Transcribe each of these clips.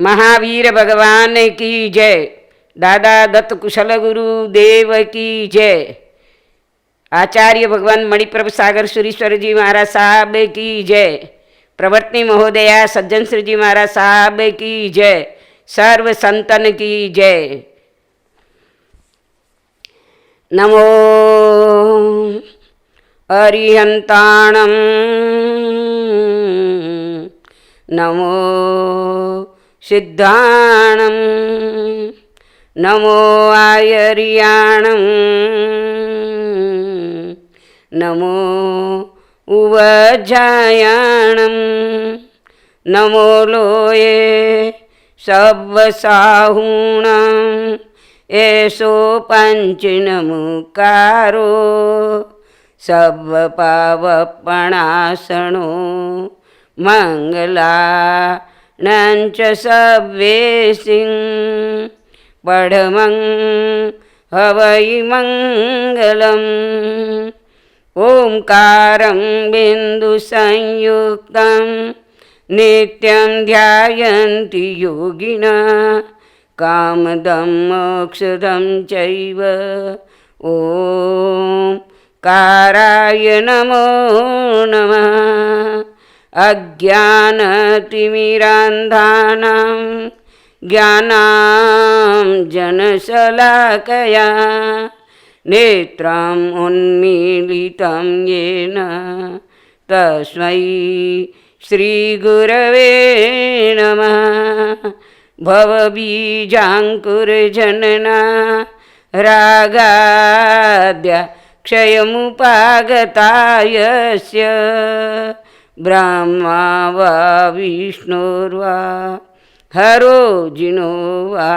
महावीर भगवान की जय। दादा दत्त कुशल गुरु देव की जय। आचार्य भगवान मणिप्रभ सागर सुरीश्वर जी महाराज साहब की जय। प्रवर्तनी महोदया सज्जन श्री जी महाराज साहब की जय। सर्व संतन की जय। नमो अरिहंताणं नमो सिद्धाणं नमो आयर्याणं नमो उवज्जायाणं नमो लोये सव्वसाहूणां एषो पञ्चनमुकारो सव्वपावपणासनो मंगलानंच सव्वेसिं पढमं हवै मंगलम् ओंकारं बिन्दुसंयुक्तं नित्यं ध्यायन्ति योगिनः कामदं मोक्षदं चैव ओंकाराय नमो नमः। अज्ञानतिमिरान्धानां ज्ञानाञ्जनशलाकया नेत्रम् उन्मीलितं येन तस्मै श्रीगुरवे नमः। भवबीजाङ्कुरजनना रागाद्य क्षयमुपागतायस्य ब्रह्मा वा विष्णुर्वा हरो जिनो वा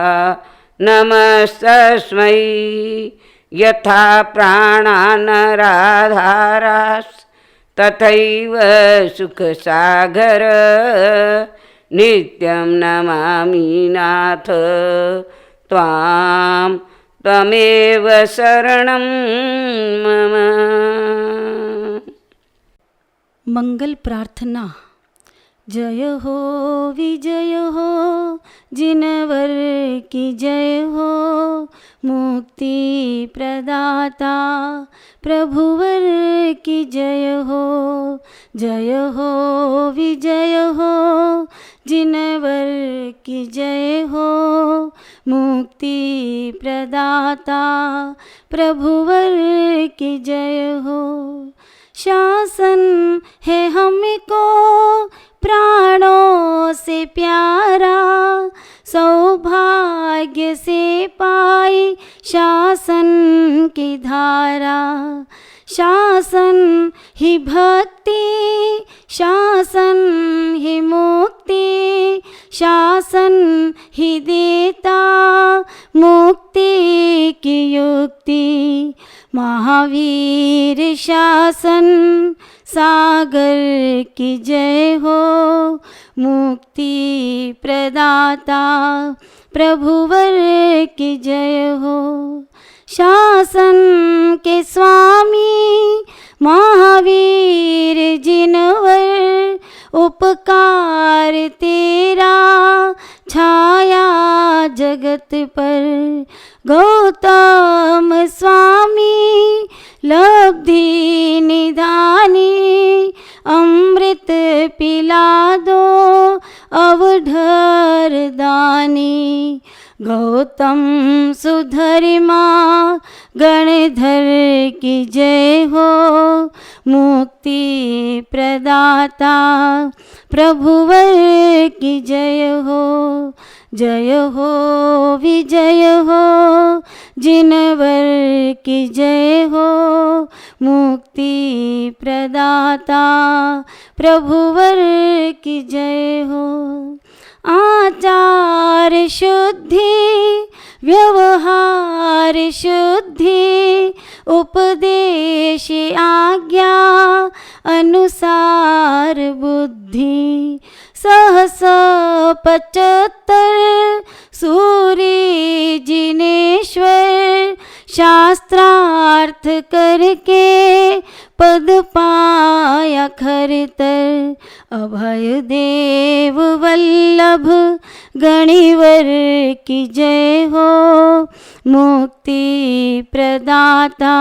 नमस्तस्मै। यथा प्राणानराधारास् तथैव सुखसागर नित्यं नमामि नाथ त्वां त्वमेव शरणं मम। मंगल प्रार्थना। जय हो विजय हो जिनवर की जय हो, मुक्ति प्रदाता प्रभुवर की जय हो। जय हो विजय हो जिनवर की जय हो, मुक्ति प्रदाता प्रभुवर की जय हो। शासन है हमको प्राणों से प्यारा, सौभाग्य से पाई शासन की धारा। शासन ही भक्ति, शासन ही मुक्ति, शासन ही देता मुक्ति की युक्ति। महावीर शासन सागर की जय हो, मुक्ति प्रदाता प्रभुवर की जय हो। शासन के स्वामी महावीर जिनवर उपकार तेरा छाया जगत पर। गौतम स्वामी लब्धि निधानी, अमृत पिला दो अवधर दानी। गौतम सुधर्मा गणधर की जय हो, मुक्ति प्रदाता प्रभुवर की जय हो। जय हो विजय हो जिनवर की जय हो, मुक्ति प्रदाता प्रभुवर की जय हो। आचार शुद्धि व्यवहार शुद्धि, उपदेश आज्ञा अनुसार बुद्धि। सहस 75 सूर्य जिनेश्वर, शास्त्रार्थ करके पद पाया खरतर अभय देव वल्लभ गणिवर की जय हो मुक्ति प्रदाता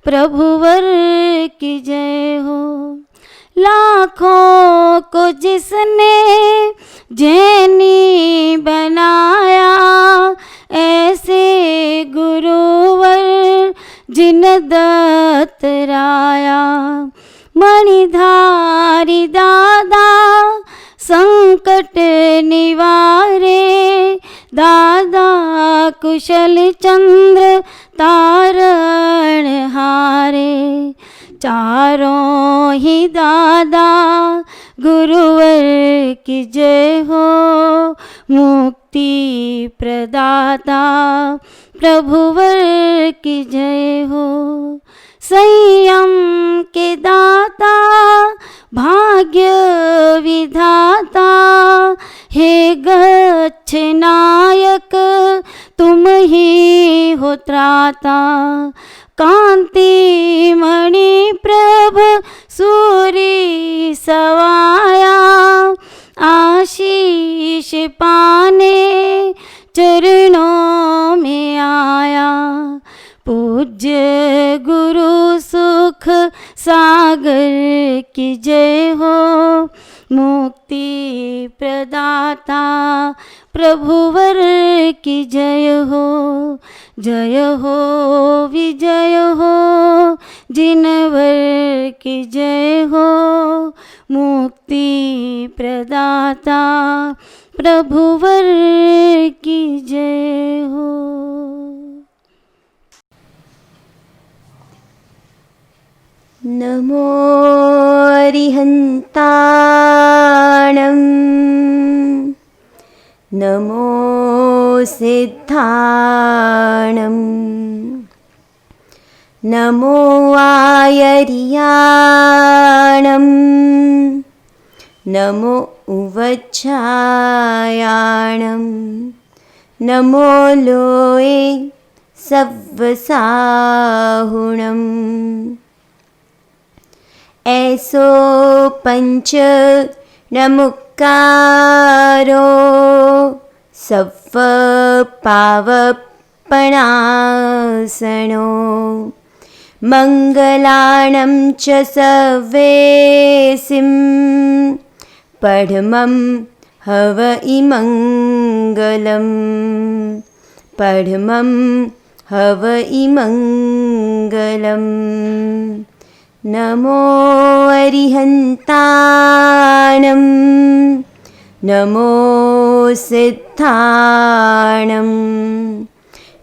प्रभुवर की जय हो। लाखों को जिसने जैनी बनाया ऐसे गुरुवर जिन दत्त राया मणिधारी दादा संकट निवारे दादा कुशल चंद्र तारण हारे चारों ही दादा गुरुवर की जय हो मुक्ति प्रदाता प्रभुवर की जय हो। संयम के दाता भाग्य विधाता हे गच्छ नायक तुम ही हो त्राता कांति मणि प्रभ सूरी सवाया आशीष पाने चरणों में आया पूज्य गुरु सुख सागर की जय हो मुक्ति प्रदाता प्रभुवर की जय हो विजय हो जिनवर की जय हो मुक्ति प्रदाता प्रभुवर की जय हो। नमो अरिहन्ताणं नमो सिद्धाणं नमो आयर्याणं नमो उवच्छायाणं नमो लोये सव्वसाहुणम् ऐसो पंच नमुक्कारो सव्व पावपणासनो मंगलाणं च सवेसिं पढमं हवइमङ्गलं पढमं हवइमङ्गलम् नमो अरिहन्ताणं नमो सिद्धाणं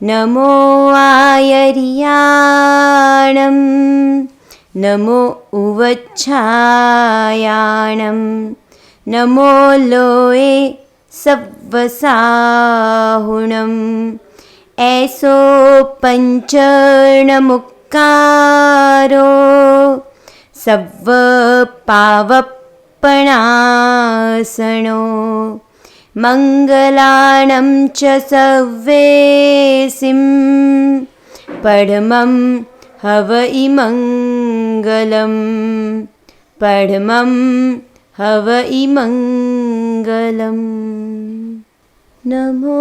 नमो आयर्याणं नमो उवच्छायाणं नमो लोये सव्वसाहुणम् ऐसो पंचणमुक्कारो सव्व पावपणासनो मंगलाणं च सवेसिं पढमं हवइमङ्गलं पढमं हवइमङ्गलम् नमो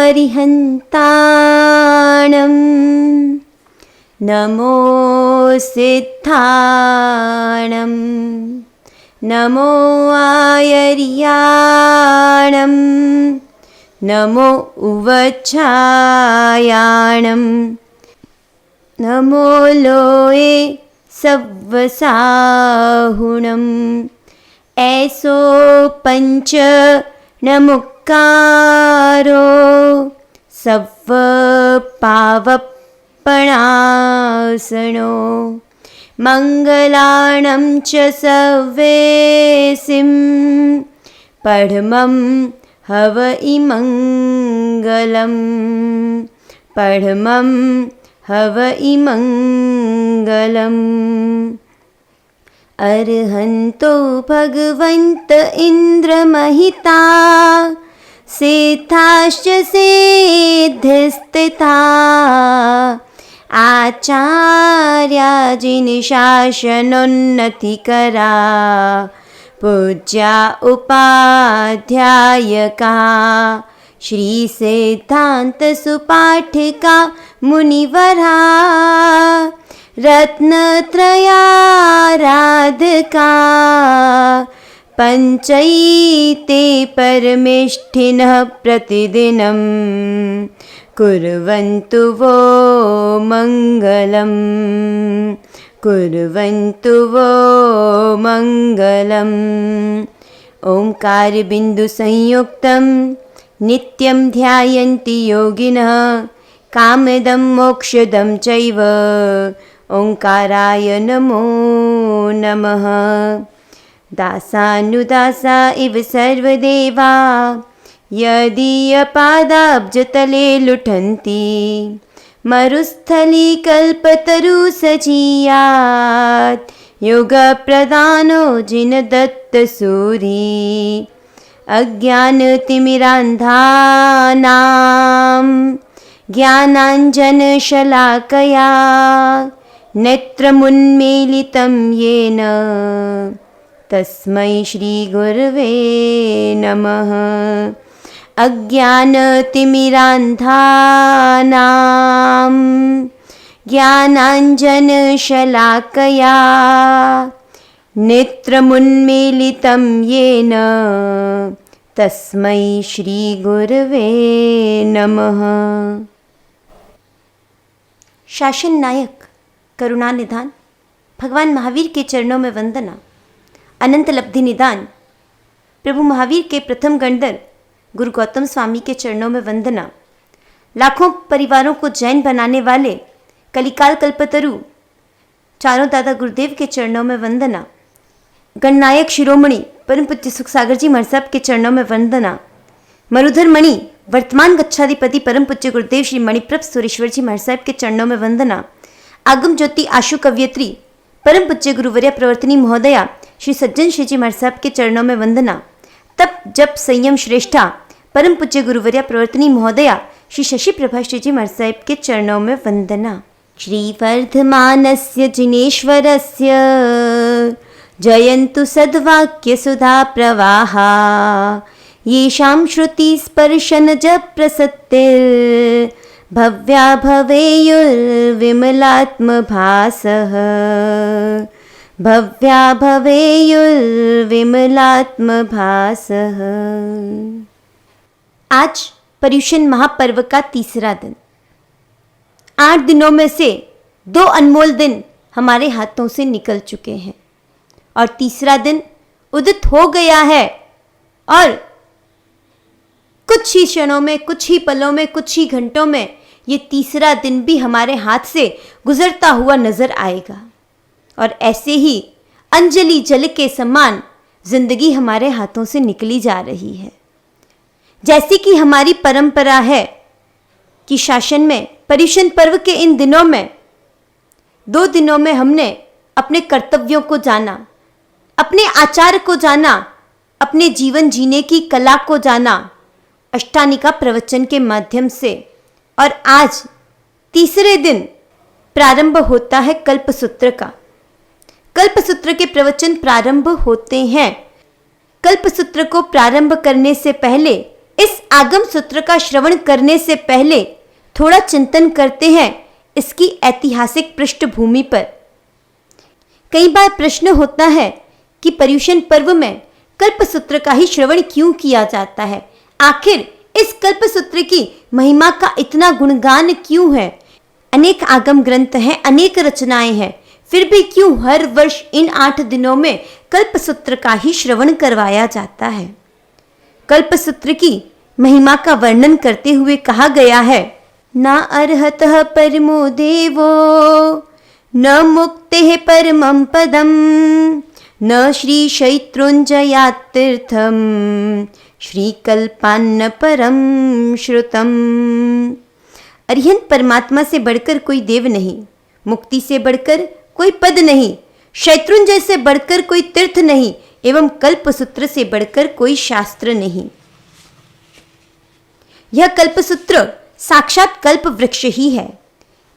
अरिहन्ताणं नमो सिद्धाणं नमो आयर्याणं नमो उवच्छायाणं नमो लोये सव्वसाहुणम् ऐसो पंच नमुक्कारो सव्व पावपणासनो मंगलाणं च सवेसिं पढमं हवइमङ्गलं पढमं हवइमङ्गलम् अर्हन्तो भगवन्त इन्द्रमहिता सिद्धाश्च सिद्धिस्थिता आचार्य आचार्या जिन शासनोन्नति करा, पूज्या उपाध्यायका श्री सिद्धांत सुपाठिका मुनिवरा, रत्नत्रयाराधका पंचैते परमेष्ठिनः प्रतिदिनं कुर्वन्तु वो मङ्गलम्, कुर्वन्तु वो मङ्गलम्। ओंकार बिंदु संयुक्तं नित्यं ध्यायन्ति योगिनः, कामदं मोक्षदं चैव, ओंकाराय नमो नमः। दासानुदासा इव सर्वदेवा, यदीयपादाब्जतले लुठन्ति, मरुस्थलीकल्पतरु सजीयात्, योगप्रदानो जिन दत्तसूरी, अज्ञानतिमिरान्धानां ज्ञानाञ्जनशलाकया नेत्रमुन्मीलितं येन, तस्मै श्रीगुरवे नमः। अज्ञानतिमिरान्धानां ज्ञानाञ्जनशलाकया नेत्रमुन्मीलितं येन, तस्मै श्रीगुरवे नमः। शासन नायक करुणा निधान भगवान महावीर के चरणों में वंदना। अनंत लब्धि निदान प्रभु महावीर के प्रथम गणधर गुरु गौतम स्वामी के चरणों में वंदना। लाखों परिवारों को जैन बनाने वाले कलिकाल कल्पतरु चारों दादा गुरुदेव के चरणों में वंदना। गणनायक शिरोमणि परम पूज्य सुख सागर जी महाराज साहब के चरणों में वंदना। मरुधर मणि वर्तमान गच्छाधिपति परम पूज्य गुरुदेव श्री मणिप्रभ सुरेश्वर जी महाराज साहब के चरणों में वंदना। आगम ज्योति आशु कवयत्री परम पूज्य गुरुवर्या प्रवर्तनी महोदया श्री सज्जन श्री जी महाराज साहब के चरणों में वंदना। तप जप संयम श्रेष्ठा परम पूज्य गुरुवर्या प्रवर्तनी महोदया श्री शशि प्रभा श्री जी महाराज साहब के चरणों में वंदना। श्री वर्धमानस्य जिनेश्वरस्य जयन्तु सद्वाक्य सुधा प्रवाहा, येषां श्रुति स्पर्शन जप प्रसत्तिर् भव्या भवेयुर्विमलात्मभासः, भव्या भवेयुर्विमलात्मभासः। आज पर्युषण महापर्व का तीसरा दिन। 8 दिनों में से 2 अनमोल दिन हमारे हाथों से निकल चुके हैं और तीसरा दिन उदित हो गया है और कुछ ही क्षणों में, कुछ ही पलों में, कुछ ही घंटों में ये तीसरा दिन भी हमारे हाथ से गुजरता हुआ नजर आएगा। और ऐसे ही अंजलि जल के समान जिंदगी हमारे हाथों से निकली जा रही है। जैसी कि हमारी परंपरा है कि शासन में पर्युषण पर्व के इन दिनों में 2 दिनों में हमने अपने कर्तव्यों को जाना, अपने आचार को जाना, अपने जीवन जीने की कला को जाना अष्टानिका प्रवचन के माध्यम से। और आज तीसरे दिन प्रारंभ होता है कल्पसूत्र का। कल्पसूत्र के प्रवचन प्रारंभ होते हैं। कल्पसूत्र को प्रारंभ करने से पहले, इस आगम सूत्र का श्रवण करने से पहले थोड़ा चिंतन करते हैं इसकी ऐतिहासिक पृष्ठभूमि पर। कई बार प्रश्न होता है कि पर्युषण पर्व में कल्पसूत्र का ही श्रवण क्यों किया जाता है, आखिर इस कल्पसूत्र की महिमा का इतना गुणगान क्यों है। अनेक आगम ग्रंथ हैं, अनेक रचनाएं हैं, फिर भी क्यों हर वर्ष इन 8 दिनों में कल्पसूत्र का ही श्रवण करवाया जाता है। कल्पसूत्र की महिमा का वर्णन करते हुए कहा गया है, न अर्हतः परमो देवो न मुक्तेः परमं पदं न श्री शैत्रुञ्जयातीर्थं श्रीकल्पान्न परम श्रुतम। अरिहंत परमात्मा से बढ़कर कोई देव नहीं, मुक्ति से बढ़कर कोई पद नहीं, शैत्रुंजय से बढ़कर कोई तीर्थ नहीं, एवं कल्पसूत्र से बढ़कर कोई शास्त्र नहीं। यह कल्पसूत्र साक्षात कल्प वृक्ष ही है।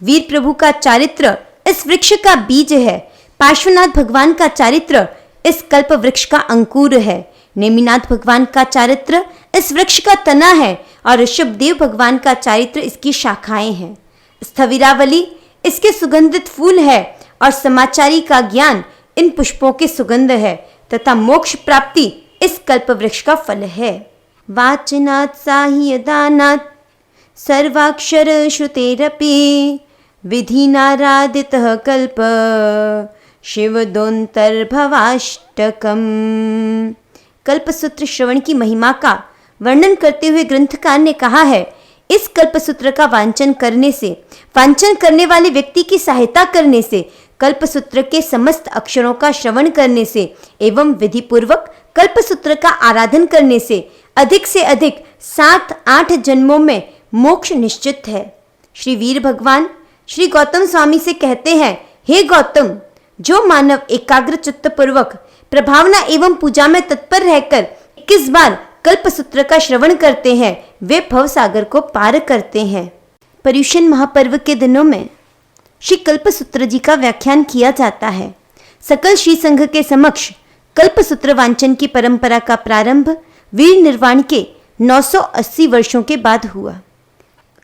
वीर प्रभु का चारित्र इस वृक्ष का बीज है। पार्श्वनाथ भगवान का चारित्र इस कल्प वृक्ष का अंकुर है। नेमिनाथ भगवान का चारित्र इस वृक्ष का तना है और ऋषभदेव भगवान का चारित्र इसकी शाखाएं हैं। स्थविरावली इसके सुगंधित फूल है और समाचारी का ज्ञान इन पुष्पों के सुगंध है तथा मोक्ष प्राप्ति इस कल्प वृक्ष का फल है। वाचनात् साह्य दानात् सर्वाक्षर श्रुतेरपि विधिनारादितः कल्प शिवदोन्तर्भवाष्टकम्। कल्पसूत्र श्रवण की महिमा का वर्णन करते हुए ग्रंथकार ने कहा है, इस कल्पसूत्र का वांचन करने से, वांचन करने वाले व्यक्ति की सहायता करने से, कल्पसूत्र के समस्त अक्षरों का श्रवण करने से एवं विधि पूर्वक कल्पसूत्र का आराधन करने से अधिक 7-8 जन्मों में मोक्ष निश्चित है। श्री वीर भगवान श्री गौतम स्वामी से कहते हैं, हे गौतम, जो मानव एकाग्र चित्त पूर्वक प्रभावना एवं पूजा में तत्पर रहकर 21 बार कल्पसूत्र का श्रवण करते हैं वे भव सागर को पार करते हैं। पर्युषण महापर्व के दिनों में श्री कल्पसूत्र जी का व्याख्यान किया जाता है। सकल श्री संघ के समक्ष कल्पसूत्र वांचन की परंपरा का प्रारंभ वीर निर्वाण के 980 वर्षों के बाद हुआ।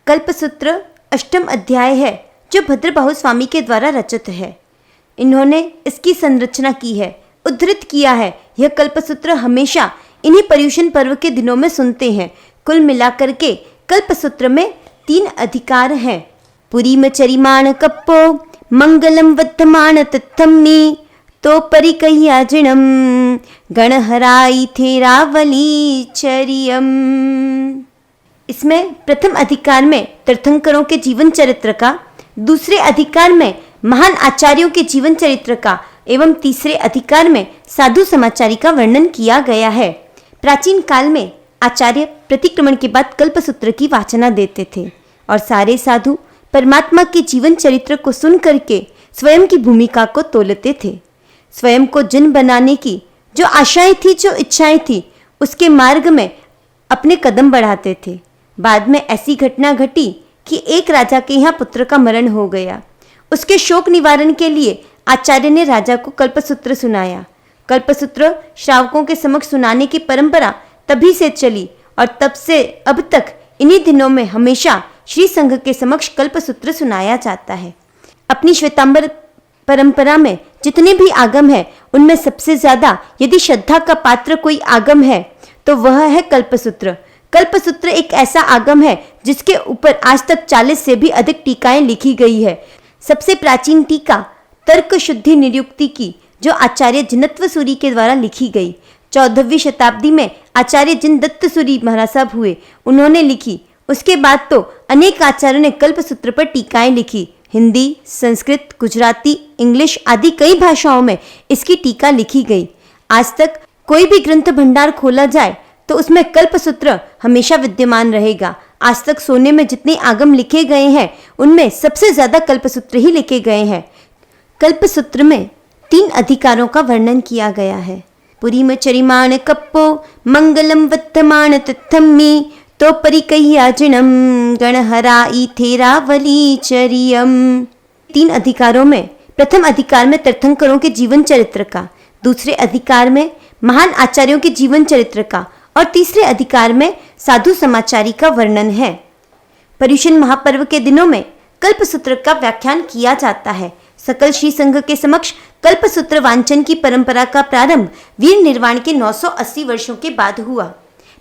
कल्पसूत्र अष्टम अध्याय है जो भद्रबाहु स्वामी के द्वारा रचित है। इन्होंने इसकी संरचना की है, उद्धृत किया है। यह कल्पसूत्र हमेशा इन्हीं पर्युषण पर्व के दिनों में सुनते हैं। कुल मिलाकर के कल्पसूत्र में 3 अधिकार हैं। पुरी में चरिमाण कप्पो मंगलम वर्धमान तत्थम्मी तो परिकह्याजिणम गणहराई थेरावली चरियम। इसमें प्रथम अधिकार में तीर्थंकरों के जीवन चरित्र का, दूसरे अधिकार में महान आचार्यों के जीवन चरित्र का एवं तीसरे अधिकार में साधु समाचारी का वर्णन किया गया है। प्राचीन काल में आचार्य प्रतिक्रमण के बाद कल्पसूत्र की वाचना देते थे और सारे साधु परमात्मा के जीवन चरित्र को सुन करके स्वयं की भूमिका को तोलते थे। स्वयं को जिन बनाने की जो आशाएं थी, जो इच्छाएं थी, उसके मार्ग में अपने कदम बढ़ाते थे। बाद में ऐसी घटना घटी कि एक राजा के यहाँ पुत्र का मरण हो गया। उसके शोक निवारण के लिए आचार्य ने राजा को कल्पसूत्र सुनाया। कल्पसूत्र श्रावकों के समक्ष सुनाने की परंपरा तभी से चली और तब से अब तक इन्हीं दिनों में हमेशा श्री संघ के समक्ष कल्पसूत्र सुनाया जाता है। अपनी श्वेतांबर परंपरा में जितने भी आगम है उनमें सबसे ज्यादा यदि श्रद्धा का पात्र कोई आगम है तो वह है कल्पसूत्र। कल्पसूत्र एक ऐसा आगम है जिसके ऊपर आज तक 40 से भी अधिक टीकाएं लिखी गई है। सबसे प्राचीन टीका तर्क शुद्धि निरुक्ति की, जो आचार्य जिनत्व सूरी के द्वारा लिखी गई। 14वीं शताब्दी में आचार्य जिन दत्त सूरी महाराज साहब हुए, उन्होंने लिखी। उसके बाद तो अनेक आचार्यों ने कल्पसूत्र पर टीकाएं लिखी। हिंदी, संस्कृत, गुजराती, इंग्लिश आदि कई भाषाओं में इसकी टीका लिखी गई। आज तक कोई भी ग्रंथ भंडार खोला जाए तो उसमें कल्पसूत्र हमेशा विद्यमान रहेगा। आज तक सोने में जितने आगम लिखे गए हैं उनमें सबसे ज्यादा कल्पसूत्र ही लिखे गए हैं। कल्पसूत्र में 3 अधिकारों का वर्णन किया गया है। पुरी में चरिमाण कप्पो मंगलम वर्धमान तत्थम्मी तो परिकह्याजिणम गणहराई थेरावली चरियम। 3 अधिकारों में प्रथम अधिकार में तीर्थंकरों के जीवन चरित्र का, दूसरे अधिकार में महान आचार्यों के जीवन चरित्र का और तीसरे अधिकार में साधु समाचारी का वर्णन है। पर्युषण महापर्व के दिनों में कल्पसूत्र का व्याख्यान किया जाता है। सकल श्री संघ के समक्ष कल्पसूत्र वांचन की परंपरा का प्रारंभ वीर निर्वाण के 980 वर्षों के बाद हुआ।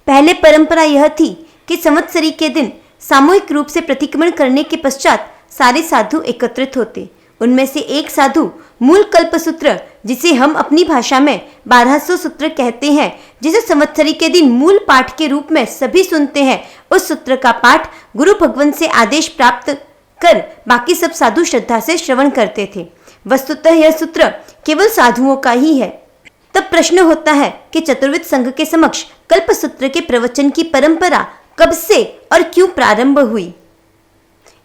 पहले परंपरा यह थी कि संवत्सरी के दिन सामूहिक रूप से प्रतिक्रमण करने के पश्चात सारे साधु एकत्रित होते। उनमें से एक साधु मूल कल्पसूत्र, जिसे हम अपनी भाषा में 1200 सूत्र कहते हैं, जिसे संवत्सरी के दिन मूल पाठ के रूप में सभी सुनते हैं, उस सूत्र का पाठ गुरु भगवान से आदेश प्राप्त कर बाकी सब साधु श्रद्धा से श्रवण करते थे। वस्तुतः यह सूत्र केवल साधुओं का ही है। तब प्रश्न होता है कि चतुर्विद संघ के समक्ष कल्पसूत्र के प्रवचन की परंपरा कब से और क्यों प्रारंभ हुई।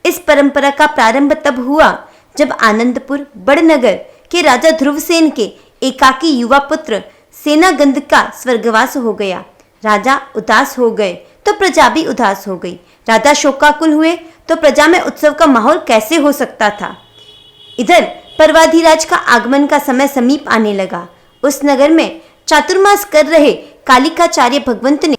इस परंपरा का प्रारंभ तब हुआ जब आनंदपुर बड़नगर के राजा ध्रुवसेन के एकाकी युवा पुत्र सेनागंध का स्वर्गवास हो गया। राजा उदास हो गए तो प्रजा भी उदास हो गई। राजा शोकाकुल हुए तो प्रजा में उत्सव का माहौल कैसे हो सकता था। इधर पर्वाधिराज का आगमन का समय समीप आने लगा। उस नगर में चातुर्मास कर रहे कालिकाचार्य भगवंत ने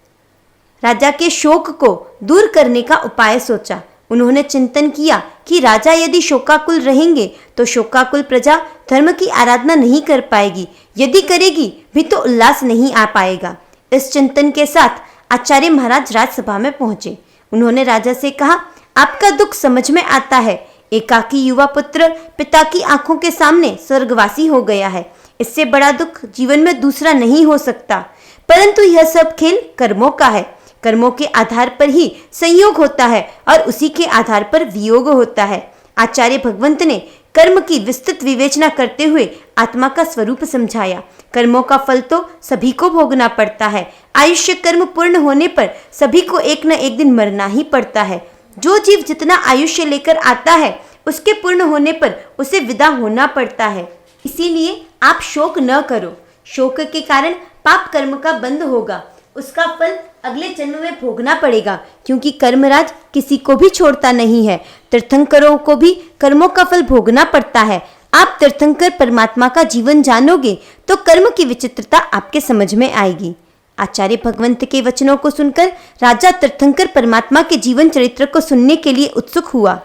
राजा के शोक को दूर करने का उपाय सोचा। उन्होंने चिंतन किया कि राजा यदि शोकाकुल रहेंगे तो शोकाकुल प्रजा धर्म की आराधना नहीं कर पाएगी, यदि करेगी भी तो उल्लास नहीं आ पाएगा। इस चिंतन के साथ आचार्य महाराज राजसभा में पहुंचे। उन्होंने राजा से कहा, आपका दुख समझ में आता है। एकाकी युवा पुत्र पिता की आंखों के सामने स्वर्गवासी हो गया है। इससे बड़ा दुख जीवन में दूसरा नहीं हो सकता। परंतु यह सब खेल कर्मों का है। कर्मों के आधार पर ही संयोग होता है और उसी के आधार पर वियोग होता है। आचार्य भगवंत ने कर्म की विस्तृत विवेचना करते हुए आत्मा का स्वरूप समझाया। कर्मों का फल तो सभी को भोगना पड़ता है। आयुष्य कर्म पूर्ण होने पर सभी को एक न एक दिन मरना ही पड़ता है। जो जीव जितना आयुष्य लेकर आता है उसके पूर्ण होने पर उसे विदा होना पड़ता है। इसीलिए आप शोक न करो। शोक के कारण पाप कर्म का बंध होगा, उसका फल अगले जन्म में भोगना पड़ेगा, क्योंकि कर्मराज किसी को भी छोड़ता नहीं है। तीर्थंकरों को भी कर्मों का फल भोगना पड़ता है। आप तीर्थंकर परमात्मा का जीवन जानोगे तो कर्म की विचित्रता आपके समझ में आएगी। आचार्य भगवंत के वचनों को सुनकर राजा तीर्थंकर परमात्मा के जीवन चरित्र को सुनने के लिए उत्सुक हुआ।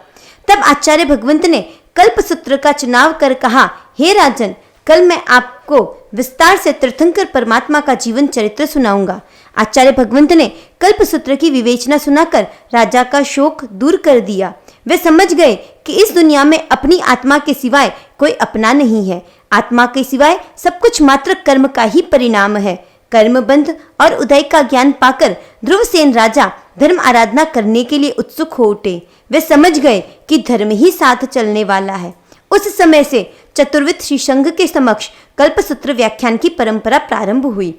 तब आचार्य भगवंत ने कल्पसूत्र का चुनाव कर कहा, हे राजन, कल मैं आपको विस्तार से तीर्थंकर परमात्मा का जीवन चरित्र सुनाऊंगा। आचार्य भगवंत ने कल्पसूत्र की विवेचना सुनाकर राजा का शोक दूर कर दिया। वे समझ गए कि इस दुनिया में अपनी आत्मा के सिवाय कोई अपना नहीं है। आत्मा के सिवाय सब कुछ मात्र कर्म का ही परिणाम है। कर्म बंध और उदय का ज्ञान पाकर ध्रुवसेन राजा धर्म आराधना करने के लिए उत्सुक हो उठे। वे समझ गए कि धर्म ही साथ चलने वाला है। उस समय से चतुर्विद श्री संघ के समक्ष कल्पसूत्र व्याख्यान की परंपरा प्रारंभ हुई।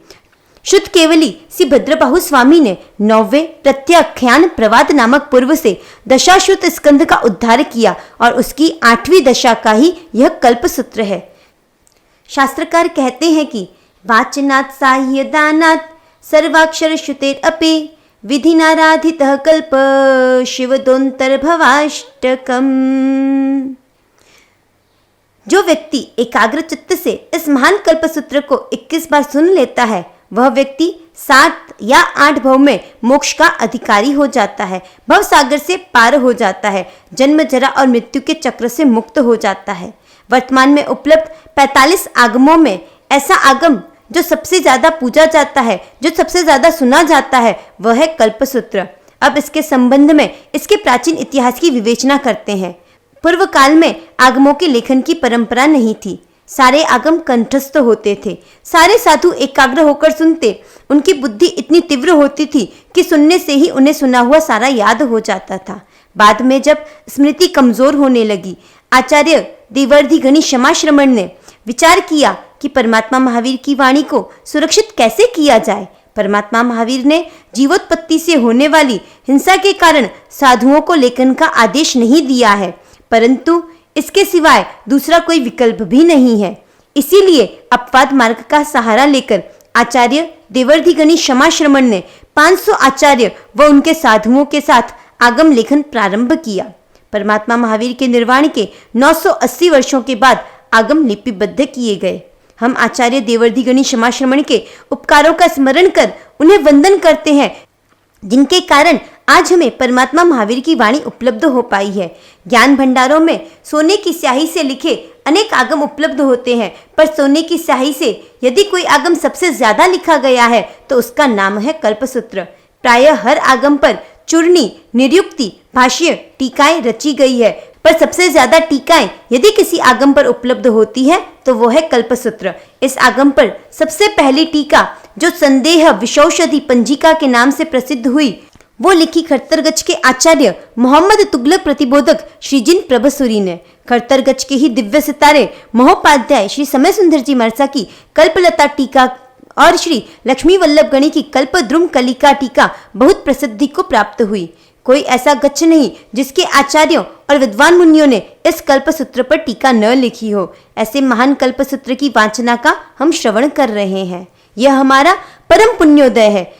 शुद्ध केवली श्री भद्रबाहु स्वामी ने 9वें प्रत्याख्यान प्रवाद नामक पूर्व से दशाश्रुत स्कंध का उद्धार किया और उसकी 8वीं दशा का ही यह कल्पसूत्र है। शास्त्रकार कहते हैं कि वाचनात् साह्य दानात् सर्वाक्षर श्रुतेर अपि विधिनाराधितः कल्प शिवदोन्तर्भवाष्टकम्। जो व्यक्ति एकाग्र चित्त से इस महान कल्पसूत्र को 21 बार सुन लेता है, वह व्यक्ति 7 या 8 भव में मोक्ष का अधिकारी हो जाता है, भव सागर से पार हो जाता है, जन्म जरा और मृत्यु के चक्र से मुक्त हो जाता है। वर्तमान में उपलब्ध 45 आगमों में ऐसा आगम जो सबसे ज्यादा पूजा जाता है, जो सबसे ज्यादा सुना जाता है, वह है कल्पसूत्र। अब इसके संबंध में इसके प्राचीन इतिहास की विवेचना करते हैं। पूर्व काल में आगमों के लेखन की परंपरा नहीं थी। सारे आगम कंठस्थ होते थे। सारे साधु एकाग्र होकर सुनते। उनकी बुद्धि इतनी तीव्र होती थी कि सुनने से ही उन्हें सुना हुआ सारा याद हो जाता था। बाद में जब स्मृति कमजोर होने लगी, आचार्य देवर्धि गणि क्षमाश्रमण ने विचार किया कि परमात्मा महावीर की वाणी को सुरक्षित कैसे किया जाए। परमात्मा महावीर ने जीवोत्पत्ति से होने वाली हिंसा के कारण साधुओं को लेखन का आदेश नहीं दिया है, परंतु इसके सिवाय दूसरा कोई विकल्प भी नहीं है। इसीलिए अपवाद मार्ग का सहारा लेकर आचार्य देवर्धि गणि क्षमाश्रमण ने 500 आचार्य व उनके साधुओं के साथ आगम लेखन प्रारंभ किया। परमात्मा महावीर के निर्वाण के 980 वर्षों के बाद आगम लिपिबद्ध किए गए। हम आचार्य देवर्धि गणि क्षमाश्रमण के उपकारों का स्मरण कर उन्हें वंदन करते हैं, जिनके कारण आज हमें परमात्मा महावीर की वाणी उपलब्ध हो पाई है। ज्ञान भंडारों में सोने की स्याही से लिखे अनेक आगम उपलब्ध होते हैं, पर सोने की स्याही से यदि कोई आगम सबसे ज्यादा लिखा गया है तो उसका नाम है कल्पसूत्र। प्रायः हर आगम पर चूर्णी, निरुक्ति, भाष्य, टीकाएं रची गई है, पर सबसे ज्यादा टीकाएं यदि किसी आगम पर उपलब्ध होती है तो वो है कल्पसूत्र। इस आगम पर सबसे पहली टीका जो संदेह विशौषधि पंजिका के नाम से प्रसिद्ध हुई, वो लिखी खरतरगच के आचार्य मोहम्मद तुगलक प्रतिबोधक श्री जिन प्रभसुरी ने। खरतरगच के ही दिव्य सितारे महोपाध्याय श्री समय सुंदर जी मरसा की कल्पलता टीका और श्री लक्ष्मी वल्लभ गणि की कल्पद्रुम कलिका टीका बहुत प्रसिद्धि को प्राप्त हुई। कोई ऐसा गच्छ नहीं जिसके आचार्यों और विद्वान मुनियों ने इस कल्पसूत्र पर टीका न लिखी हो। ऐसे महान कल्पसूत्र की वाचना का हम श्रवण कर रहे हैं। यह हमारा परम पुण्योदय है।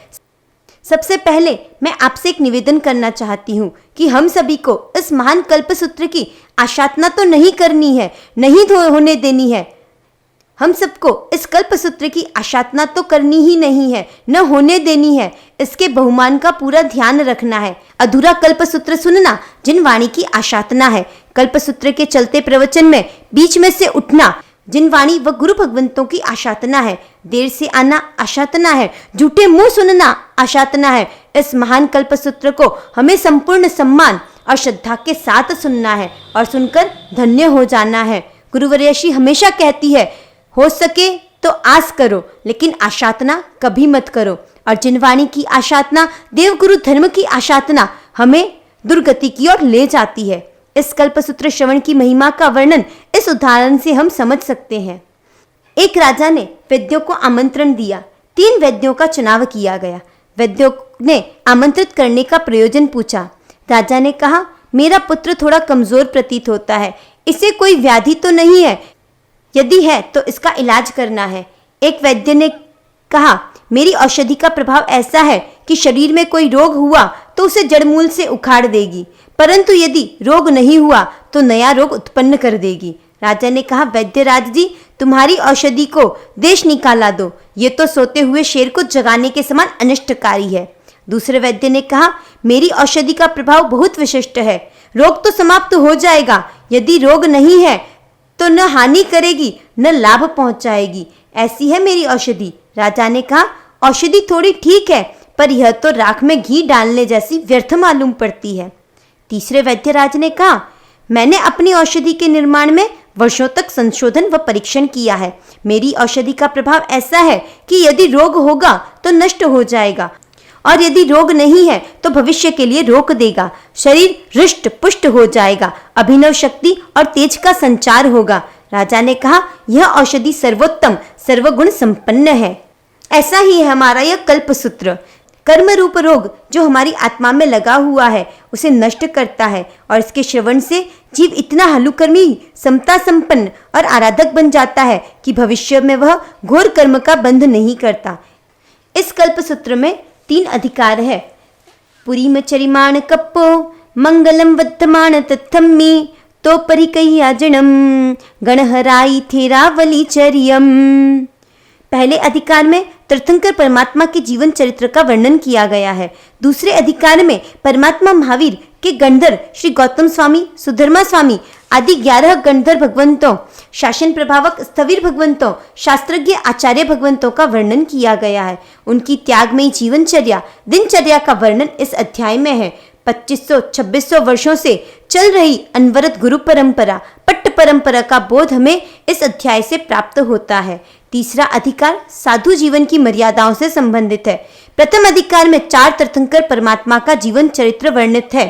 सबसे पहले मैं आपसे एक निवेदन करना चाहती हूँ कि हम सभी को इस महान कल्पसूत्र की आशातना तो नहीं करनी है, नहीं होने देनी है। हम सबको इस कल्पसूत्र की आशातना तो करनी ही नहीं है, न होने देनी है। इसके बहुमान का पूरा ध्यान रखना है। अधूरा कल्पसूत्र सुनना जिन वाणी की आशातना है। कल्पसूत्र के चलते प्रवचन में बीच में से उठना जिन वाणी व गुरु भगवंतों की आशातना है। देर से आना आशातना है, झूठे मुंह सुनना आशातना है। इस महान कल्पसूत्र को हमें संपूर्ण सम्मान और श्रद्धा के साथ सुनना है और सुनकर धन्य हो जाना है। गुरुवर्यश्री हमेशा कहती है, हो सके तो आस करो, लेकिन आशातना कभी मत करो। और जिन वाणी की आशातना, देवगुरु धर्म की आशातना हमें दुर्गति की ओर ले जाती है। इस कल्पसूत्र श्रवण की महिमा का वर्णन इस उदाहरण से हम समझ सकते हैं। एक राजा ने वैद्यों को आमंत्रण दिया। 3 वैद्यों का चुनाव किया गया। वैद्यों ने आमंत्रित करने का प्रयोजन पूछा। राजा ने कहा, मेरा पुत्र थोड़ा कमजोर प्रतीत होता है, इसे कोई व्याधि तो नहीं है? यदि है तो इसका इलाज करना है। एक वैद्य ने कहा, मेरी औषधि का प्रभाव ऐसा है कि शरीर में कोई रोग हुआ तो उसे जड़मूल से उखाड़ देगी, परंतु यदि रोग नहीं हुआ तो नया रोग उत्पन्न कर देगी। राजा ने कहा, वैद्यराज जी, तुम्हारी औषधि को देश निकाला दो, ये तो सोते हुए शेर को जगाने के समान अनिष्टकारी है। दूसरे वैद्य ने कहा, मेरी औषधि का प्रभाव बहुत विशिष्ट है, रोग तो समाप्त हो जाएगा। यदि रोग नहीं है तो न हानि करेगी न लाभ पहुंचाएगी, ऐसी है मेरी औषधि। राजा ने कहा, औषधि थोड़ी ठीक है, पर यह तो राख में घी डालने जैसी व्यर्थ मालूम पड़ती है। तीसरे वैद्यराज ने कहा, मैंने अपनी औषधि के निर्माण में वर्षों तक संशोधन व परीक्षण किया है। मेरी औषधि का प्रभाव ऐसा है कि यदि रोग होगा तो नष्ट हो जाएगा, और यदि रोग नहीं है तो भविष्य के लिए रोक देगा। शरीर हृष्ट पुष्ट हो जाएगा, अभिनव शक्ति और तेज का संचार होगा। राजा ने कहा, यह औषधि सर्वोत्तम सर्वगुण संपन्न है। ऐसा ही है हमारा यह कल्पसूत्र। कर्म रूप रोग जो हमारी आत्मा में लगा हुआ है उसे नष्ट करता है, और इसके श्रवण से जीव इतना हलुकर्मी, समता संपन्न और आराधक बन जाता है कि भविष्य में वह घोर कर्म का बंध नहीं करता। इस कल्पसूत्र में 3 अधिकार है। पुरी में चरिमाण कप्पो मंगलम वर्तमान तत्थम्मी तो परिकैयाजनम गणहराई थेरावली चरियम। पहले अधिकार में तीर्थंकर परमात्मा के जीवन चरित्र का वर्णन किया गया है। दूसरे अधिकार में परमात्मा महावीर के गणधर श्री गौतम स्वामी, सुधर्मा स्वामी आदि 11 गणधर भगवंतों, शासन प्रभावक स्थविर भगवंतों, शास्त्रज्ञ आचार्य भगवंतों का वर्णन किया गया है। उनकी त्यागमयी जीवनचर्या, दिनचर्या का वर्णन इस अध्याय में है। 2500-2600 वर्षों से चल रही अनवरत गुरु परंपरा, पट्ट परंपरा का बोध हमें इस अध्याय से प्राप्त होता है। तीसरा अधिकार साधु जीवन की मर्यादाओं से संबंधित है। प्रथम अधिकार में 4 तीर्थंकर परमात्मा का जीवन चरित्र वर्णित है।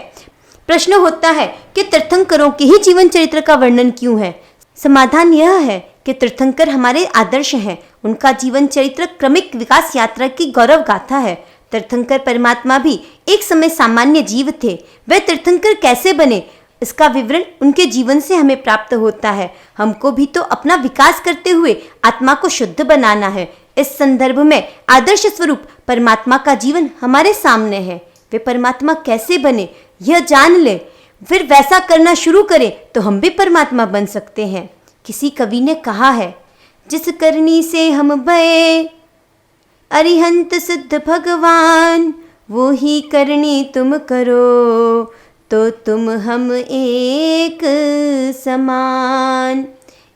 प्रश्न होता है कि तीर्थंकरों के ही जीवन चरित्र का वर्णन क्यों है? समाधान यह है कि तीर्थंकर हमारे आदर्श हैं। उनका जीवन चरित्र क्रमिक विकास यात्रा की गौरव गाथा है। तीर्थंकर परमात्मा भी एक समय सामान्य जीव थे। वे तीर्थंकर कैसे बने, इसका विवरण उनके जीवन से हमें प्राप्त होता है। हमको भी तो अपना विकास करते हुए आत्मा को शुद्ध बनाना है। इस संदर्भ में आदर्श स्वरूप परमात्मा का जीवन हमारे सामने है। वे परमात्मा कैसे बने यह जान ले, फिर वैसा करना शुरू करें तो हम भी परमात्मा बन सकते हैं। किसी कवि ने कहा है, जिस करनी से हम भये अरिहंत सिद्ध भगवान, वो ही करनी तुम करो तो तुम हम एक समान।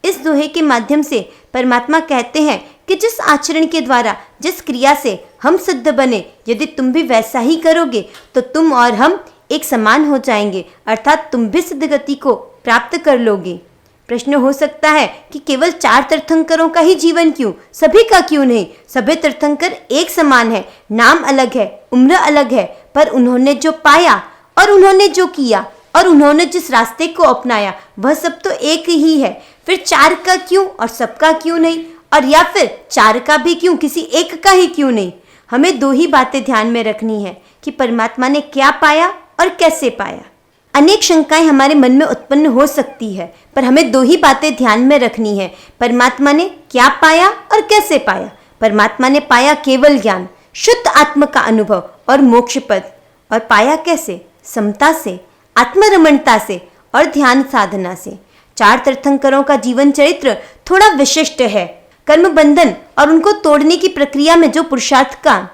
इस दोहे के माध्यम से परमात्मा कहते हैं कि जिस आचरण के द्वारा, जिस क्रिया से हम सिद्ध बने, यदि तुम भी वैसा ही करोगे तो तुम और हम एक समान हो जाएंगे, अर्थात तुम भी सिद्ध गति को प्राप्त कर लोगे। प्रश्न हो सकता है कि केवल 4 तीर्थंकरों का ही जीवन क्यों, सभी का क्यों नहीं? सभी तीर्थंकर एक समान है, नाम अलग है, उम्र अलग है, पर उन्होंने जो पाया और उन्होंने जो किया और उन्होंने जिस रास्ते को अपनाया वह सब तो एक ही है। फिर 4 का क्यों और सबका क्यों नहीं? और या फिर 4 का भी क्यों, किसी एक का ही क्यों नहीं? हमें 2 ही बातें ध्यान में रखनी है कि परमात्मा ने क्या पाया और कैसे पाया। अनेक शंकाएं हमारे मन में उत्पन्न हो सकती है, पर हमें 2 ही बातें ध्यान में रखनी है। परमात्मा ने क्या पाया और कैसे पाया। परमात्मा ने पाया केवल ज्ञान, शुद्ध आत्म का अनुभव और मोक्ष पद। और पाया कैसे? समता से, आत्मरमणता से और ध्यान साधना से। 4 तीर्थंकरों का जीवन चरित्र थोड़ा विशिष्ट है। कर्म बंधन और उनको तोड़ने की प्रक्रिया में जो पुरुषार्थ का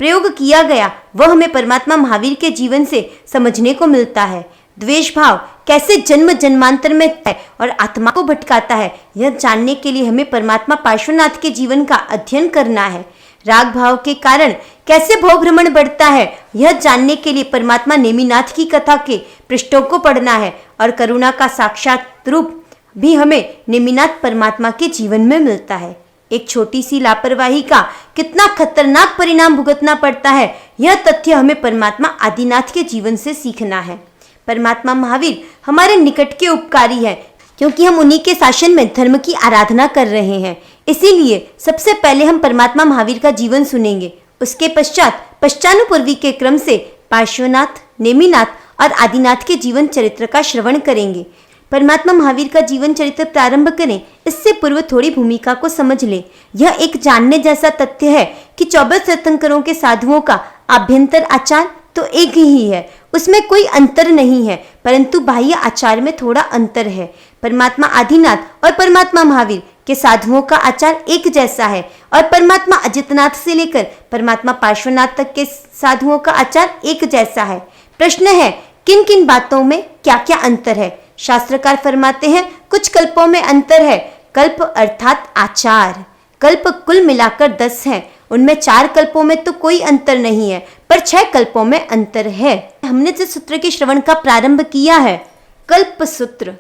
प्रयोग किया गया वह हमें परमात्मा महावीर के जीवन से समझने को मिलता है। द्वेष भाव कैसे जन्म जन्मांतर में है और आत्मा को भटकाता है, यह जानने के लिए हमें परमात्मा पार्श्वनाथ के जीवन का अध्ययन करना है। राग भाव के कारण कैसे भव भ्रमण बढ़ता है, यह जानने के लिए परमात्मा नेमिनाथ की कथा के पृष्ठों को पढ़ना है। और करुणा का साक्षात रूप भी हमें नेमिनाथ परमात्मा के जीवन में मिलता है। एक छोटी सी लापरवाही का कितना खतरनाक परिणाम भुगतना पड़ता है, यह तथ्य हमें परमात्मा आदिनाथ के जीवन से सीखना है। परमात्मा महावीर हमारे निकट के उपकारी है, क्योंकि हम उन्हीं के शासन में धर्म की आराधना कर रहे हैं। इसीलिए सबसे पहले हम परमात्मा महावीर का जीवन सुनेंगे। उसके पश्चात पश्चानुपूर्वी के क्रम से पार्श्वनाथ, नेमिनाथ और आदिनाथ के जीवन चरित्र का श्रवण करेंगे। परमात्मा महावीर का जीवन चरित्र प्रारंभ करें, इससे पूर्व थोड़ी भूमिका को समझ ले। यह एक जानने जैसा तथ्य है कि 24 तीर्थंकरों के साधुओं का आभ्यंतर आचार तो एक ही है, उसमें कोई अंतर नहीं है, परंतु बाह्य आचार में थोड़ा अंतर है। परमात्मा आदिनाथ और परमात्मा महावीर के साधुओं का आचार एक जैसा है और परमात्मा अजितनाथ से लेकर परमात्मा पार्श्वनाथ तक के साधुओं का आचार एक जैसा है। प्रश्न है, किन किन बातों में क्या क्या अंतर है? शास्त्रकार फरमाते हैं कुछ कल्पों में अंतर है। कल्प अर्थात आचार। कल्प कुल मिलाकर 10 हैं, उनमें 4 कल्पों में तो कोई अंतर नहीं है, पर 6 कल्पों में अंतर है। हमने जिस सूत्र के श्रवण का प्रारंभ किया है, कल्प सूत्र।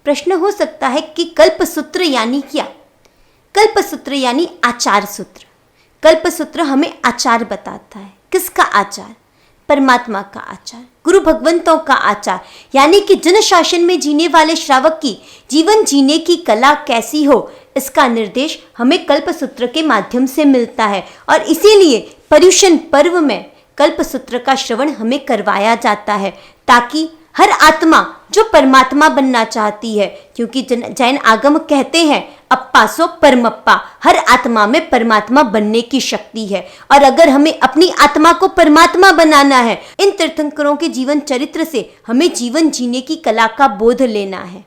प्रश्न हो सकता है कि कल्प सूत्र यानी क्या? कल्प सूत्र यानी आचार सूत्र। कल्प सूत्र हमें आचार बताता है। किसका आचार? परमात्मा का आचार, गुरु भगवंतों का आचार, यानी कि जन शासन में जीने वाले श्रावक की जीवन जीने की कला कैसी हो, इसका निर्देश हमें कल्प सूत्र के माध्यम से मिलता है। और इसीलिए पर्युषण पर्व में कल्प सूत्र का श्रवण हमें करवाया जाता है, ताकि हर आत्मा जो परमात्मा बनना चाहती है, क्योंकि जैन आगम कहते हैं अप्पा सो परमप्पा, हर आत्मा में परमात्मा बनने की शक्ति है। और अगर हमें अपनी आत्मा को परमात्मा बनाना है, इन तीर्थंकरों के जीवन चरित्र से हमें जीवन जीने की कला का बोध लेना है।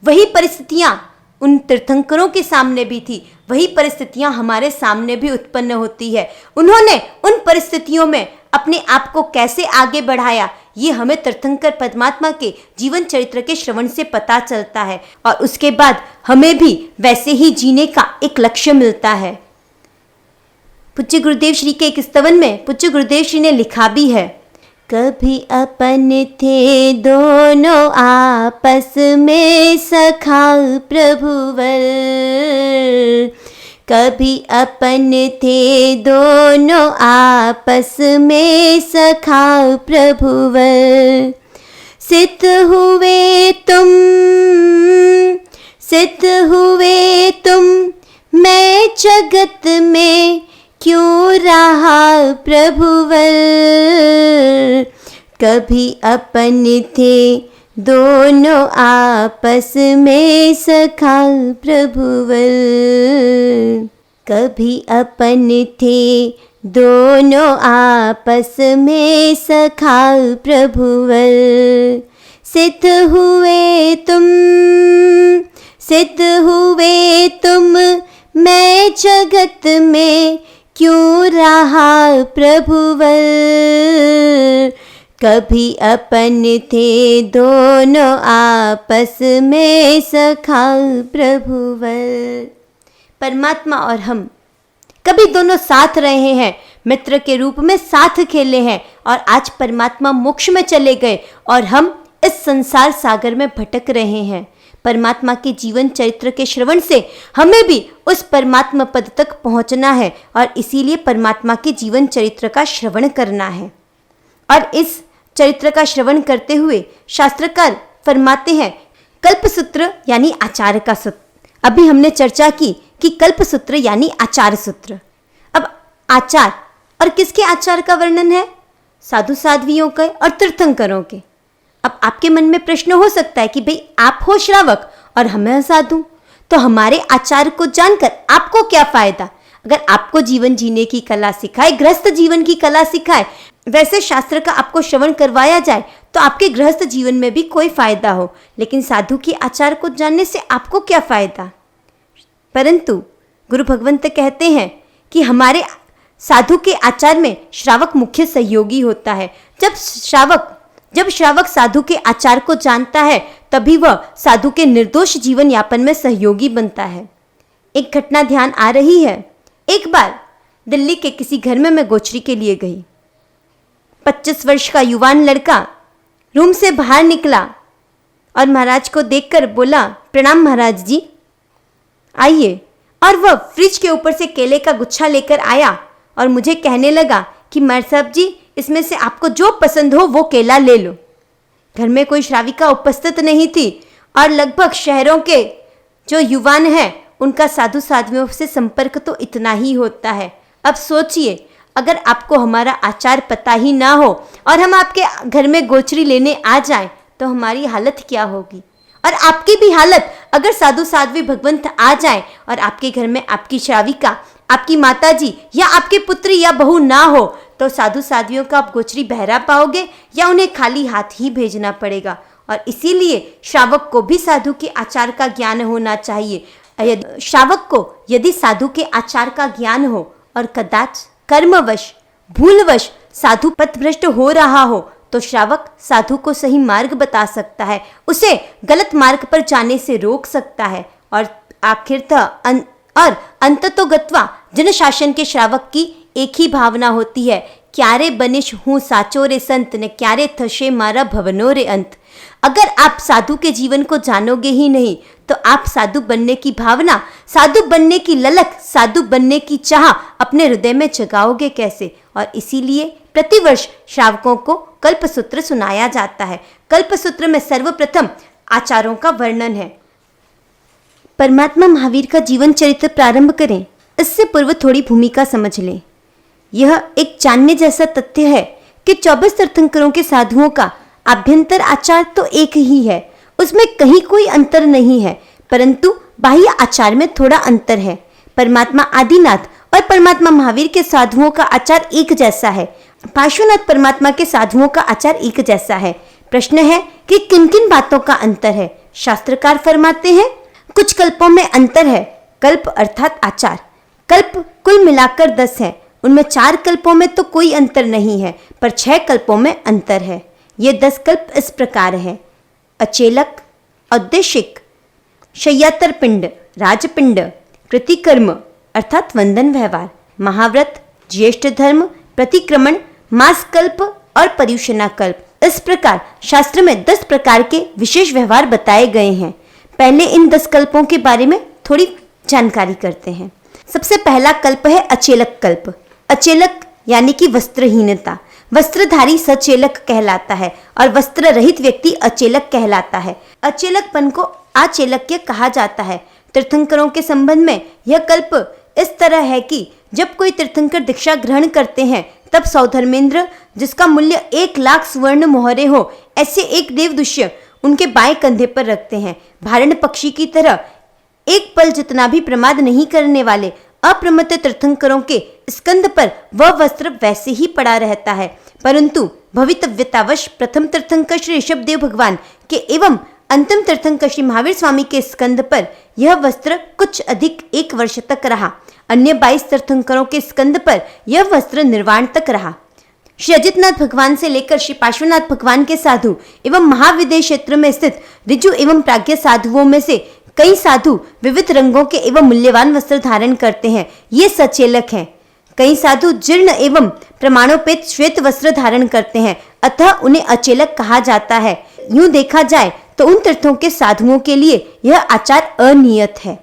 वही परिस्थितियां उन तीर्थंकरों के सामने भी थी, वही परिस्थितियां हमारे सामने भी उत्पन्न होती है। उन्होंने उन परिस्थितियों में अपने आप को कैसे आगे बढ़ाया, ये हमें तीर्थंकर परमात्मा के जीवन चरित्र के श्रवण से पता चलता है। और उसके बाद हमें भी वैसे ही जीने का एक लक्ष्य मिलता है। पूज्य गुरुदेव श्री के एक स्तवन में पूज्य गुरुदेव श्री ने लिखा भी है, कभी अपन थे दोनों आपस में सखा प्रभुवर, कभी अपन थे दोनों आपस में सखा प्रभुवर, सिद्ध हुए तुम मैं जगत में क्यों रहा प्रभुवर, कभी अपन थे दोनों आपस में सखा प्रभुवर, कभी अपन थे दोनों आपस में सखा प्रभुवर, सिद्ध हुए तुम मैं जगत में क्यों रहा प्रभुवर, कभी अपन थे दोनों आपस में सखा प्रभुवर। परमात्मा और हम कभी दोनों साथ रहे हैं, मित्र के रूप में साथ खेले हैं, और आज परमात्मा मोक्ष में चले गए और हम इस संसार सागर में भटक रहे हैं। परमात्मा के जीवन चरित्र के श्रवण से हमें भी उस परमात्मा पद तक पहुंचना है, और इसीलिए परमात्मा के जीवन चरित्र का श्रवण करना है। और इस चरित्र का श्रवण करते हुए शास्त्रकार फरमाते हैं कल्पसूत्र यानी आचार का सूत्र। अभी हमने चर्चा की कि कल्पसूत्र यानी आचार सूत्र। अब आचार और किसके आचार का वर्णन है? साधु साध्वियों के और तीर्थंकरों के। अब आपके मन में प्रश्न हो सकता है कि भाई आप हो श्रावक और हमें साधु, तो हमारे आचार को जानकर आपको क्या फायदा? अगर आपको जीवन जीने की कला सिखाए, गृहस्थ जीवन की कला सिखाए, वैसे शास्त्र का आपको श्रवण करवाया जाए तो आपके गृहस्थ जीवन में भी कोई फायदा हो, लेकिन साधु के आचार को जानने से आपको क्या फायदा। परंतु गुरु भगवंत कहते हैं कि हमारे साधु के आचार में श्रावक मुख्य सहयोगी होता है। जब श्रावक साधु के आचार को जानता है तभी वह साधु के निर्दोष जीवन यापन में सहयोगी बनता है। एक घटना ध्यान आ रही है। एक बार दिल्ली के किसी घर में मैं गोचरी के लिए गई। 25 वर्ष का युवान लड़का रूम से बाहर निकला और महाराज को देखकर बोला, प्रणाम महाराज जी, आइए। और वह फ्रिज के ऊपर से केले का गुच्छा लेकर आया और मुझे कहने लगा कि महाराज साहब जी, इसमें से आपको जो पसंद हो वो केला ले लो। घर में कोई श्राविका उपस्थित नहीं थी और लगभग शहरों के जो युवान हैं उनका साधु साध्वियों से संपर्क तो इतना ही होता है। अब सोचिए, अगर आपको हमारा आचार पता ही ना हो और हम आपके घर में गोचरी लेने आ जाएं तो हमारी हालत क्या होगी। और आपकी भी हालत, अगर साधु साध्वी भगवंत आ जाएं और आपके घर में आपकी श्राविका, आपकी माताजी या आपके पुत्री या बहू ना हो तो साधु साध्वियों का आप गोचरी बहरा पाओगे या उन्हें खाली हाथ ही भेजना पड़ेगा। और इसीलिए श्रावक को भी साधु के आचार का ज्ञान होना चाहिए। श्रावक को यदि साधु के आचार का ज्ञान हो और कदाच कर्मवश भूलवश साधु पथभ्रष्ट हो रहा हो तो श्रावक साधु को सही मार्ग बता सकता है, उसे गलत मार्ग पर जाने से रोक सकता है। और आखिरतः अंततो गत्वा जन शासन के श्रावक की एक ही भावना होती है, क्यारे बनिश हूँ साचो रे संत ने, क्यारे थशे मारा भवनो रे अंत। अगर आप साधु के जीवन को जानोगे ही नहीं तो आप साधु बनने की भावना, साधु बनने की ललक, साधु बनने की चाह अपने हृदय में जगाओगे कैसे। और इसीलिए प्रतिवर्ष श्रावकों को कल्पसूत्र सुनाया जाता है। कल्पसूत्र में सर्वप्रथम आचारों का वर्णन है। परमात्मा महावीर का जीवन चरित्र प्रारंभ करें, इससे पूर्व थोड़ी भूमिका समझ लें। यह एक जानने जैसा तथ्य है कि 24 तीर्थंकरों के साधुओं का आभ्यंतर आचार तो एक ही है, उसमें कहीं कोई अंतर नहीं है, परंतु बाह्य आचार में थोड़ा अंतर है। परमात्मा आदिनाथ और परमात्मा महावीर के साधुओं का आचार एक जैसा है। पार्श्वनाथ परमात्मा के साधुओं का आचार एक जैसा है। प्रश्न है कि किन किन बातों का अंतर है। शास्त्रकार फरमाते हैं कुछ कल्पों में अंतर है। कल्प अर्थात आचार। कल्प कुल मिलाकर 10 है, उनमें 4 कल्पों में तो कोई अंतर नहीं है, पर 6 कल्पों में अंतर है। ये 10 कल्प इस प्रकार है: अचेलक, औद्देशिक, शय्यातर पिंड, राजपिंड, कृतिकर्म अर्थात वंदन व्यवहार, महाव्रत, ज्येष्ठ धर्म, प्रतिक्रमण, मास कल्प और पर्युषणा कल्प। इस प्रकार शास्त्र में 10 प्रकार के विशेष व्यवहार बताए गए हैं। पहले इन 10 कल्पों के बारे में थोड़ी जानकारी करते हैं। सबसे पहला कल्प है अचेलक कल्प। अचेलक यानी कि वस्त्रहीनता। वस्त्रधारी सचेलक कहलाता है और वस्त्र रहित व्यक्ति अचेलक कहलाता है। अचेलकपन को आचेलक्य कहा जाता है। तीर्थंकरों के संबंध में यह कल्प इस तरह है कि जब कोई तीर्थंकर दीक्षा ग्रहण करते हैं तब सौधर्मेंद्र, जिसका मूल्य 1 लाख स्वर्ण मोहरे हो, ऐसे एक देवदुष्य उनके बाएं कंधे पर रखते हैं। भारण पक्षी की तरह एक पल जितना भी प्रमाद नहीं करने वाले अप्रमत्त तीर्थंकरों के स्कंद पर वह वस्त्र वैसे ही पड़ा रहता है, परंतु भवितव्यतावश प्रथम तीर्थंकर श्री ऋषभदेव भगवान के एवं अंतिम तीर्थंकर श्री महावीर स्वामी के स्कंद पर यह वस्त्र कुछ अधिक 1 वर्ष तक रहा। अन्य 22 तीर्थंकरों के स्कंद पर यह वस्त्र निर्वाण तक रहा। श्री अजितनाथ भगवान से लेकर श्री पार्श्वनाथ भगवान के साधु एवं महाविदेह क्षेत्र में स्थित ऋजु एवं प्राज्ञ साधुओं में से कई साधु विविध रंगों के एवं मूल्यवान वस्त्र धारण करते हैं, ये सचेलक हैं। कई साधु जीर्ण एवं प्रमाणोपेत श्वेत वस्त्र धारण करते हैं, अतः उन्हें अचेलक कहा जाता है। यूं देखा जाए तो उन तीर्थों के साधुओं के लिए यह आचार अनियत है।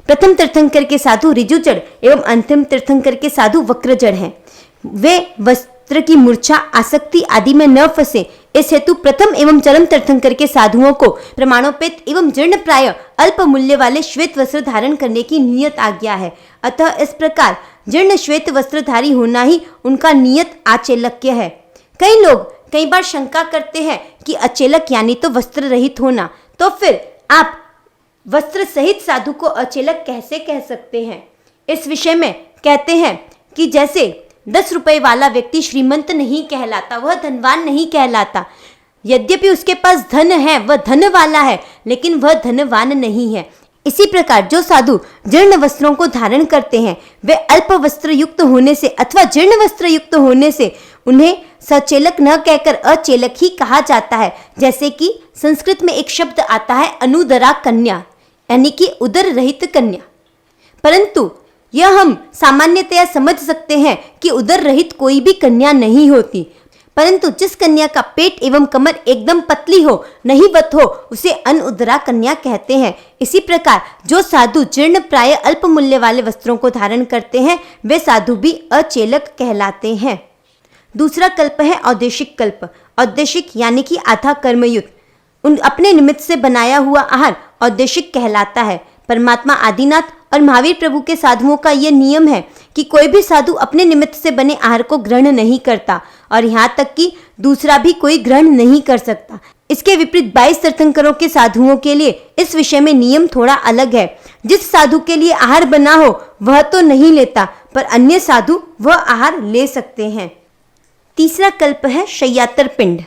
प्रथम तीर्थंकर के साधु ऋजुजड़ एवं अंतिम तीर्थंकर के साधु वक्रजड़ हैं। वे वस्त्र की मूर्छा, आसक्ति आदि में न फंसे, इस हेतु प्रथम एवं चरम तीर्थंकर के साधुओं को प्रमाणोपेत एवं जीर्ण प्राय अल्प मूल्य वाले श्वेत वस्त्र धारण करने की नियत आज्ञा है। अतः इस प्रकार जीर्ण श्वेत वस्त्रधारी होना ही उनका नियत आचेलक्य है। कई लोग कई बार शंका करते हैं कि अचेलक यानी तो वस्त्र रहित होना, तो फिर आप वस्त्र सहित साधु को अचेलक कैसे कह सकते हैं। इस विषय में कहते हैं कि जैसे 10 रुपए वाला व्यक्ति श्रीमंत नहीं कहलाता, वह धनवान नहीं कहलाता। यद्यपि उसके पास धन है, वह धन वाला है, लेकिन वह धनवान नहीं है। इसी प्रकार जो साधु जीर्ण वस्त्रों को धारण करते हैं, वे अल्प वस्त्र युक्त होने से अथवा जीर्ण वस्त्र युक्त होने से उन्हें सचेलक न कहकर अचेलक ही कहा जाता है। जैसे कि संस्कृत में एक शब्द आता है अनुदरा कन्या, यानी कि उदर रहित कन्या। परंतु यह हम सामान्यतया समझ सकते हैं कि उदर रहित कोई भी कन्या नहीं होती, परंतु जिस कन्या का पेट एवं कमर एकदम पतली हो, नहीवत हो, उसे अनुदरा कन्या कहते हैं। इसी प्रकार जो साधु जीर्ण प्राय अल्प मूल्य वाले वस्त्रों को धारण करते हैं, वे साधु भी अचेलक कहलाते हैं। दूसरा कल्प है औदेशिक कल्प। औदेशिक यानी कि आधा कर्मयुक्त, उन अपने निमित्त से बनाया हुआ आहार औदेशिक कहलाता है। परमात्मा आदिनाथ और महावीर प्रभु के साधुओं का यह नियम है कि कोई भी साधु अपने निमित्त से बने आहार को ग्रहण नहीं करता और यहाँ तक कि दूसरा भी कोई ग्रहण नहीं कर सकता। इसके विपरीत 22 तीर्थंकरों के साधुओं के लिए इस विषय में नियम थोड़ा अलग है। जिस साधु के लिए आहार बना हो वह तो नहीं लेता, पर अन्य साधु वह आहार ले सकते हैं। तीसरा कल्प है शय्यातर पिंड।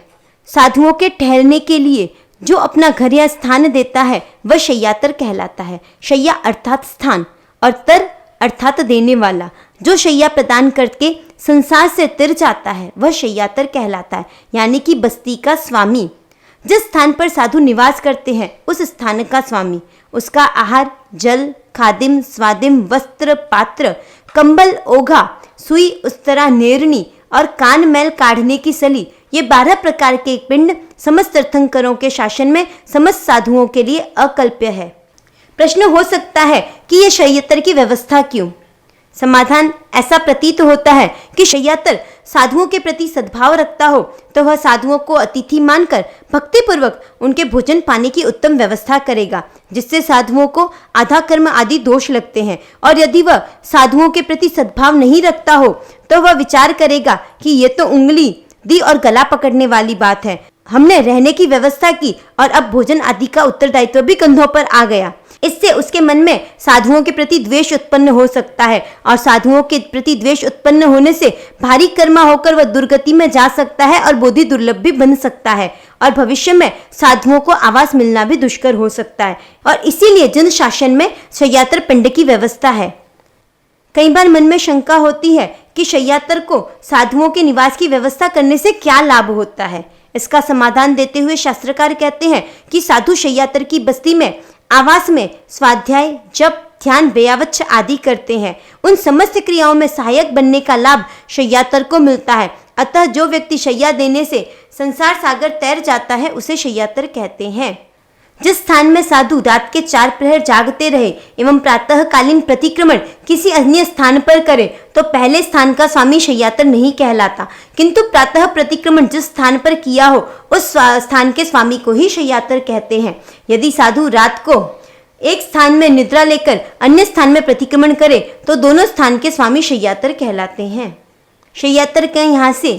साधुओं के ठहरने के लिए जो अपना घर या स्थान देता है वह शय्यातर कहलाता है। शय्या अर्थात स्थान और तर अर्थात देने वाला। जो शय्या प्रदान करके संसार से तिर जाता है वह शय्यातर कहलाता है, यानी कि बस्ती का स्वामी। जिस स्थान पर साधु निवास करते हैं उस स्थान का स्वामी। उसका आहार, जल, खादिम, स्वादिम, वस्त्र, पात्र, कंबल, ओघा, सुई, उस्तरा, नेरनी और कान मैल काढ़ने की सली, ये 12 प्रकार के पिंड समस्त तीर्थंकरों के शासन में समस्त साधुओं के लिए अकल्प्य है। प्रश्न हो सकता है कि ये शय्यातर की व्यवस्था क्यों? समाधान ऐसा प्रतीत होता है कि शय्यातर साधुओं के प्रति सद्भाव रखता हो तो वह साधुओं को अतिथि मानकर भक्तिपूर्वक उनके भोजन पाने की उत्तम व्यवस्था करेगा, जिससे साधुओं को आधा कर्म आदि दोष लगते हैं। और यदि वह साधुओं के प्रति सद्भाव नहीं रखता हो तो वह विचार करेगा कि ये तो उंगली दी और गला पकड़ने वाली बात है। हमने रहने की व्यवस्था की और अब भोजन आदि का उत्तरदायित्व भी कंधों पर आ गया। इससे उसके मन में साधुओं के प्रति द्वेष उत्पन्न हो सकता है और साधुओं के प्रति द्वेष उत्पन्न होने से भारी कर्मा होकर वह दुर्गति में जा सकता है और बोधि दुर्लभ भी बन सकता है और भविष्य में साधुओं को आवास मिलना भी दुष्कर हो सकता है। और इसीलिए जन शासन में शय्यातर पिंड की व्यवस्था है। कई बार मन में शंका होती है कि शय्यातर को साधुओं के निवास की व्यवस्था करने से क्या लाभ होता है। इसका समाधान देते हुए शास्त्रकार कहते हैं कि साधु शय्यातर की बस्ती में आवास में स्वाध्याय, जप, ध्यान, व्यावच्छ आदि करते हैं। उन समस्त क्रियाओं में सहायक बनने का लाभ शय्यातर को मिलता है। अतः जो व्यक्ति शय्या देने से संसार सागर तैर जाता है उसे शय्यातर कहते हैं। जिस स्थान में साधु रात के 4 प्रहर जागते रहे एवं प्रातःकालीन प्रतिक्रमण किसी अन्य स्थान पर करे तो पहले स्थान का स्वामी शय्यातर नहीं कहलाता, किंतु प्रातः प्रतिक्रमण जिस स्थान पर किया हो उस स्थान के स्वामी को ही शय्यातर कहते हैं। यदि साधु रात को एक स्थान में निद्रा लेकर अन्य स्थान में प्रतिक्रमण करे तो दोनों स्थान के स्वामी शय्यातर कहलाते हैं। शय्यातर के यहाँ से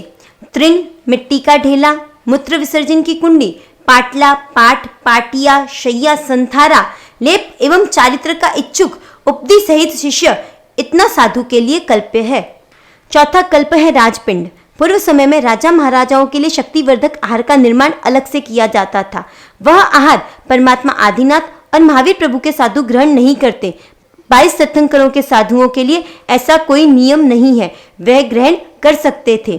तृण, मिट्टी का ढेला, मूत्र विसर्जन की कुंडी, पाटला, पाट, पाटिया, शय्या, संथारा, लेप एवं चारित्र का इच्छुक उपदी सहित शिष्य, इतना साधु के लिए कल्प्य है। चौथा कल्प है राजपिंड। पूर्व समय में राजा महाराजाओं के लिए शक्तिवर्धक आहार का निर्माण अलग से किया जाता था। वह आहार परमात्मा आदिनाथ और महावीर प्रभु के साधु ग्रहण नहीं करते। 22 तीर्थंकरों के साधुओं के लिए ऐसा कोई नियम नहीं है, वह ग्रहण कर सकते थे।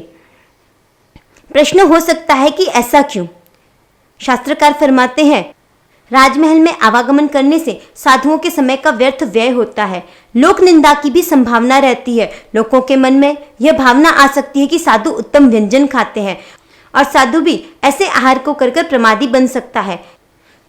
प्रश्न हो सकता है कि ऐसा क्यों? शास्त्रकार फरमाते हैं, राजमहल में आवागमन करने से साधुओं के समय का व्यर्थ व्यय होता है। लोक निंदा की भी संभावना रहती है। लोगों के मन में यह भावना आ सकती है कि साधु उत्तम व्यंजन खाते हैं और साधु भी ऐसे आहार को कर प्रमादी बन सकता है।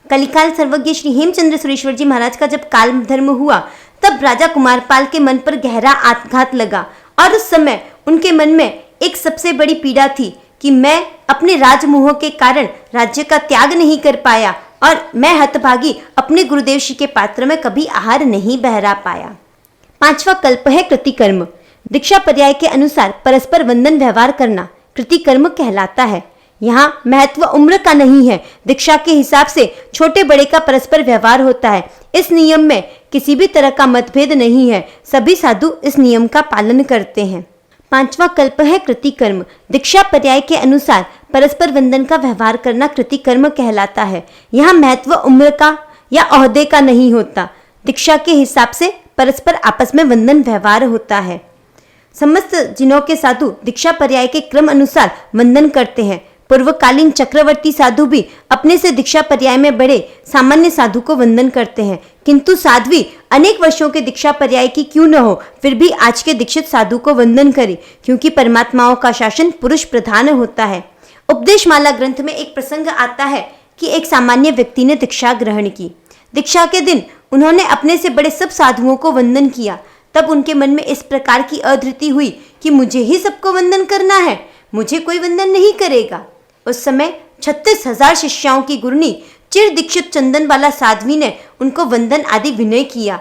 कलिकाल सर्वज्ञ श्री हेमचंद्र सुरेश्वर जी महाराज का जब काल धर्म हुआ तब राजा कुमारपाल के मन पर गहरा आघात लगा और उस समय उनके मन में एक सबसे बड़ी पीड़ा थी कि मैं अपने राजमोह के कारण राज्य का त्याग नहीं कर पाया और मैं हतभागी अपने गुरुदेव श्री के पात्र में कभी आहार नहीं बहरा पाया। 5वां कल्प है कृतिकर्म। दीक्षा पर्याय के अनुसार परस्पर वंदन व्यवहार करना कृतिकर्म कहलाता है। यहाँ महत्व उम्र का नहीं है, दीक्षा के हिसाब से छोटे बड़े का परस्पर व्यवहार होता है। इस नियम में किसी भी तरह का मतभेद नहीं है, सभी साधु इस नियम का पालन करते हैं। 5वां कल्प है कृतिकर्म। दीक्षा पर्याय के अनुसार परस्पर वंदन का व्यवहार करना कृतिकर्म कहलाता है। यहाँ महत्व उम्र का या ओहदे का नहीं होता। दीक्षा के हिसाब से परस्पर आपस में वंदन व्यवहार होता है। समस्त जिनों के साधु दीक्षा पर्याय के क्रम अनुसार वंदन करते हैं। पूर्वकालीन चक्रवर्ती साधु भी अपने से दीक्षा पर्याय में बड़े सामान्य साधु को वंदन करते हैं, किंतु साध्वी अनेक वर्षों के दीक्षा पर्याय की क्यों न हो, फिर भी आज के दीक्षित साधु को वंदन करे, क्योंकि परमात्माओं का शासन पुरुष प्रधान होता है। उपदेश माला ग्रंथ में एक प्रसंग आता है कि एक सामान्य व्यक्ति ने दीक्षा ग्रहण की। दीक्षा के दिन उन्होंने अपने से बड़े सब साधुओं को वंदन किया। तब उनके मन में इस प्रकार की अधृति हुई कि मुझे ही सबको वंदन करना है, मुझे कोई वंदन नहीं करेगा। उस समय 36,000 शिष्याओं की गुरुनी चिर दीक्षित चंदन वाला साध्वी ने उनको वंदन आदि विनय किया।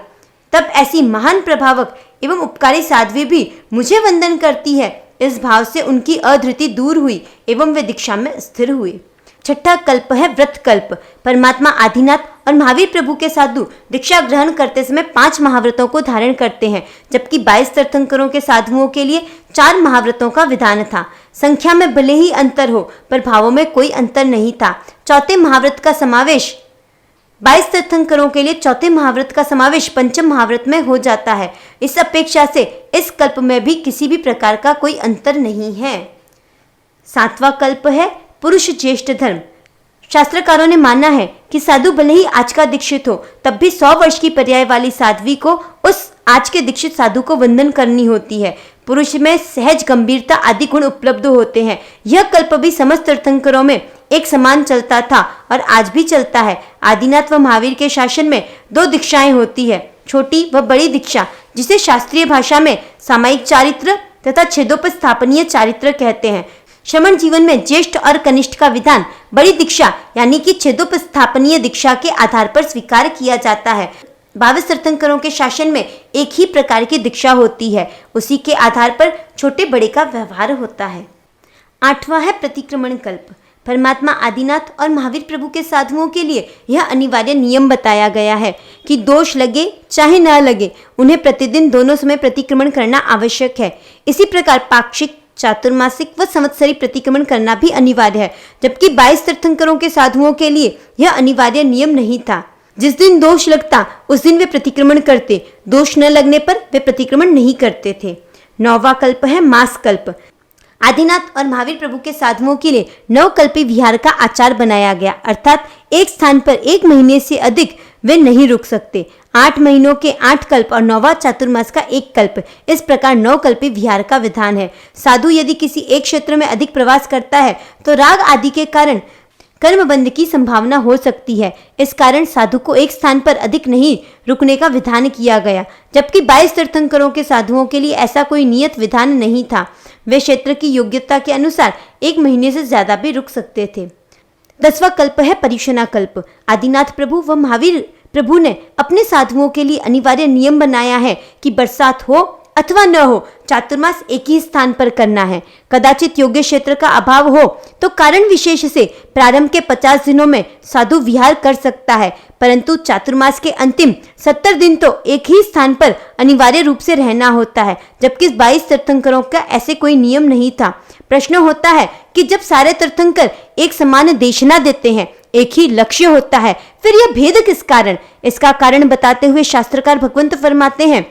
तब ऐसी महान प्रभावक एवं उपकारी साध्वी भी मुझे वंदन करती है, इस भाव से उनकी अधृति दूर हुई एवं वे दीक्षा में स्थिर हुए। छठा कल्प है व्रत कल्प। परमात्मा आदिनाथ और महावीर प्रभु के साधु दीक्षा ग्रहण करते समय 5 महाव्रतों को धारण करते हैं, जबकि 22 तीर्थंकरों के साधुओं के लिए 4 महाव्रतों का विधान था। संख्या में भले ही अंतर हो, पर भावों में कोई अंतर नहीं था। चौथे महाव्रत का समावेश 22 तीर्थंकरों के लिए चौथे महाव्रत का समावेश पंचम महाव्रत में हो जाता है। इस अपेक्षा से इस कल्प में भी किसी भी प्रकार का कोई अंतर नहीं है। 7वां कल्प है पुरुष ज्येष्ठ धर्म। शास्त्रकारों ने माना है कि साधु भले ही आज का दीक्षित हो, तब भी 100 वर्ष की पर्याय वाली साध्वी को उस आज के दीक्षित साधु को वंदन करनी होती है। पुरुष में सहज गंभीरता आदि गुण उपलब्ध होते हैं। यह कल्प भी समस्त तीर्थंकरों में एक समान चलता था और आज भी चलता है। आदिनाथ व महावीर के शासन में 2 दीक्षाएं होती है, छोटी व बड़ी दीक्षा, जिसे शास्त्रीय भाषा में सामायिक चारित्र तथा छेदोपस्थापनीय चारित्र कहते हैं। श्रमण जीवन में ज्येष्ठ और कनिष्ठ का विधान बड़ी दीक्षा यानी कि छेदोपस्थापनीय दीक्षा के आधार पर स्वीकार किया जाता है। 22 तीर्थंकरों के शासन में एक ही प्रकार की दीक्षा होती है, उसी के आधार पर छोटे बड़े का व्यवहार होता है। 8वां है प्रतिक्रमण कल्प। परमात्मा आदिनाथ और महावीर प्रभु के साधुओं के लिए यह अनिवार्य नियम बताया गया है कि दोष लगे चाहे न लगे, उन्हें प्रतिदिन दोनों समय प्रतिक्रमण करना आवश्यक है। इसी प्रकार पाक्षिक, चातुर्मासिक व संवत्सरी प्रतिक्रमण करना भी अनिवार्य है, जबकि 22 तीर्थंकरों के साधुओं के लिए यह अनिवार्य नियम नहीं था। जिस दिन दोष लगता उस दिन वे प्रतिक्रमण करते, दोष न लगने पर वे प्रतिक्रमण नहीं करते थे। 9वां कल्प है मास कल्प। आदिनाथ और महावीर प्रभु के साधुओं के लिए 9 कल्पी विहार का आचार बनाया गया, अर्थात एक स्थान पर 1 महीने से अधिक वे नहीं रुक सकते। 8 महीनों के 8 कल्प और 9वां चातुर्मास का 1 कल्प, इस प्रकार 9 कल्पी विहार का विधान है। साधु यदि किसी एक क्षेत्र में अधिक प्रवास करता है तो राग आदि के कारण कर्मबंध की संभावना हो सकती है। इस कारण साधु को एक स्थान पर अधिक नहीं रुकने का विधान किया गया, जबकि 22 तीर्थंकरों के साधुओं के लिए ऐसा कोई नियत विधान नहीं था। वे क्षेत्र की योग्यता के अनुसार 1 महीने से ज्यादा भी रुक सकते थे। 10वां कल्प है परीक्षणा कल्प। आदिनाथ प्रभु व महावीर प्रभु ने अपने साधुओं के लिए अनिवार्य नियम बनाया है कि बरसात हो अथवा न हो, चातुर्मास एक ही स्थान पर करना है। कदाचित योग्य क्षेत्र का अभाव हो तो कारण विशेष से प्रारंभ के 50 दिनों में साधु विहार कर सकता है, परंतु चातुर्मास के अंतिम 70 दिन तो एक ही स्थान पर अनिवार्य रूप से रहना होता है, जबकि 22 तीर्थंकरों का ऐसे कोई नियम नहीं था। प्रश्न होता है कि जब सारे तीर्थंकर एक समान देशना देते हैं, एक ही लक्ष्य होता है, फिर यह भेद किस कारण? इसका कारण बताते हुए शास्त्रकार भगवंत फरमाते हैं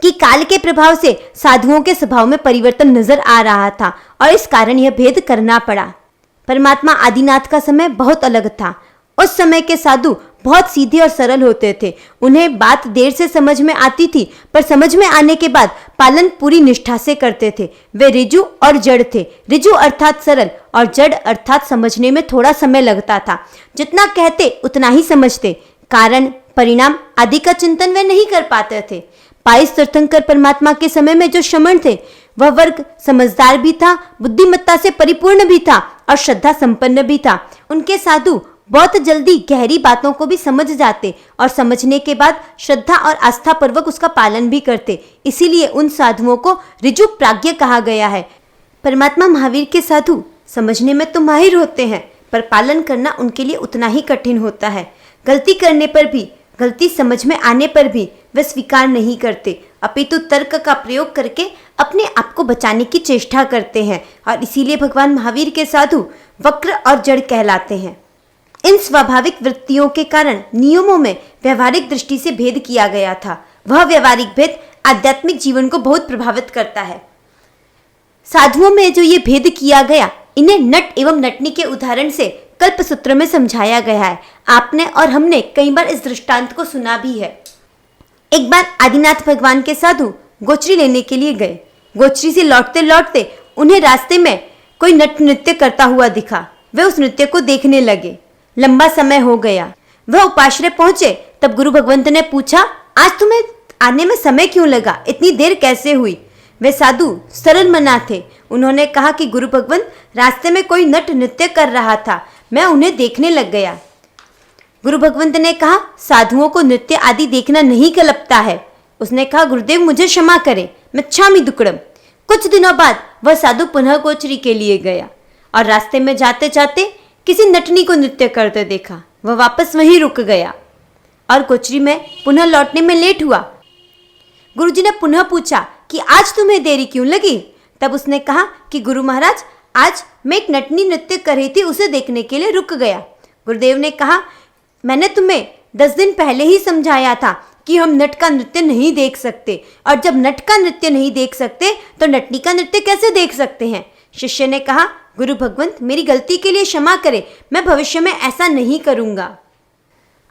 कि काल के प्रभाव से साधुओं के स्वभाव में परिवर्तन नजर आ रहा था और इस कारण यह भेद करना पड़ा। परमात्मा आदिनाथ का समय बहुत अलग था। उस समय के साधु बहुत सीधे और सरल होते थे। उन्हें बात देर से समझ में आती थी, पर समझ में आने के बाद पालन पूरी निष्ठा से करते थे। वे ऋजु और जड़ थे। ऋजु अर्थात सरल और जड़ अर्थात समझने में थोड़ा समय लगता था। जितना कहते उतना ही समझते, कारण परिणाम आदि का चिंतन वे नहीं कर पाते थे। 22 तीर्थंकर परमात्मा के समय में जो श्रमण थे, वह वर्ग समझदार भी था, बुद्धिमत्ता से परिपूर्ण भी था और श्रद्धा संपन्न भी था। उनके साधु बहुत जल्दी गहरी बातों को भी समझ जाते और समझने के बाद श्रद्धा और आस्था पूर्वक उसका पालन भी करते। इसीलिए उन साधुओं को ऋजु प्राज्ञ कहा गया है। परमात्मा महावीर के साधु समझने में तो माहिर होते हैं, पर पालन करना उनके लिए उतना ही कठिन होता है। गलती करने पर भी, गलती समझ में आने पर भी वे स्वीकार नहीं करते अपितु तर्क का प्रयोग करके अपने आप को बचाने की चेष्टा करते हैं और इसीलिए भगवान महावीर के साधु वक्र और जड़ कहलाते हैं। इन स्वाभाविक वृत्तियों के कारण नियमों में व्यवहारिक दृष्टि से भेद किया गया था। वह व्यवहारिक भेद आध्यात्मिक जीवन को बहुत प्रभावित करता है। साधुओं में जो ये भेद किया गया, इन्हें नट एवं नटनी के उदाहरण से कल्प सूत्र में समझाया गया है। आपने और हमने कई बार इस दृष्टांत को सुना भी है। एक बार आदिनाथ भगवान के साधु गोचरी लेने के लिए गए। गोचरी से लौटते लौटते उन्हें रास्ते में कोई नट नृत्य करता हुआ दिखा। वे उस नृत्य को देखने लगे। लंबा समय हो गया। वह उपाश्रय पहुंचे तब गुरु भगवंत ने पूछा, आज तुम्हें आने में समय क्यों लगा, इतनी देर कैसे हुई? वे साधु सरल मना थे। उन्होंने कहा कि गुरु भगवंत, रास्ते में कोई नट नृत्य कर रहा था, मैं उन्हें देखने लग गया। गुरु भगवंत ने कहा, साधुओं को नृत्य आदि देखना नहीं कलपता है। उसने कहा, गुरुदेव मुझे क्षमा करें, मैं क्षामी दुक्कड़म। कुछ दिनों बाद वह साधु पुनः गोचरी के लिए गया और रास्ते में जाते जाते किसी नटनी को नृत्य करते देखा। वह वापस वहीं रुक गया और गोचरी में पुनः लौटने में लेट हुआ। गुरुजी ने पुनः पूछा कि आज तुम्हें देरी क्यों लगी? तब उसने कहा कि गुरु महाराज, आज मैं एक नटनी नृत्य कर रही थी, उसे देखने के लिए रुक गया। गुरुदेव ने कहा, मैंने तुम्हें 10 दिन पहले ही समझाया था कि हम नट का नृत्य नहीं देख सकते, और जब नट का नृत्य नहीं देख सकते तो नटनी का नृत्य कैसे देख सकते हैं? शिष्य ने कहा, गुरु भगवंत मेरी गलती के लिए क्षमा करें, मैं भविष्य में ऐसा नहीं करूंगा।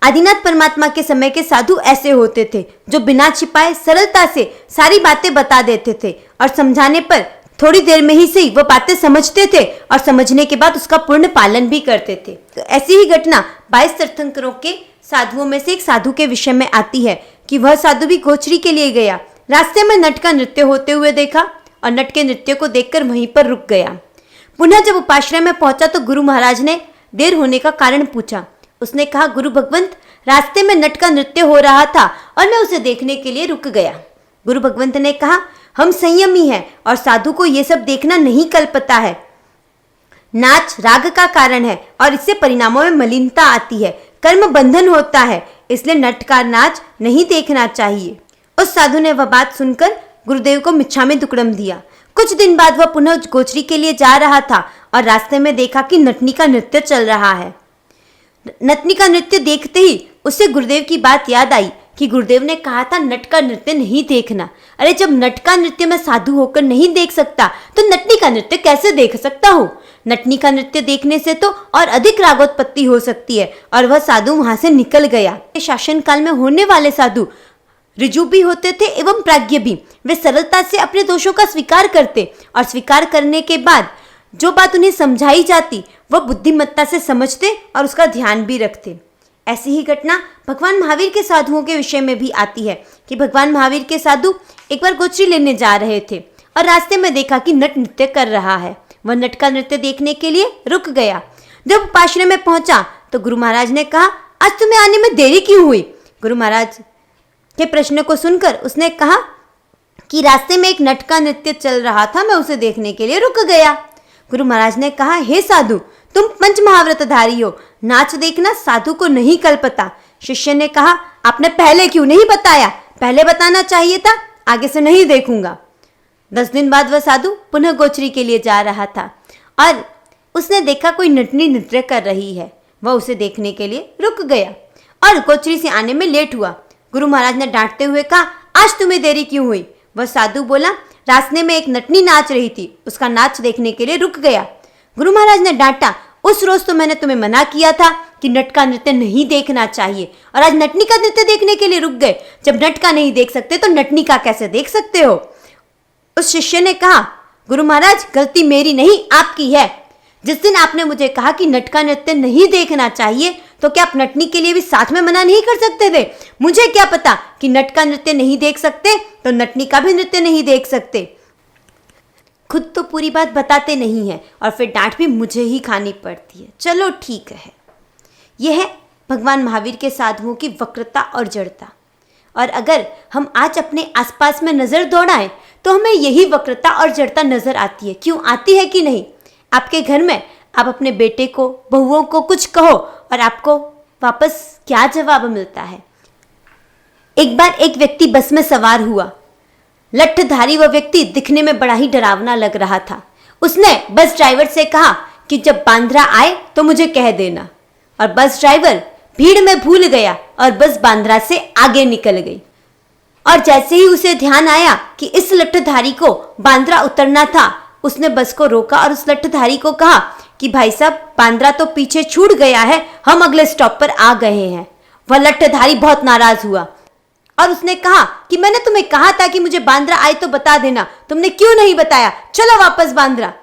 आदिनाथ परमात्मा के समय के साधु ऐसे होते थे जो बिना छिपाए सरलता से सारी बातें बता देते थे और समझाने पर थोड़ी देर में ही सही वह बातें समझते थे और समझने के बाद उसका पूर्ण पालन भी करते थे। तो ऐसी ही घटना 22 तीर्थंकरों के साधुओं में से एक साधु के विषय में आती है कि वह साधु भी गोचरी के लिए गया। रास्ते में नट का नृत्य होते हुए देखा और नट के नृत्य को देखकर वहीं पर रुक गया। पुनः जब उपाश्रय में पहुंचा तो गुरु महाराज ने देर होने का कारण पूछा। उसने कहा, गुरु भगवंत, रास्ते में नट का नृत्य हो रहा था और मैं उसे देखने के लिए रुक गया। गुरु भगवंत ने कहा, हम संयमी हैं और साधु को ये सब देखना नहीं कल्पता है। नाच राग का कारण है और इससे परिणामों में मलिनता आती है, कर्म बंधन होता है, इसलिए नट का नाच नहीं देखना चाहिए। उस साधु ने वह बात सुनकर गुरुदेव को मिच्छामी दुक्कड़म दिया। कुछ दिन बाद वह पुनः गोचरी के लिए जा रहा था और रास्ते में देखा कि नटनी का नृत्य चल रहा है। नटनी का नृत्य देखते ही उससे गुरुदेव की बात याद आई कि गुरुदेव ने कहा था नट का नृत्य नहीं देखना। अरे जब नट का नृत्य मैं साधु होकर नहीं देख सकता तो नटनी का नृत्य कैसे देख सकता हूँ? नटनी का नृत्य देखने से तो और अधिक रागोत्पत्ति हो सकती है। और वह साधु वहां से निकल गया। शासन काल में होने वाले साधु ऋजु भी होते थे एवं प्राज्ञ भी। वे सरलता से अपने दोषों का स्वीकार करते और स्वीकार करने के बाद जो बात उन्हें समझाई जाती वह बुद्धिमत्ता से समझते और उसका ध्यान भी रखते। ऐसी ही घटना भगवान महावीर के साधुओं के विषय में भी आती है कि भगवान महावीर के साधु एक बार गोचरी लेने जा रहे थे और रास्ते में देखा कि नट नृत्य कर रहा है। वह नट का नृत्य देखने के लिए रुक गया। जब उपाश्रय में पहुंचा तो गुरु महाराज ने कहा, आज तुम्हें आने में देरी क्यों हुई? गुरु महाराज के प्रश्न को सुनकर उसने कहा कि रास्ते में एक नट का नृत्य चल रहा था, मैं उसे देखने के लिए रुक गया। गुरु महाराज ने कहा, हे साधु, तुम पंच महाव्रतधारी हो, नाच देखना साधु को नहीं कल्पता। शिष्य ने कहा, आपने पहले क्यों नहीं बताया? पहले बताना चाहिए था, आगे से नहीं देखूंगा। 10 दिन बाद वह साधु पुनः गोचरी के लिए जा रहा था और उसने देखा कोई नटनी नृत्य कर रही है। वह उसे देखने के लिए रुक गया और गोचरी से आने में लेट हुआ। गुरु महाराज ने डांटते हुए कहा, आज तुम्हें देरी क्यों हुई? वह साधु बोला, रास्ते में एक नटनी नाच रही थी, उसका नाच देखने के लिए रुक गया। गुरु महाराज ने डांटा, उस रोज तो मैंने तुम्हें मना किया था कि नट का नृत्य नहीं देखना चाहिए और आज नटनी का नृत्य देखने के लिए रुक गए। जब नट का नहीं देख सकते तो नटनी का कैसे देख सकते हो? उस शिष्य ने कहा, गुरु महाराज, गलती मेरी नहीं आपकी है। जिस दिन आपने मुझे कहा कि नट का नृत्य नहीं देखना चाहिए तो क्या आप नटनी के लिए भी साथ में मना नहीं कर सकते थे? मुझे क्या पता कि नट का नृत्य नहीं देख सकते तो नटनी का भी नृत्य नहीं देख सकते। खुद तो पूरी बात बताते नहीं है और फिर डांट भी मुझे ही खानी पड़ती है। चलो ठीक है। यह है भगवान महावीर के साधुओं की वक्रता और जड़ता। और अगर हम आज अपने आसपास में नजर दौड़ाएं तो हमें यही वक्रता और जड़ता नजर आती है। क्यों आती है कि नहीं? आपके घर में आप अपने बेटे को, बहुओं को कुछ कहो और आपको वापस क्या जवाब मिलता है? एक बार एक व्यक्ति बस में सवार हुआ। लठधारी वह व्यक्ति दिखने में बड़ा ही डरावना लग रहा था। उसने बस ड्राइवर से कहा कि जब बांद्रा आए तो मुझे कह देना, और बस ड्राइवर भीड़ में भूल गया और बस बांद्रा से आगे निकल गई। और जैसे ही उसे ध्यान आया कि इस लठधारी को बांद्रा उतरना था, उसने बस को रोका और उस लठधारी को कहा कि भाई साहब, बांद्रा तो पीछे छूट गया है, हम अगले स्टॉप पर आ गए हैं। वह लठधारी बहुत नाराज हुआ और उसने कहा कि मैंने तुम्हें कहा था कि मुझे बांद्रा आए तो बता देना, तुमने क्यों नहीं बताया, चलो वापस बांद्रा।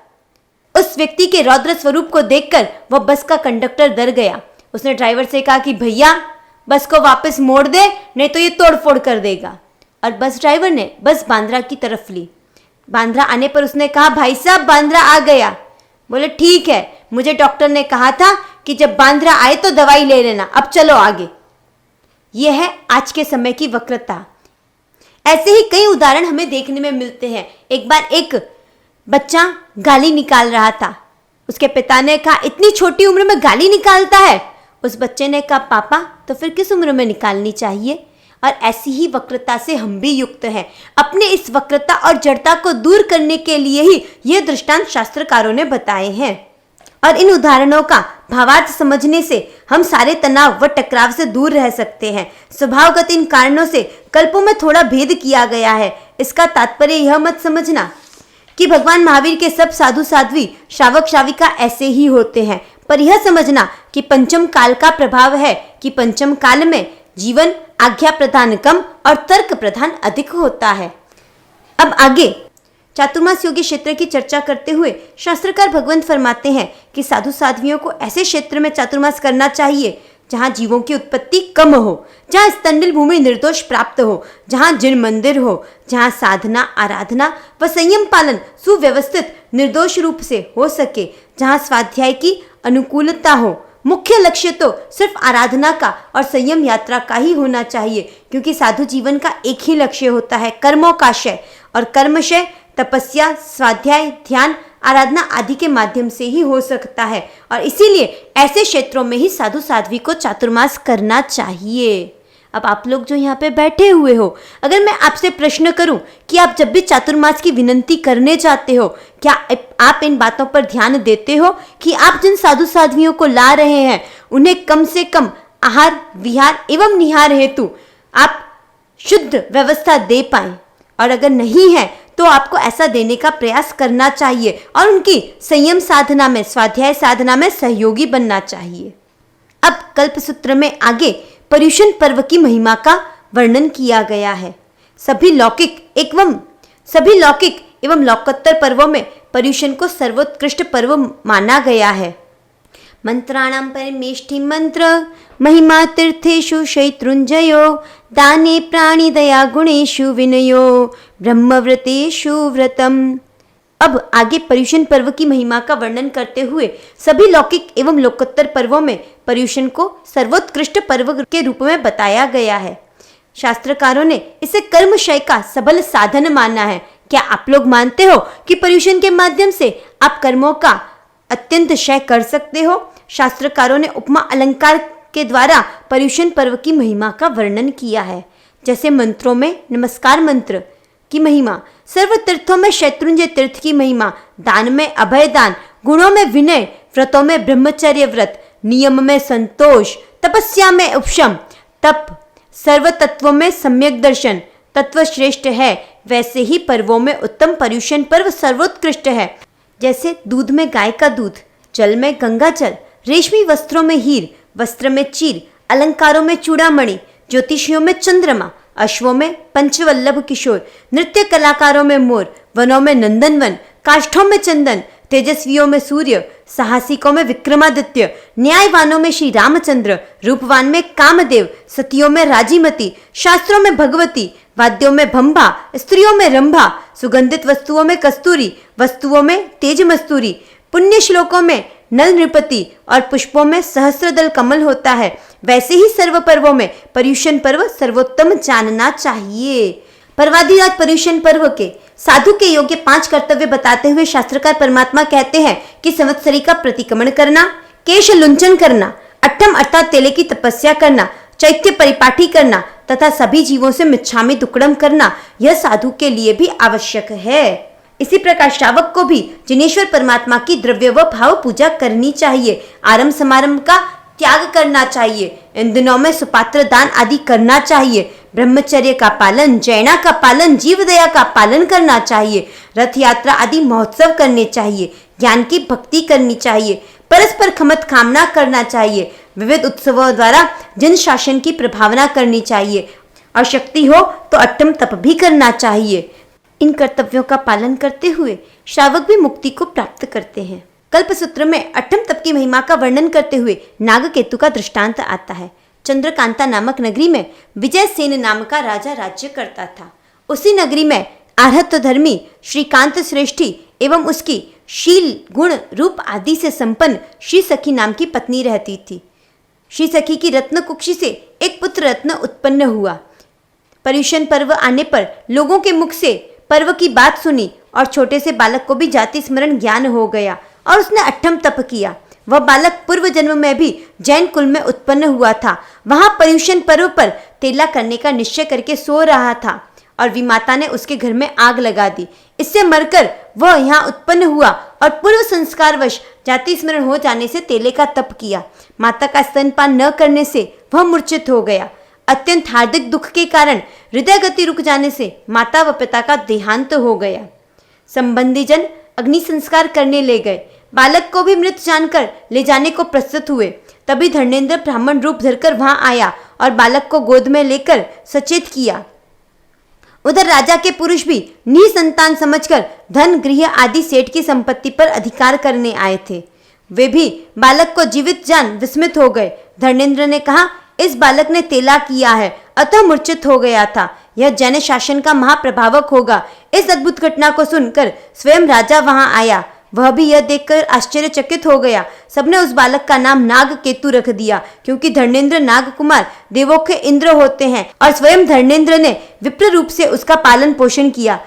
उस व्यक्ति के रौद्र स्वरूप को देखकर वह बस का कंडक्टर डर गया। उसने ड्राइवर से कहा कि भैया, बस को वापस मोड़ दे, नहीं तो ये तोड़फोड़ कर देगा। और बस ड्राइवर ने बस बांद्रा की तरफ ली। बांद्रा आने पर उसने कहा, भाई साहब, बांद्रा आ गया। बोले, ठीक है, मुझे डॉक्टर ने कहा था कि जब बांद्रा आए तो दवाई ले लेना, अब चलो आगे। यह है आज के समय की वक्रता। ऐसे ही कई उदाहरण हमें देखने में मिलते हैं। एक बार एक बच्चा गाली निकाल रहा था। उसके पिता ने कहा, इतनी छोटी उम्र में गाली निकालता है? उस बच्चे ने कहा, पापा, तो फिर किस उम्र में निकालनी चाहिए? और ऐसी ही वक्रता से हम भी युक्त हैं। अपने इस वक्रता और जड़ता को दूर करने के लिए ही ये दृष्टांत शास्त्रकारों ने बताए हैं। और इन उदाहरणों का भावार्थ समझने से हम सारे तनाव व टकराव से दूर रह सकते हैं। स्वभावगत इन कारणों से कल्पों में थोड़ा भेद किया गया है। इसका तात्पर्य यह मत समझना कि भगवान महावीर के सब साधु साध्वी, श्रावक श्राविका ऐसे ही होते हैं, पर यह समझना कि पंचम काल का प्रभाव है कि पंचम काल में जीवन आज्ञा प्रधान कम और तर्क प्रधान अधिक होता है। अब आगे चातुर्मास योगी क्षेत्र की चर्चा करते हुए शास्त्रकार भगवंत फरमाते हैं कि साधु साध्वियों को ऐसे क्षेत्र में चातुर्मास करना चाहिए जहां जीवों की उत्पत्ति कम हो, जहां स्तंडिल भूमि निर्दोष प्राप्त हो, जहां जिन मंदिर हो, जहां साधना, आराधना व संयम पालन सुव्यवस्थित निर्दोष रूप से हो सके, जहां स्वाध्याय की अनुकूलता हो। मुख्य लक्ष्य तो सिर्फ आराधना का और संयम यात्रा का ही होना चाहिए, क्योंकि साधु जीवन का एक ही लक्ष्य होता है, कर्मों का क्षय। और कर्मक्षय तपस्या, स्वाध्याय, ध्यान, आराधना आदि के माध्यम से ही हो सकता है। और इसीलिए ऐसे क्षेत्रों में ही साधु साध्वी को चातुर्मास करना चाहिए। अब आप लोग जो यहाँ पे बैठे हुए हो, अगर मैं आपसे प्रश्न करूं कि आप जब भी चातुर्मास की विनंती करने जाते हो, क्या आप इन बातों पर ध्यान देते हो कि आप जिन साधु साध्वियों को ला रहे हैं उन्हें कम से कम आहार, विहार एवं निहार हेतु आप शुद्ध व्यवस्था दे पाएं? और अगर नहीं है तो आपको ऐसा देने का प्रयास करना चाहिए और उनकी संयम साधना में, स्वाध्याय साधना में सहयोगी बनना चाहिए। अब कल्पसूत्र में आगे पर्युषण पर्व की महिमा का वर्णन किया गया है। सभी लौकिक एवं लौकोत्तर पर्वों में पर्युषण को सर्वोत्कृष्ट पर्व माना गया है। मंत्राणां परमेष्ठि मंत्र महिमा तीर्थेषु शैत्रुंजयो दाने प्राणिदया गुणेषु विनयो ब्रह्मव्रतेषु व्रतम। अब आगे पर्युषण पर्व की महिमा का वर्णन करते हुए सभी लौकिक एवं लोकोत्तर पर्वों में पर्युषण को सर्वोत्कृष्ट पर्व के रूप में बताया गया है। शास्त्रकारों ने इसे कर्मक्षय का सबल साधन माना है। क्या आप लोग मानते हो कि पर्युषण के माध्यम से आप कर्मों का अत्यंत क्षय कर सकते हो? शास्त्रकारों ने उपमा अलंकार के द्वारा पर्युषण पर्व की महिमा का वर्णन किया है। जैसे मंत्रों में नमस्कार मंत्र की महिमा, सर्व तीर्थों में शैत्रुंजय तीर्थ की महिमा, दान में अभय दान, गुणों में विनय, व्रतों में ब्रह्मचर्य व्रत, नियम में संतोष, तपस्या में उपशम, तप, सर्व तत्वों में सम्यक दर्शन, तत्व श्रेष्ठ है, वैसे ही पर्वों में उत्तम पर्युषण पर्व सर्वोत्कृष्ट है। जैसे दूध में गाय का दूध, जल में गंगा जल, रेशमी वस्त्रों में हीर, वस्त्र में चीर, अलंकारों में चूड़ामणि, ज्योतिषियों में चंद्रमा, अश्वों में पंचवल्लभ किशोर, नृत्य कलाकारों में मोर, वनों में नंदनवन, काष्ठों में चंदन, तेजस्वियों में सूर्य, साहसिकों में विक्रमादित्य, न्यायवानों में श्री रामचंद्र, रूपवान में कामदेव, सतियों में राजीमती, शास्त्रों में भगवती, वाद्यों में भंभा, स्त्रियों में रंभा, सुगंधित वस्तुओं में कस्तूरी, वस्तुओं में तेज मस्तूरी, पुण्य श्लोकों में नल नृपति और पुष्पों में सहस्त्रदल कमल होता है। वैसे ही सर्व पर्वों में पर्युषण पर्व सर्वोत्तम जानना चाहिए। पर्वाधिराज पर्युषण पर्व के साधु के योग्य 5 कर्तव्य बताते हुए शास्त्रकार परमात्मा कहते हैं कि संवत्सरी का प्रतिक्रमण करना, केश लुंचन करना, अट्ठम अर्थात तेले की तपस्या करना, चैत्य परिपाठी करना तथा सभी जीवों से मिच्छामि दुक्कडम करना यह साधु के लिए भी आवश्यक है। इसी प्रकार श्रावक को भी जिनेश्वर परमात्मा की द्रव्य व भाव पूजा करनी चाहिए। आरंभ समारंभ का त्याग करना चाहिए। इन दिनों में सुपात्र दान आदि करना चाहिए। ब्रह्मचर्य का पालन, जैना का पालन, जीव दया का पालन करना चाहिए। रथ यात्रा आदि महोत्सव करने चाहिए। ज्ञान की भक्ति करनी चाहिए। परस्पर खमत कामना करना चाहिए। विविध उत्सवों द्वारा जन शासन की प्रभावना करनी चाहिए और शक्ति हो तो अट्टम तप भी करना चाहिए। इन कर्तव्यों का पालन करते हुए श्रावक भी मुक्ति को प्राप्त करते हैं। कल्पसूत्र में अट्टम तप की महिमा का वर्णन करते हुए नागकेतु का दृष्टांत आता है। चंद्रकांता नामक नगरी में विजयसेन नाम का राजा राज्य करता था। उसी नगरी में आर्हत धर्मी श्रीकांत श्रेष्ठी एवं उसकी शील, गुण, रूप आदि से संपन्न श्री सखी नाम की पत्नी रहती थी। श्री सखी की रत्न कुक्षी से एक पुत्र रत्न उत्पन्न हुआ। पर्युषण पर्व आने पर लोगों के मुख से पर्व की बात सुनी और छोटे से बालक को भी जाति स्मरण ज्ञान हो गया और उसने अट्ठम तप किया। वह बालक पूर्व जन्म में भी जैन कुल में उत्पन्न हुआ था। वहां पर्युषण पर्व पर तेला करने का निश्चय करके सो रहा था और विमाता ने उसके घर में आग लगा दी। इससे मरकर वह यहाँ उत्पन्न हुआ और पूर्व संस्कारवश जाति स्मरण हो जाने से तेले का तप किया। माता का स्तनपान न करने से वह मूर्छित हो गया। अत्यंत हार्दिक दुख के कारण हृदय गति रुक जाने से माता व पिता का देहांत हो गया। संबंधी जन अग्नि संस्कार करने ले गए। बालक को भी मृत जानकर ले जाने को प्रस्तुत हुए। तभी धर्मेंद्र ब्राह्मण रूप धरकर वहां आया और बालक को गोद में लेकर सचेत किया। उधर राजा के पुरुष भी निसंतान समझकर धन, गृह आदि सेठ की संपत्ति पर अधिकार करने आए थे। वे भी बालक को जीवित जान विस्मित हो गए। धर्मेंद्र ने कहा, इस बालक ने तेला किया है अतः मूर्छित हो गया था। यह जैन शासन का महाप्रभावक होगा। इस अद्भुत घटना को सुनकर स्वयं राजा वहां आया। वह भी यह देखकर आश्चर्यचकित हो गया। सबने उस बालक का नाम नागकेतु रख दिया, क्योंकि धर्मेंद्र नाग कुमार देवों के इंद्र होते हैं और स्वयं धर्मेंद्र ने विप्र रूप से उसका पालन पोषण किया।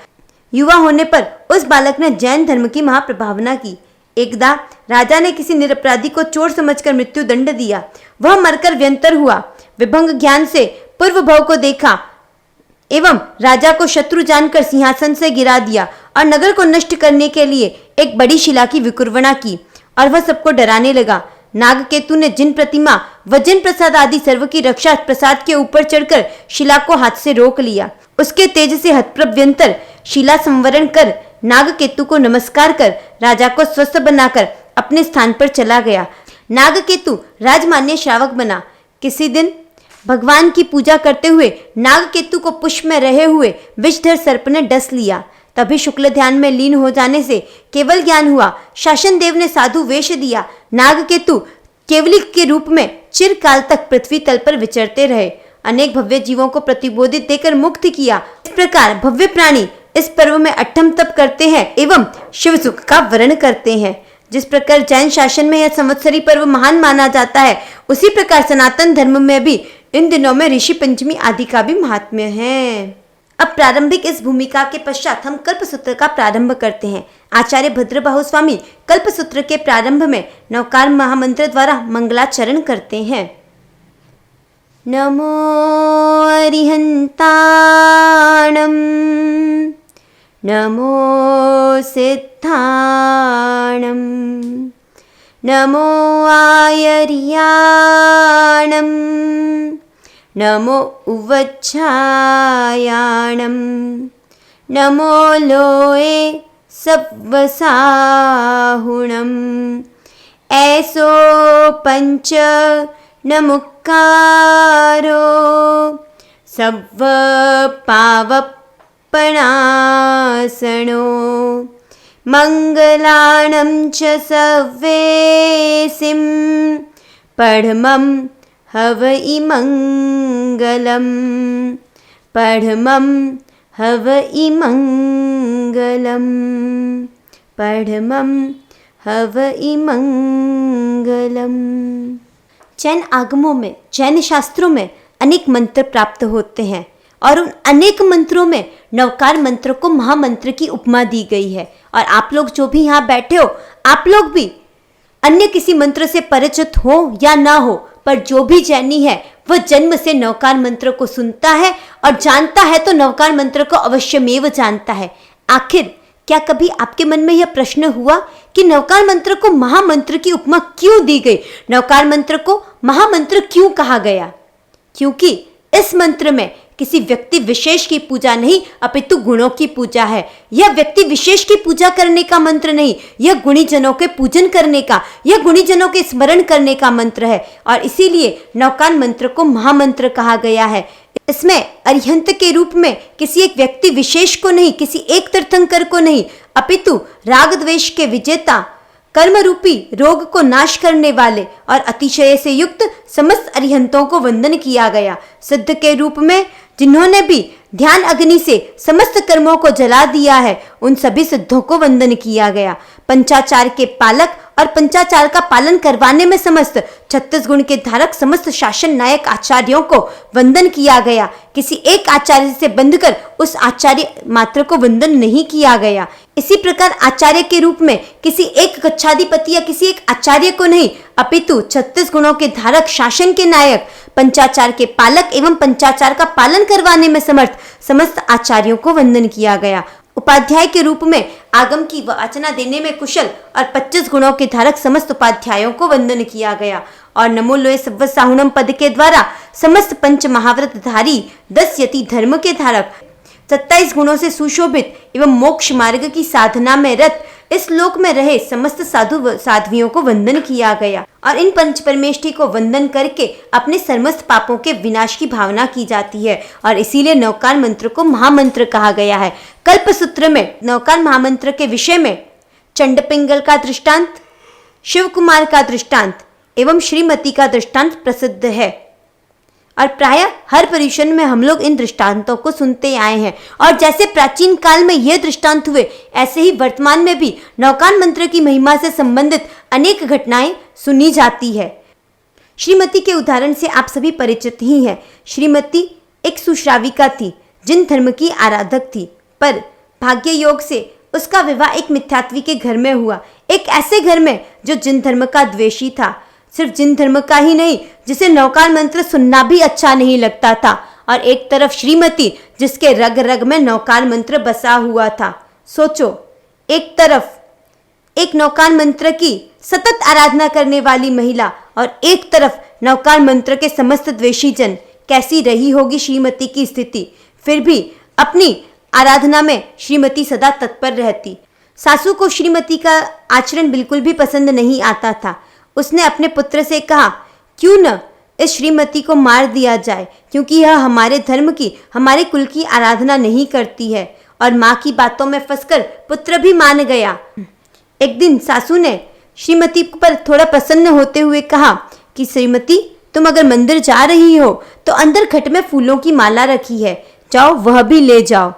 युवा होने पर उस बालक ने जैन धर्म की महाप्रभावना की। एकदा राजा ने किसी निरपराधी को चोर समझकर मृत्यु दंड दिया। वह मरकर व्यंतर हुआ। विभंग ज्ञान से पूर्व भव को देखा एवं राजा को शत्रु जानकर सिंहासन से गिरा दिया और नगर को नष्ट करने के लिए एक बड़ी शिला की विकुर्वणा की और वह सबको डराने लगा। नागकेतु ने जिन प्रतिमा व जिन प्रसाद आदि सर्व की रक्षा प्रसाद के ऊपर चढ़कर शिला को हाथ से रोक लिया। उसके तेज से हतप्रभ्यंतर शिला संवरण कर नागकेतु को नमस्कार कर राजा को स्वस्थ बनाकर अपने स्थान पर चला गया। नागकेतु राजमान्य श्रावक बना। किसी दिन भगवान की पूजा करते हुए नागकेतु को पुष्प में रहे हुए विषधर सर्प ने डस लिया। तभी शुक्ल ध्यान में लीन हो जाने से केवल ज्ञान हुआ। शासन देव ने साधु वेश दिया। नागकेतु केवली के रूप में चिरकाल तक पृथ्वी तल पर विचरते रहे। अनेक भव्य जीवों को प्रतिबोधित देकर मुक्त किया। इस प्रकार भव्य प्राणी इस पर्व में अट्ठम तप करते हैं एवं शिव सुख का वर्ण करते हैं। जिस प्रकार जैन शासन में यह संवत्सरी पर्व महान माना जाता है, उसी प्रकार सनातन धर्म में भी इन दिनों में ऋषि पंचमी आदि का भी महात्म्य है। अब प्रारंभिक इस भूमिका के पश्चात हम कल्पसूत्र का प्रारंभ करते हैं। आचार्य भद्रबाहु स्वामी कल्पसूत्र के प्रारंभ में नवकार महामंत्र द्वारा मंगलाचरण करते हैं। नमो अरिहंताणं नमो सिद्धाणं नमो आयर्याणं नमो उवच्छायाणं नमो लोए सव्वसाहुणं ऐसो पंच नमुक्कारो सव्व पावपणासनो मंगलाणं च सव्वेसिं पढमं हवइ मंगलम पढमं हवइ मंगलम पढमं हवइ मंगलम। जैन आगमों में, जैन शास्त्रों में अनेक मंत्र प्राप्त होते हैं और उन अनेक मंत्रों में नवकार मंत्र को महामंत्र की उपमा दी गई है। और आप लोग जो भी यहाँ बैठे हो, आप लोग भी अन्य किसी मंत्र से परिचित हो या ना हो, पर जो भी जैनी है वह जन्म से नवकार मंत्र को सुनता है और जानता है तो नवकार मंत्र को अवश्यमेव जानता है। आखिर क्या कभी आपके मन में यह प्रश्न हुआ कि नवकार मंत्र को महामंत्र की उपमा क्यों दी गई? नवकार मंत्र को महामंत्र क्यों कहा गया? क्योंकि इस मंत्र में किसी व्यक्ति विशेष की पूजा नहीं अपितु गुणों की पूजा है। यह व्यक्ति विशेष की पूजा करने का मंत्र नहीं, यह गुणीजनों के पूजन करने का, यह गुणीजनों के स्मरण करने का मंत्र है और इसीलिए नवकार मंत्र को महामंत्र कहा गया है। इसमें अरिहंत के रूप में किसी एक व्यक्ति विशेष को नहीं, किसी एक तीर्थंकर को नहीं, अपितु राग द्वेष के विजेता, कर्म रूपी रोग को नाश करने वाले और अतिशय से युक्त समस्त अरिहंतों को वंदन किया गया। सिद्ध के रूप में जिन्होंने भी ध्यान अग्नि से समस्त कर्मों को जला दिया है, उन सभी सिद्धों को वंदन किया गया। पंचाचार के पालक और पंचाचार का पालन करवाने में समस्त 36 गुण के धारक समस्त शासन नायक आचार्यों को वंदन किया गया। किसी एक आचार्य से बंधकर उस आचार्य मात्र को वंदन नहीं किया गया। इसी प्रकार आचार्य के रूप में किसी एक गच्छाधिपति या किसी एक आचार्य को नहीं, अपितु 36 गुणों के धारक शासन के नायक, पंचाचार के पालक एवं पंचाचार का पालन करवाने में समर्थ समस्त आचार्यों को वंदन किया गया। उपाध्याय के रूप में आगम की वाचना देने में कुशल और 25 गुणों के धारक समस्त उपाध्यायों को वंदन किया गया। और नमो लोए सव्व साहुणम पद के द्वारा समस्त पंच महाव्रत धारी 10 यति धर्म के धारक 27 गुणों से सुशोभित एवं मोक्ष मार्ग की साधना में रत इस लोक में रहे समस्त साधु साध्वियों को वंदन किया गया। और इन पंच परमेष्ठी को वंदन करके अपने समस्त पापों के विनाश की भावना की जाती है और इसीलिए नवकार मंत्र को महामंत्र कहा गया है। कल्प सूत्र में नवकार महामंत्र के विषय में चंडपिंगल का दृष्टांत, शिव कुमार का दृष्टांत एवं श्रीमती का दृष्टांत प्रसिद्ध है और प्रायः हर परिषद में हम लोग इन दृष्टांतों को सुनते आए हैं। और जैसे प्राचीन काल में ये दृष्टांत हुए, ऐसे ही वर्तमान में भी नवकार मंत्र की महिमा से संबंधित अनेक घटनाएं सुनी जाती है। श्रीमती के उदाहरण से आप सभी परिचित ही हैं। श्रीमती एक सुश्राविका थी, जिन धर्म की आराधक थी, पर भाग्य योग से उसका विवाह एक मिथ्यात्वी के घर में हुआ, एक ऐसे घर में जो जिन धर्म का द्वेषी था। सिर्फ जिन धर्म का ही नहीं, जिसे नवकार मंत्र सुनना भी अच्छा नहीं लगता था, और एक तरफ श्रीमती जिसके रग रग में नवकार मंत्र बसा हुआ था। सोचो, एक तरफ एक नवकार मंत्र की सतत आराधना करने वाली महिला और एक तरफ नवकार मंत्र के समस्त द्वेषी जन, कैसी रही होगी श्रीमती की स्थिति। फिर भी अपनी आराधना में श्रीमती सदा तत्पर रहती। सासू को श्रीमती का आचरण बिल्कुल भी पसंद नहीं आता था। उसने अपने पुत्र से कहा, क्यों न इस श्रीमती को मार दिया जाए, क्योंकि यह हमारे धर्म की, हमारे कुल की आराधना नहीं करती है। और माँ की बातों में फंसकर पुत्र भी मान गया। एक दिन सासू ने श्रीमती पर थोड़ा प्रसन्न होते हुए कहा कि श्रीमती, तुम अगर मंदिर जा रही हो तो अंदर खट में फूलों की माला रखी है, जाओ वह भी ले जाओ।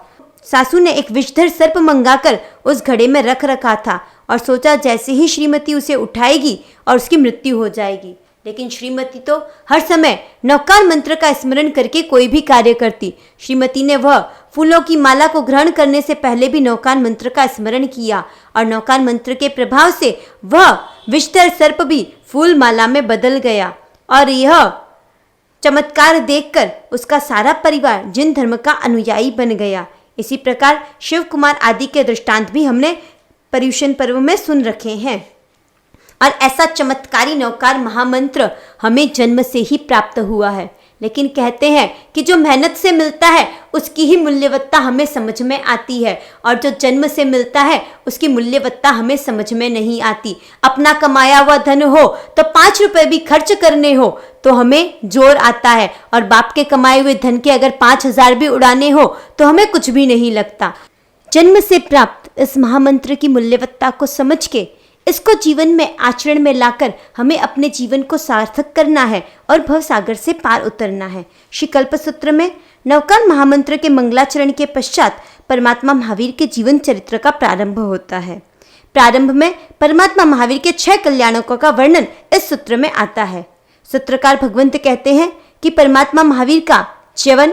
सासू ने एक विषधर सर्प मंगाकर उस घड़े में रख रखा था और सोचा जैसे ही श्रीमती उसे उठाएगी और उसकी मृत्यु हो जाएगी। लेकिन श्रीमती तो हर समय नवकार मंत्र का स्मरण करके कोई भी कार्य करती। श्रीमती ने वह फूलों की माला को ग्रहण करने से पहले भी नवकार मंत्र का स्मरण किया और नवकार मंत्र के प्रभाव से वह विषधर सर्प भी फूल माला में बदल गया। और यह चमत्कार देखकर उसका सारा परिवार जिन धर्म का अनुयायी बन गया। इसी प्रकार शिव कुमार आदि के दृष्टांत भी हमने पर्युषण पर्व में सुन रखे हैं। और ऐसा चमत्कारी नवकार महामंत्र हमें जन्म से ही प्राप्त हुआ है। लेकिन कहते हैं कि जो मेहनत से मिलता है उसकी ही मूल्यवत्ता हमें समझ में आती है, और जो जन्म से मिलता है उसकी मूल्यवत्ता हमें समझ में नहीं आती। अपना कमाया हुआ धन हो तो 5 रुपए भी खर्च करने हो तो हमें जोर आता है, और बाप के कमाए हुए धन के अगर 5000 भी उड़ाने हो तो हमें कुछ भी नहीं लगता। जन्म से प्राप्त इस महामंत्र की मूल्यवत्ता को समझ के इसको जीवन में आचरण में लाकर हमें अपने जीवन को सार्थक करना है और भवसागर से पार उतरना है। श्री कल्पसूत्र में नवकार महामंत्र के मंगलाचरण के पश्चात परमात्मा महावीर के जीवन चरित्र का प्रारंभ होता है। प्रारंभ में परमात्मा महावीर के 6 कल्याणकों का वर्णन इस सूत्र में आता है। सूत्रकार भगवंत कहते हैं कि परमात्मा महावीर का च्यवन,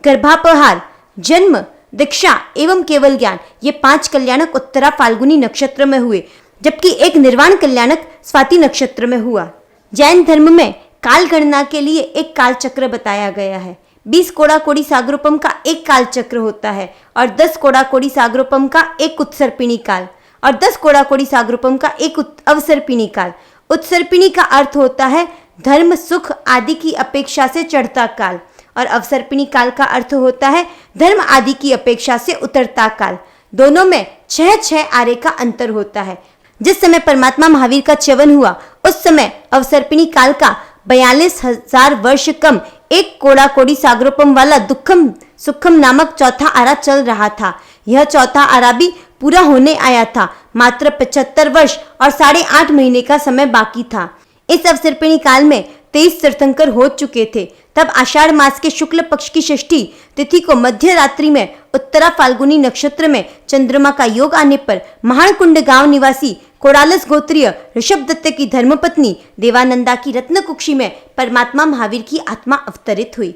गर्भापहार, जन्म, दीक्षा एवं केवल ज्ञान, ये 5 कल्याणक उत्तरा फाल्गुनी नक्षत्र में हुए, जबकि एक निर्वाण कल्याणक स्वाति नक्षत्र में हुआ। जैन धर्म में काल गणना के लिए एक काल चक्र बताया गया है। 20 कोड़ा कोड़ी सागरोपम का एक काल चक्र होता है और 10 कोड़ा कोड़ी सागरोपम का एक उत्सर्पिणी काल और 10 कोड़ा कोड़ी सागरोपम का एक अवसर्पिणी काल। उत्सर्पिणी का अर्थ होता है धर्म सुख आदि की अपेक्षा से चढ़ता काल और अवसर्पिणी काल का अर्थ होता है धर्म आदि की अपेक्षा से उतरता काल। दोनों में 6 आरे का अंतर होता है। जिस समय परमात्मा महावीर का च्यवन हुआ उस समय अवसर्पिणी काल का 42,000 वर्ष कम एक कोड़ा कोड़ी सागरोपम वाला दुखम सुखम नामक चौथा आरा चल रहा था। यह चौथा आरा भी पूरा होने आया था। मात्र 75 वर्ष और 8.5 महीने का समय बाकी था। इस अवसर्पिणी काल में 23 तीर्थंकर हो चुके थे। तब आषाढ़ मास के शुक्ल पक्ष की षष्ठी तिथि को मध्य रात्रि में उत्तरा फाल्गुनी नक्षत्र में चंद्रमा का योग आने पर महाकुंड गांव निवासी कोडालस गोत्रीय ऋषभ दत्त की धर्मपत्नी देवानंदा की रत्न कुक्षी में परमात्मा महावीर की आत्मा अवतरित हुई।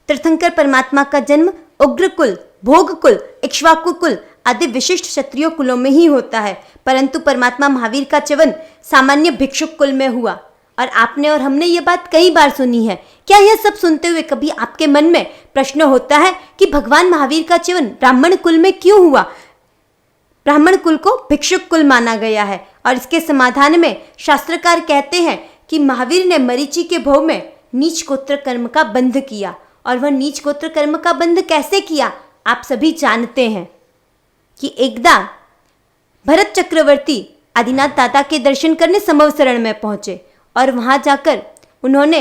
तीर्थंकर परमात्मा का जन्म उग्रकुल, भोगकुल, इक्ष्वाकुकुल आदि विशिष्ट क्षत्रिय कुलों में ही होता है, परंतु परमात्मा महावीर का च्यवन सामान्य भिक्षुक कुल में हुआ। और आपने और हमने ये बात कई बार सुनी है। क्या यह सब सुनते हुए कभी आपके मन में प्रश्न होता है कि भगवान महावीर का च्यवन ब्राह्मण कुल में क्यों हुआ? ब्राह्मण कुल को भिक्षुक कुल माना गया है और इसके समाधान में शास्त्रकार कहते हैं कि महावीर ने मरीचि के भोग में नीच गोत्र कर्म का बंध किया। और वह नीच गोत्र कर्म का बंध कैसे किया आप सभी जानते हैं कि एकदा भरत चक्रवर्ती आदिनाथ दादा के दर्शन करने समवसरण में पहुंचे और वहां जाकर उन्होंने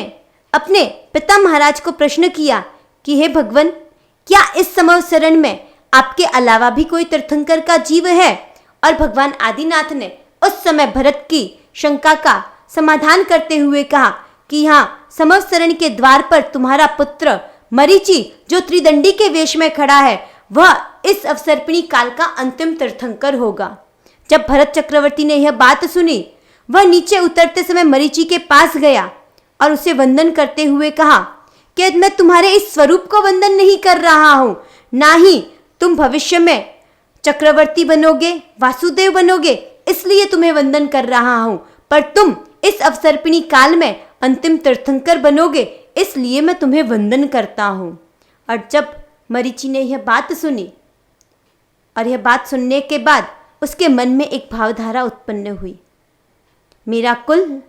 अपने पिता महाराज को प्रश्न किया कि हे भगवान, क्या इस समवसरण में आपके अलावा भी कोई तीर्थंकर का जीव है? और भगवान आदिनाथ ने उस समय भरत की शंका का समाधान करते हुए कहा कि यहाँ समवसरण के द्वार पर तुम्हारा पुत्र मरीचि जो त्रिदंडी के वेश में खड़ा है वह इस अवसर्पिणी काल का अंतिम तीर्थंकर होगा। जब भरत चक्रवर्ती ने यह बात सुनी वह नीचे उतरते समय मरीचि के पास गया और उसे वंदन करते हुए कहा कि मैं तुम्हारे इस स्वरूप को वंदन नहीं कर रहा हूँ, ना ही तुम भविष्य में चक्रवर्ती बनोगे, वासुदेव बनोगे, इसलिए तुम्हें वंदन कर रहा हूँ, पर तुम इस अवसर्पिणी काल में अंतिम तीर्थंकर बनोगे, इसलिए मैं तुम्हें वंदन करता हूँ। और जब मरीचि ने यह बात सुनी और यह बात सुनने के बाद उसके मन में एक भावधारा उत्पन्न हुई, मेरा कुल,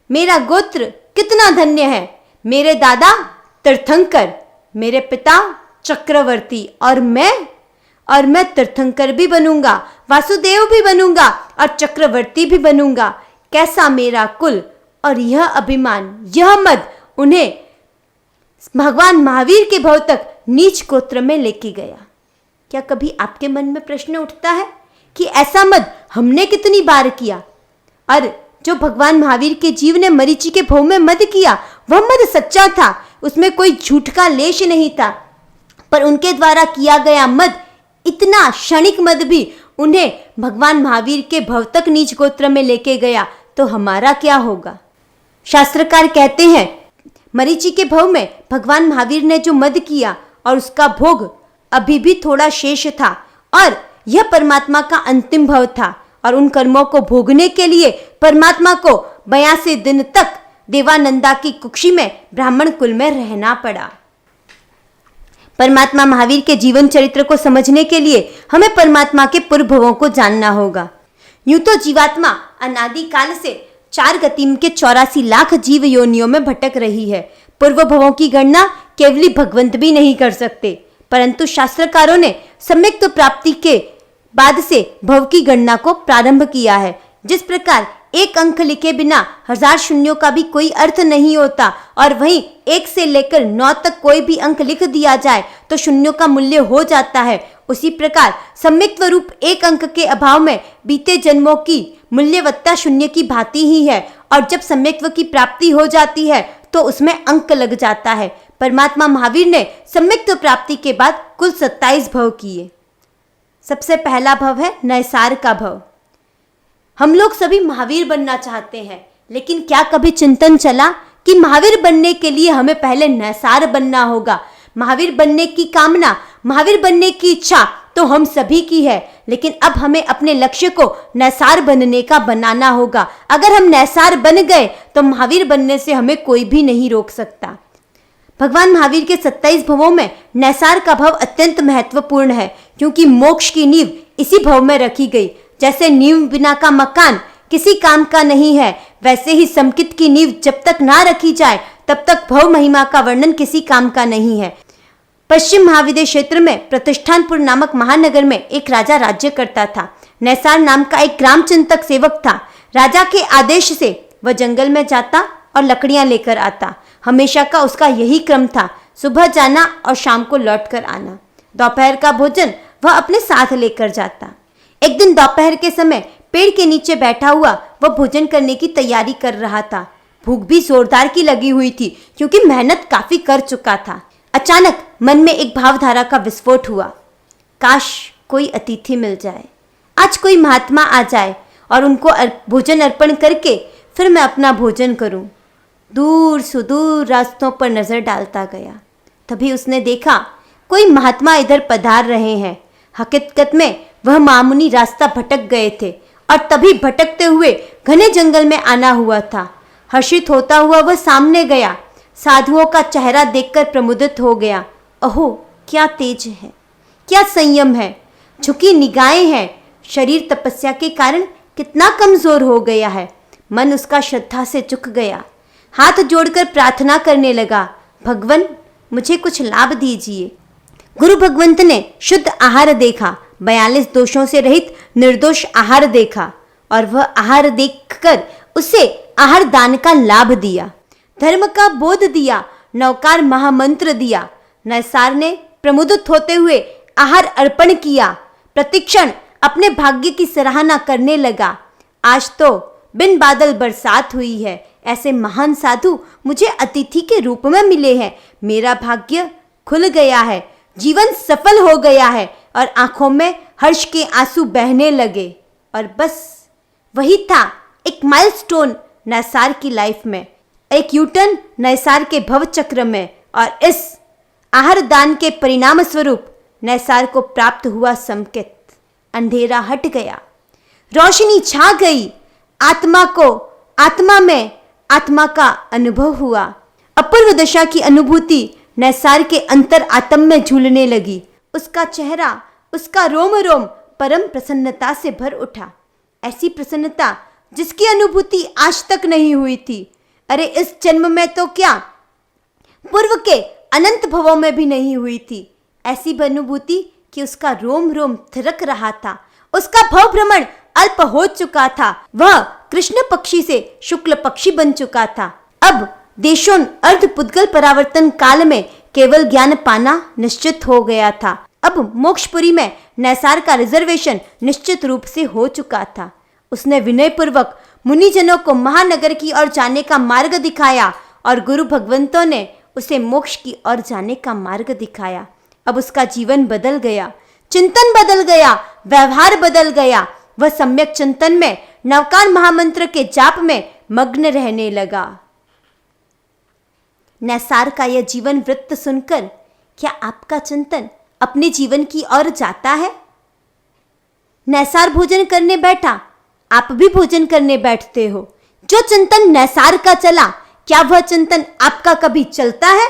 मेरा गोत्र कितना धन्य है। मेरे दादा तीर्थंकर, मेरे पिता चक्रवर्ती और मैं तीर्थंकर भी बनूंगा, वासुदेव भी बनूंगा और चक्रवर्ती भी बनूंगा। कैसा मेरा कुल और यह अभिमान, यह मद उन्हें भगवान महावीर के भव तक नीच गोत्र में लेके गया। क्या कभी आपके मन में प्रश्न उठता है कि ऐसा मद हमने कितनी बार किया? और जो भगवान महावीर के जीव ने मरीचि के भव में मद किया वह मद सच्चा था, उसमें कोई झूठ का लेश नहीं था, पर उनके द्वारा किया गया मद, इतना क्षणिक मद भी उन्हें भगवान महावीर के भव तक नीच गोत्र में लेके गया, तो हमारा क्या होगा? शास्त्रकार कहते हैं मरीचि के भव में भगवान महावीर ने जो मद किया और उसका भोग अभी भी थोड़ा शेष था और यह परमात्मा का अंतिम भव था और उन कर्मों को भोगने के लिए परमात्मा को 82 दिन तक देवानंदा की कुक्षी में ब्राह्मण कुल में रहना पड़ा। परमात्मा महावीर के जीवन चरित्र को समझने के लिए हमें परमात्मा के पूर्व भवों को जानना होगा। यूं तो जीवात्मा अनादि काल से 4 गति के 84 लाख जीव योनियों में भटक रही है। पूर्व भवों की गणना केवली भगवंत भी नहीं कर सकते, परंतु शास्त्रकारों ने सम्यक प्राप्ति के बाद से भव की गणना को प्रारंभ किया है। जिस प्रकार एक अंक लिखे बिना 1000 शून्यों का भी कोई अर्थ नहीं होता और वहीं 1 से लेकर 9 तक कोई भी अंक लिख दिया जाए तो शून्यों का मूल्य हो जाता है, उसी प्रकार सम्यक्त्व रूप एक अंक के अभाव में बीते जन्मों की मूल्यवत्ता शून्य की भांति ही है और जब सम्यक्त्व की प्राप्ति हो जाती है तो उसमें अंक लग जाता है। परमात्मा महावीर ने सम्यक्त्व प्राप्ति के बाद कुल 27 भव किए। सबसे पहला भव है नैसार का भव। हम लोग सभी महावीर बनना चाहते हैं, लेकिन क्या कभी चिंतन चला कि महावीर बनने के लिए हमें पहले नैसार बनना होगा। महावीर बनने की कामना, महावीर बनने की इच्छा तो हम सभी की है, लेकिन अब हमें अपने लक्ष्य को नैसार बनने का बनाना होगा। अगर हम नैसार बन गए तो महावीर बनने से हमें कोई भी नहीं रोक सकता। भगवान महावीर के 27 भवों में नैसार का भव अत्यंत महत्वपूर्ण है, क्योंकि मोक्ष की नींव इसी भव में रखी गई। जैसे नींव बिना का मकान किसी काम का नहीं है, वैसे ही समकित की नींव जब तक ना रखी जाए तब तक भव महिमा का वर्णन किसी काम का नहीं है। पश्चिम महाविद्य क्षेत्र में प्रतिष्ठानपुर नामक महानगर में एक राजा राज्य करता था। नैसार नाम का एक ग्राम चिंतक सेवक था। राजा के आदेश से वह जंगल में जाता और लकड़ियां लेकर आता। हमेशा का उसका यही क्रम था, सुबह जाना और शाम को लौट कर आना। दोपहर का भोजन वह अपने साथ लेकर जाता। एक दिन दोपहर के समय पेड़ के नीचे बैठा हुआ वह भोजन करने की तैयारी कर रहा था। भूख भी जोरदार की लगी हुई थी, क्योंकि मेहनत काफी कर चुका था। अचानक मन में एक भावधारा का विस्फोट हुआ। काश कोई अतिथि मिल जाए, आज कोई महात्मा आ जाए और उनको भोजन अर्पण करके फिर मैं अपना भोजन करूं। दूर सुदूर रास्तों पर नजर डालता गया। तभी उसने देखा कोई महात्मा इधर पधार रहे हैं। हकीकत में वह मामुनी रास्ता भटक गए थे और तभी भटकते हुए घने जंगल में आना हुआ था। हर्षित होता हुआ वह सामने गया। साधुओं का चेहरा देखकर प्रमुदित हो गया। अहो, क्या तेज है, क्या संयम है, झुकी निगाहें हैं। शरीर तपस्या के कारण कितना कमजोर हो गया है। मन उसका श्रद्धा से झुक गया। हाथ जोड़कर प्रार्थना करने लगा, भगवन मुझे कुछ लाभ दीजिए। गुरु भगवंत ने शुद्ध आहार देखा, 42 दोषों से रहित निर्दोष आहार देखा और वह आहार देखकर उसे आहार दान का लाभ दिया, धर्म का बोध दिया, नवकार महामंत्र दिया। नैसार ने प्रमुदित होते हुए आहार अर्पण किया। प्रतिक्षण अपने भाग्य की सराहना करने लगा। आज तो बिन बादल बरसात हुई है। ऐसे महान साधु मुझे अतिथि के रूप में मिले हैं। मेरा भाग्य खुल गया है, जीवन सफल हो गया है और आंखों में हर्ष के आंसू बहने लगे। और बस वही था एक माइलस्टोन नैसार की लाइफ में, एक यूटर्न नैसार के भव चक्र में। और इस आहार दान के परिणाम स्वरूप नैसार को प्राप्त हुआ संकेत। अंधेरा हट गया, रोशनी छा गई। आत्मा में आत्मा का अनुभव हुआ। अपूर्व दशा की अनुभूति नैसार के अंतर आत्म में झूलने लगी। उसका चेहरा, उसका रोम रोम परम प्रसन्नता से भर उठा। ऐसी प्रसन्नता जिसकी अनुभूति आज तक नहीं हुई थी। अरे इस जन्म में तो क्या, पूर्व के अनंत भवों में भी नहीं हुई थी। ऐसी अनुभूति कि उसका रोम रोम थिरक रहा था। उसका भव भ्रमण अल्प हो चुका था। वह कृष्ण पक्षी से शुक्ल पक्षी बन चुका था। अब देशों अर्ध पुद्गल परावर्तन काल में केवल ज्ञान पाना निश्चित हो गया था। अब मोक्षपुरी में नैसार का रिजर्वेशन निश्चित रूप से हो चुका था। उसने विनय पूर्वक मुनिजनों को महानगर की ओर जाने का मार्ग दिखाया और गुरु भगवंतों ने उसे मोक्ष की ओर जाने का मार्ग दिखाया। अब उसका जीवन बदल गया, चिंतन बदल गया, व्यवहार बदल गया। वह सम्यक चिंतन में, नवकार महामंत्र के जाप में मग्न रहने लगा। नैसार का यह जीवन वृत्त सुनकर क्या आपका चिंतन अपने जीवन की ओर जाता है? नैसार भोजन करने बैठा, आप भी भोजन करने बैठते हो। जो चिंतन नैसार का चला, क्या वह चिंतन आपका कभी चलता है?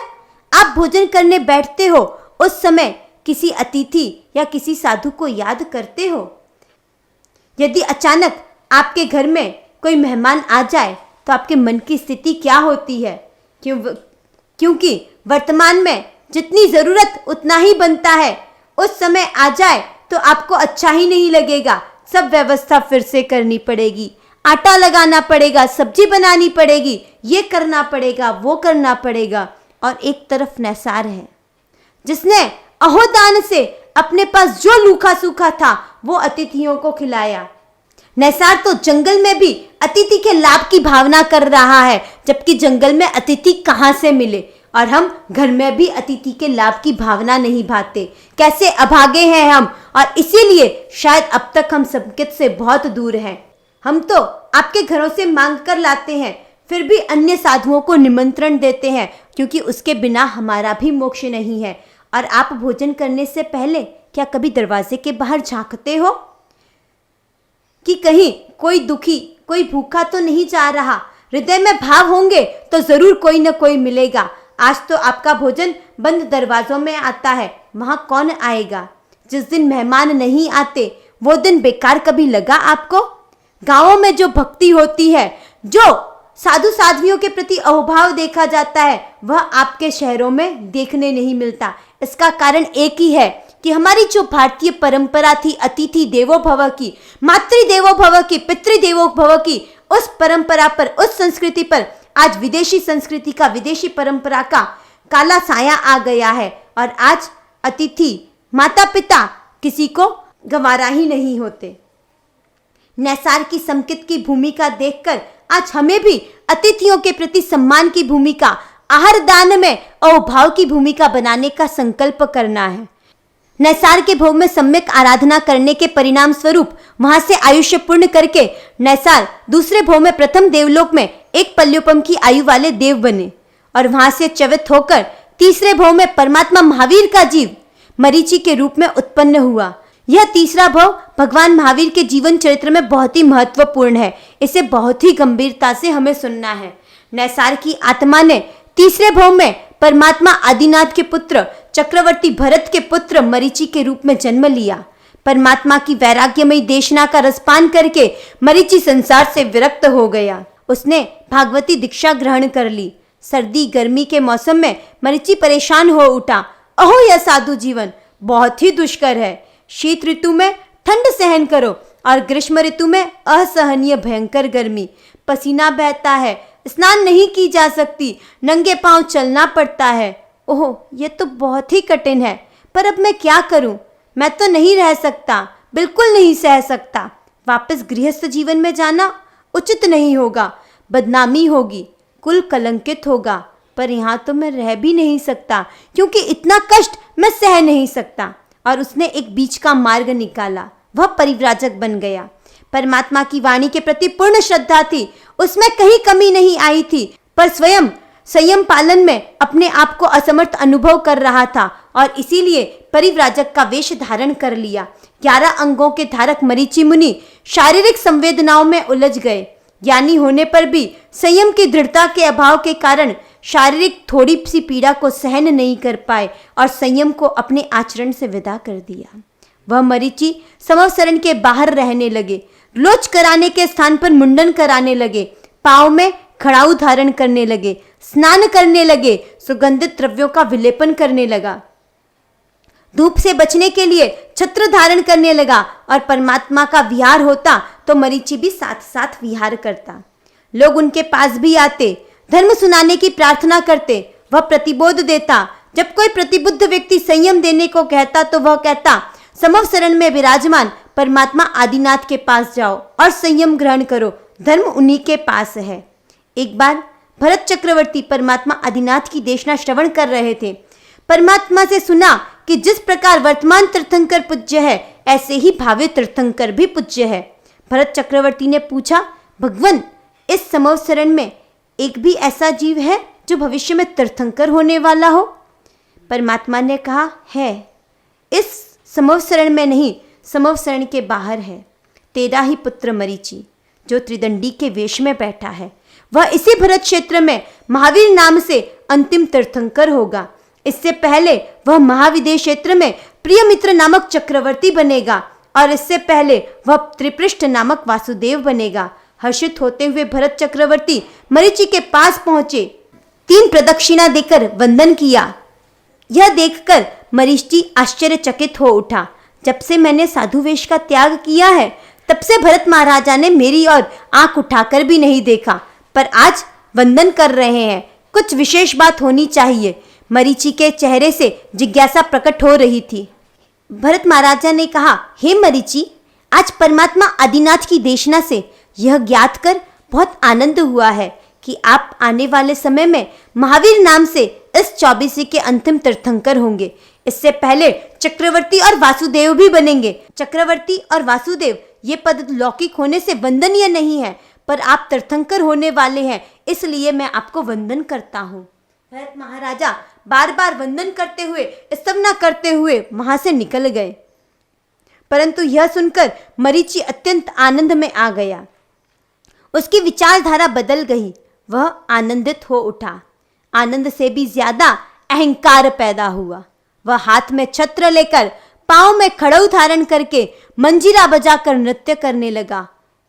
आप भोजन करने बैठते हो, उस समय किसी अतिथि या किसी साधु को याद करते हो? यदि अचानक आपके घर में कोई मेहमान आ जाए तो आपके मन की स्थिति क्या होती है? क्योंकि वर्तमान में जितनी जरूरत उतना ही बनता है। उस समय आ जाए तो आपको अच्छा ही नहीं लगेगा। सब व्यवस्था फिर से करनी पड़ेगी, आटा लगाना पड़ेगा, सब्जी बनानी पड़ेगी, ये करना पड़ेगा, वो करना पड़ेगा। और एक तरफ नैसार है जिसने अहोदान से अपने पास जो लूखा सूखा था वो अतिथियों को खिलाया। नैसार तो जंगल में भी अतिथि के लाभ की भावना कर रहा है, जबकि जंगल में अतिथि कहाँ से मिले। और हम घर में भी अतिथि के लाभ की भावना नहीं भाते। कैसे अभागे हैं हम, और इसीलिए शायद अब तक हम संकेत से बहुत दूर हैं। हम तो आपके घरों से मांग कर लाते हैं, फिर भी अन्य साधुओं को निमंत्रण देते हैं, क्योंकि उसके बिना हमारा भी मोक्ष नहीं है। और आप भोजन करने से पहले क्या कभी दरवाजे के बाहर झांकते हो? कि कहीं कोई दुखी, कोई भूखा तो नहीं जा रहा। हृदय में भाव होंगे तो जरूर कोई न कोई मिलेगा। आज तो आपका भोजन बंद दरवाजों में आता है, वहां कौन आएगा? जिस दिन मेहमान नहीं आते वो दिन बेकार कभी लगा आपको? गांवों में जो भक्ति होती है, जो साधु साध्वियों के प्रति अहोभाव देखा जाता है, वह आपके शहरों में देखने नहीं मिलता। इसका कारण एक ही है कि हमारी जो भारतीय परंपरा थी अतिथि देवो भव की, मातृ देवो भव की, पितृ देवो भव की, उस परंपरा पर, उस संस्कृति पर आज विदेशी संस्कृति का, विदेशी परंपरा का काला साया आ गया है। और आज अतिथि, माता पिता किसी को गंवारा ही नहीं होते। नैसार की संकित की भूमिका देखकर आज हमें भी अतिथियों के प्रति सम्मान की भूमिका, आहार दान में अहोभाव की भूमिका बनाने का संकल्प करना है। नैसार के भोग में सम्यक आराधना करने के परिणाम स्वरूप वहां से आयुष्य पूर्ण करके नैसार दूसरे भोग में प्रथम देवलोक में एक पल्योपम की आयु वाले देव बने और वहां से च्यवत होकर तीसरे भोग में परमात्मा महावीर का जीव मरीचि के रूप में उत्पन्न हुआ। यह तीसरा भव भगवान महावीर के जीवन चरित्र में बहुत ही महत्वपूर्ण है। इसे बहुत ही गंभीरता से हमें सुनना है। नैसार की आत्मा ने तीसरे भव में परमात्मा आदिनाथ के पुत्र चक्रवर्ती भरत के पुत्र मरीचि के रूप में जन्म लिया। परमात्मा की वैराग्यमयी देशना का रसपान करके मरीचि संसार से विरक्त हो गया। उसने भागवती दीक्षा ग्रहण कर ली। सर्दी गर्मी के मौसम में मरीचि परेशान हो उठा। अहो यह साधु जीवन बहुत ही दुष्कर है। शीत ऋतु में ठंड सहन करो और ग्रीष्म ऋतु में असहनीय भयंकर गर्मी। पसीना बहता है, स्नान नहीं की जा सकती, नंगे पांव चलना पड़ता है। ओह, ये तो बहुत ही कठिन है, पर अब मैं क्या करूं? मैं तो नहीं रह सकता, बिल्कुल नहीं सह सकता। वापस गृहस्थ जीवन में जाना उचित नहीं होगा, बदनामी होगी, कुल कलंकित होगा। पर यहाँ तो मैं रह भी नहीं सकता क्योंकि इतना कष्ट मैं सह नहीं सकता। और उसने एक बीच का मार्ग निकाला, वह परिव्राजक बन गया। परमात्मा की वाणी के प्रति पूर्ण श्रद्धा थी, उसमें कहीं कमी नहीं आई थी, पर स्वयं संयम पालन में अपने आप को असमर्थ अनुभव कर रहा था और इसीलिए परिव्राजक का वेश धारण कर लिया। 11 अंगों के धारक मरीचि मुनि शारीरिक संवेदनाओं में उलझ गए। ज्ञानी होने पर भी संयम की दृढ़ता के अभाव के कारण शारीरिक थोड़ी सी पीड़ा को सहन नहीं कर पाए और संयम को अपने आचरण से विदा कर दिया। वह मरीचि संवत्सरण के बाहर रहने लगे, लोच कराने के स्थान पर मुंडन कराने लगे, पाँव में खड़ाऊ धारण करने लगे, स्नान करने लगे, सुगंधित द्रव्यों का विलेपन करने लगा, धूप से बचने के लिए छत्र धारण करने लगा और परमात्मा का विहार होता तो मरीचि भी साथ साथ विहार करता। लोग उनके पास भी आते, धर्म सुनाने की प्रार्थना करते, वह प्रतिबोध देता। जब कोई प्रतिबुद्ध व्यक्ति संयम देने को कहता तो वह कहता, समवसरण में विराजमान परमात्मा आदिनाथ के पास जाओ और संयम ग्रहण करो, धर्म उन्हीं के पास है। एक बार भरत चक्रवर्ती परमात्मा आदिनाथ की देशना श्रवण कर रहे थे। परमात्मा से सुना कि जिस प्रकार वर्तमान तीर्थंकर पूज्य है, ऐसे ही भावी तीर्थंकर भी पूज्य है। भरत चक्रवर्ती ने पूछा, भगवान, इस संवत्सरण में एक भी ऐसा जीव है जो भविष्य में तीर्थंकर होने वाला हो? परमात्मा ने कहा, है। इस संवत्सरण में नहीं, संवत्सरण के बाहर है। तेरा ही पुत्र मरीचि, जो त्रिदंडी के वेश में बैठा है, वह इसी भरत क्षेत्र में महावीर नाम से अंतिम तीर्थंकर होगा। इससे पहले वह महाविदेश क्षेत्र में प्रियमित्र नामक चक्रवर्ती बनेगा और इससे पहले वह त्रिपृष्ठ नामक वासुदेव बनेगा। हर्षित होते हुए भरत चक्रवर्ती मरीचि के पास पहुंचे, 3 प्रदक्षिणा देकर वंदन किया। यह देखकर मरीचि आश्चर्यचकित हो उठा। जब से मैंने साधु वेश का त्याग किया है, तब से भरत महाराजा ने मेरी ओर आंख उठाकर भी नहीं देखा, पर आज वंदन कर रहे हैं, कुछ विशेष बात होनी चाहिए। मरीचि के चेहरे से जिज्ञासा प्रकट हो रही थी। भरत महाराजा ने कहा, हे मरीचि, आज परमात्मा आदिनाथ की देशना से यह ज्ञात कर बहुत आनंद हुआ है कि आप आने वाले समय में महावीर नाम से इस 24 के अंतिम तीर्थंकर होंगे। इससे पहले चक्रवर्ती और वासुदेव भी बनेंगे। चक्रवर्ती और वासुदेव ये पद लौकिक होने से वंदनीय नहीं है, पर आप तीर्थंकर होने वाले हैं, इसलिए मैं आपको वंदन करता हूँ। भरत महाराजा बार बार वंदन करते हुए, स्तवना करते हुए वहां से निकल गए। परंतु यह सुनकर मरीचि अत्यंत आनंद में आ गया। उसकी विचारधारा बदल गई। वह आनंदित हो उठा। आनंद से भी ज्यादा अहंकार पैदा हुआ। वह हाथ में छत्र लेकर पांव में खड़ऊ धारण करके मंजीरा बजाकर नृत्य करने लगा।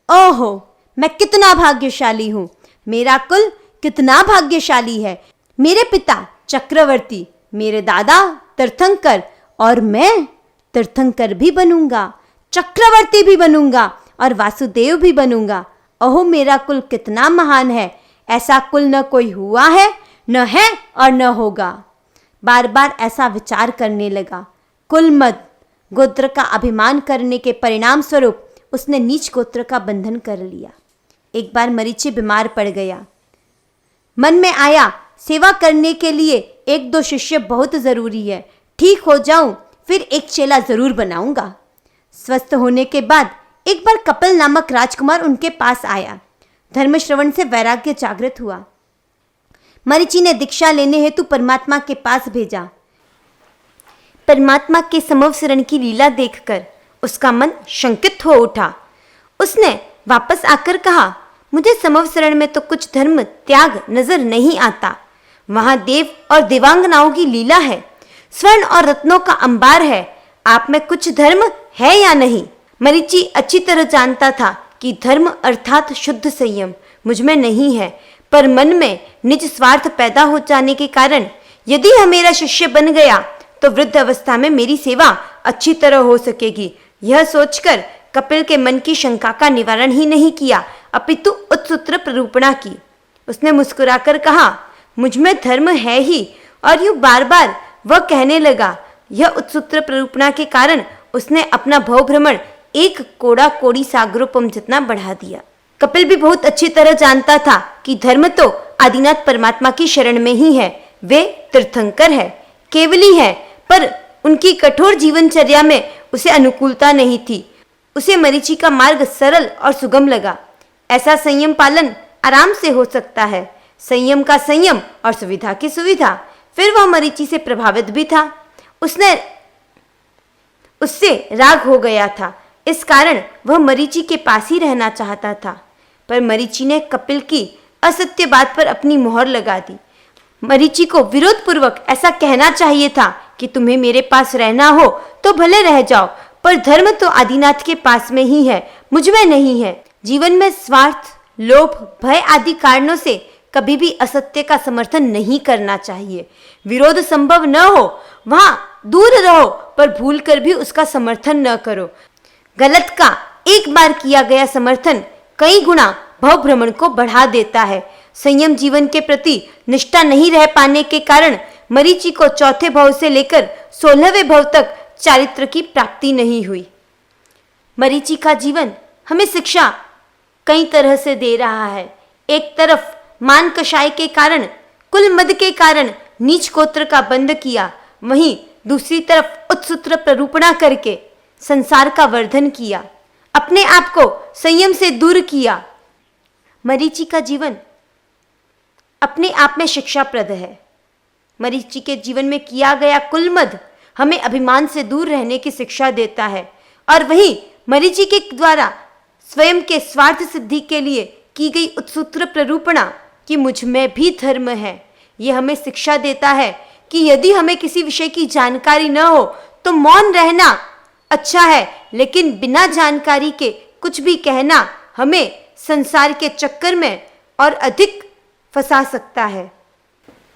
ओहो, मैं कितना भाग्यशाली हूं, मेरा कुल कितना भाग्यशाली है। मेरे पिता चक्रवर्ती, मेरे दादा तीर्थंकर, और मैं तीर्थंकर भी बनूंगा, चक्रवर्ती भी बनूंगा और वासुदेव भी बनूंगा। ओहो, मेरा कुल कितना महान है। ऐसा कुल न कोई हुआ है, न है और न होगा। बार बार ऐसा विचार करने लगा। कुलमद गोत्र का अभिमान करने के परिणाम स्वरूप उसने नीच गोत्र का बंधन कर लिया। एक बार मरीचि बीमार पड़ गया। मन में आया, सेवा करने के लिए एक दो शिष्य बहुत जरूरी है। ठीक हो जाऊं फिर एक चेला जरूर बनाऊंगा। स्वस्थ होने के बाद एक बार कपिल नामक राजकुमार उनके पास आया। धर्म श्रवण से वैराग्य जागृत हुआ। मरीचि ने दीक्षा लेने हेतु परमात्मा के पास भेजा। परमात्मा के समवसरण की लीला देखकर उसका मन शंकित हो उठा। उसने वापस आकर कहा, मुझे समवसरण में तो कुछ धर्म त्याग नजर नहीं आता। वहां देव और देवांगनाओं की लीला है, स्वर्ण और रत्नों का अंबार है। आप में कुछ धर्म है या नहीं? मरीचि अच्छी तरह जानता था कि धर्म अर्थात शुद्ध संयम मुझ में नहीं है, पर मन में निज स्वार्थ पैदा हो जाने के कारण यदि यह मेरा शिष्य बन गया तो वृद्ध अवस्था में मेरी सेवा अच्छी तरह हो सकेगी। यह सोचकर कपिल के मन की शंका का निवारण ही नहीं किया, अपितु उत्सूत्र प्ररूपणा की। उसने मुस्कुराकर कहा, मुझ में धर्म है ही, और यूं बार बार वह कहने लगा। यह उत्सूत्र प्ररूपणा के कारण उसने अपना भवभ्रमण एक कोड़ा कोड़ी सागरोपम जितना बढ़ा दिया। कपिल भी बहुत अच्छी तरह जानता था कि धर्म तो आदिनाथ परमात्मा की शरण में ही है। वे तीर्थंकर है, केवली है, पर उनकी कठोर जीवनचर्या में उसे अनुकूलता नहीं थी। उसे मरीचि का मार्ग सरल और सुगम लगा। ऐसा संयम पालन आराम से हो सकता है, संयम का संयम और सुविधा की सुविधा। फिर वह मरीचि से प्रभावित भी था। उससे राग हो गया था, इस कारण वह मरीचि के पास ही रहना चाहता था। पर मरीचि ने कपिल की असत्य बात पर अपनी मोहर लगा दी। मरीचि को विरोध पूर्वक ऐसा कहना चाहिए था कि तुम्हें मेरे पास रहना हो तो भले रह जाओ, पर धर्म तो आदिनाथ के पास में ही है, मुझ में नहीं है। जीवन में स्वार्थ, लोभ, भय आदि कारणों से कभी भी असत्य का समर्थन नहीं करना चाहिए। विरोध संभव न हो वहां दूर रहो, पर भूल कर भी उसका समर्थन न करो। गलत का एक बार किया गया समर्थन कई गुना भवभ्रमण को बढ़ा देता है। संयम जीवन के प्रति निष्ठा नहीं रह पाने के कारण मरीचि को चौथे भव से लेकर 16वें भव तक चारित्र की प्राप्ति नहीं हुई। मरीचि का जीवन हमें शिक्षा कई तरह से दे रहा है। एक तरफ मान कषाय के कारण, कुल मद के कारण नीच गोत्र का बंध किया, वहीं दूसरी तरफ उत्सूत्र प्ररूपणा करके संसार का वर्धन किया, अपने आप को संयम से दूर किया। मरीचि का जीवन अपने आप में शिक्षाप्रद है। मरीचि के जीवन में किया गया कुलमद हमें अभिमान से दूर रहने की शिक्षा देता है, और वहीं मरीचि के द्वारा स्वयं के स्वार्थ सिद्धि के लिए की गई उत्सूत्र प्ररूपणा कि मुझ में भी धर्म है, यह हमें शिक्षा देता है कि यदि हमें किसी विषय की जानकारी न हो तो मौन रहना अच्छा है, लेकिन बिना जानकारी के कुछ भी कहना हमें संसार के चक्कर में और अधिक फंसा सकता है।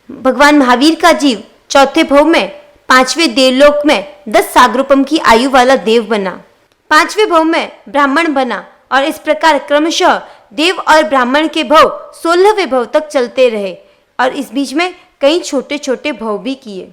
भगवान महावीर का जीव चौथे भव में 5वें देवलोक में 10 सागरोपम की आयु वाला देव बना। 5वें भव में ब्राह्मण बना, और इस प्रकार क्रमशः देव और ब्राह्मण के भव 16वें भव तक चलते रहे, और इस बीच में कई छोटे छोटे भव भी किए।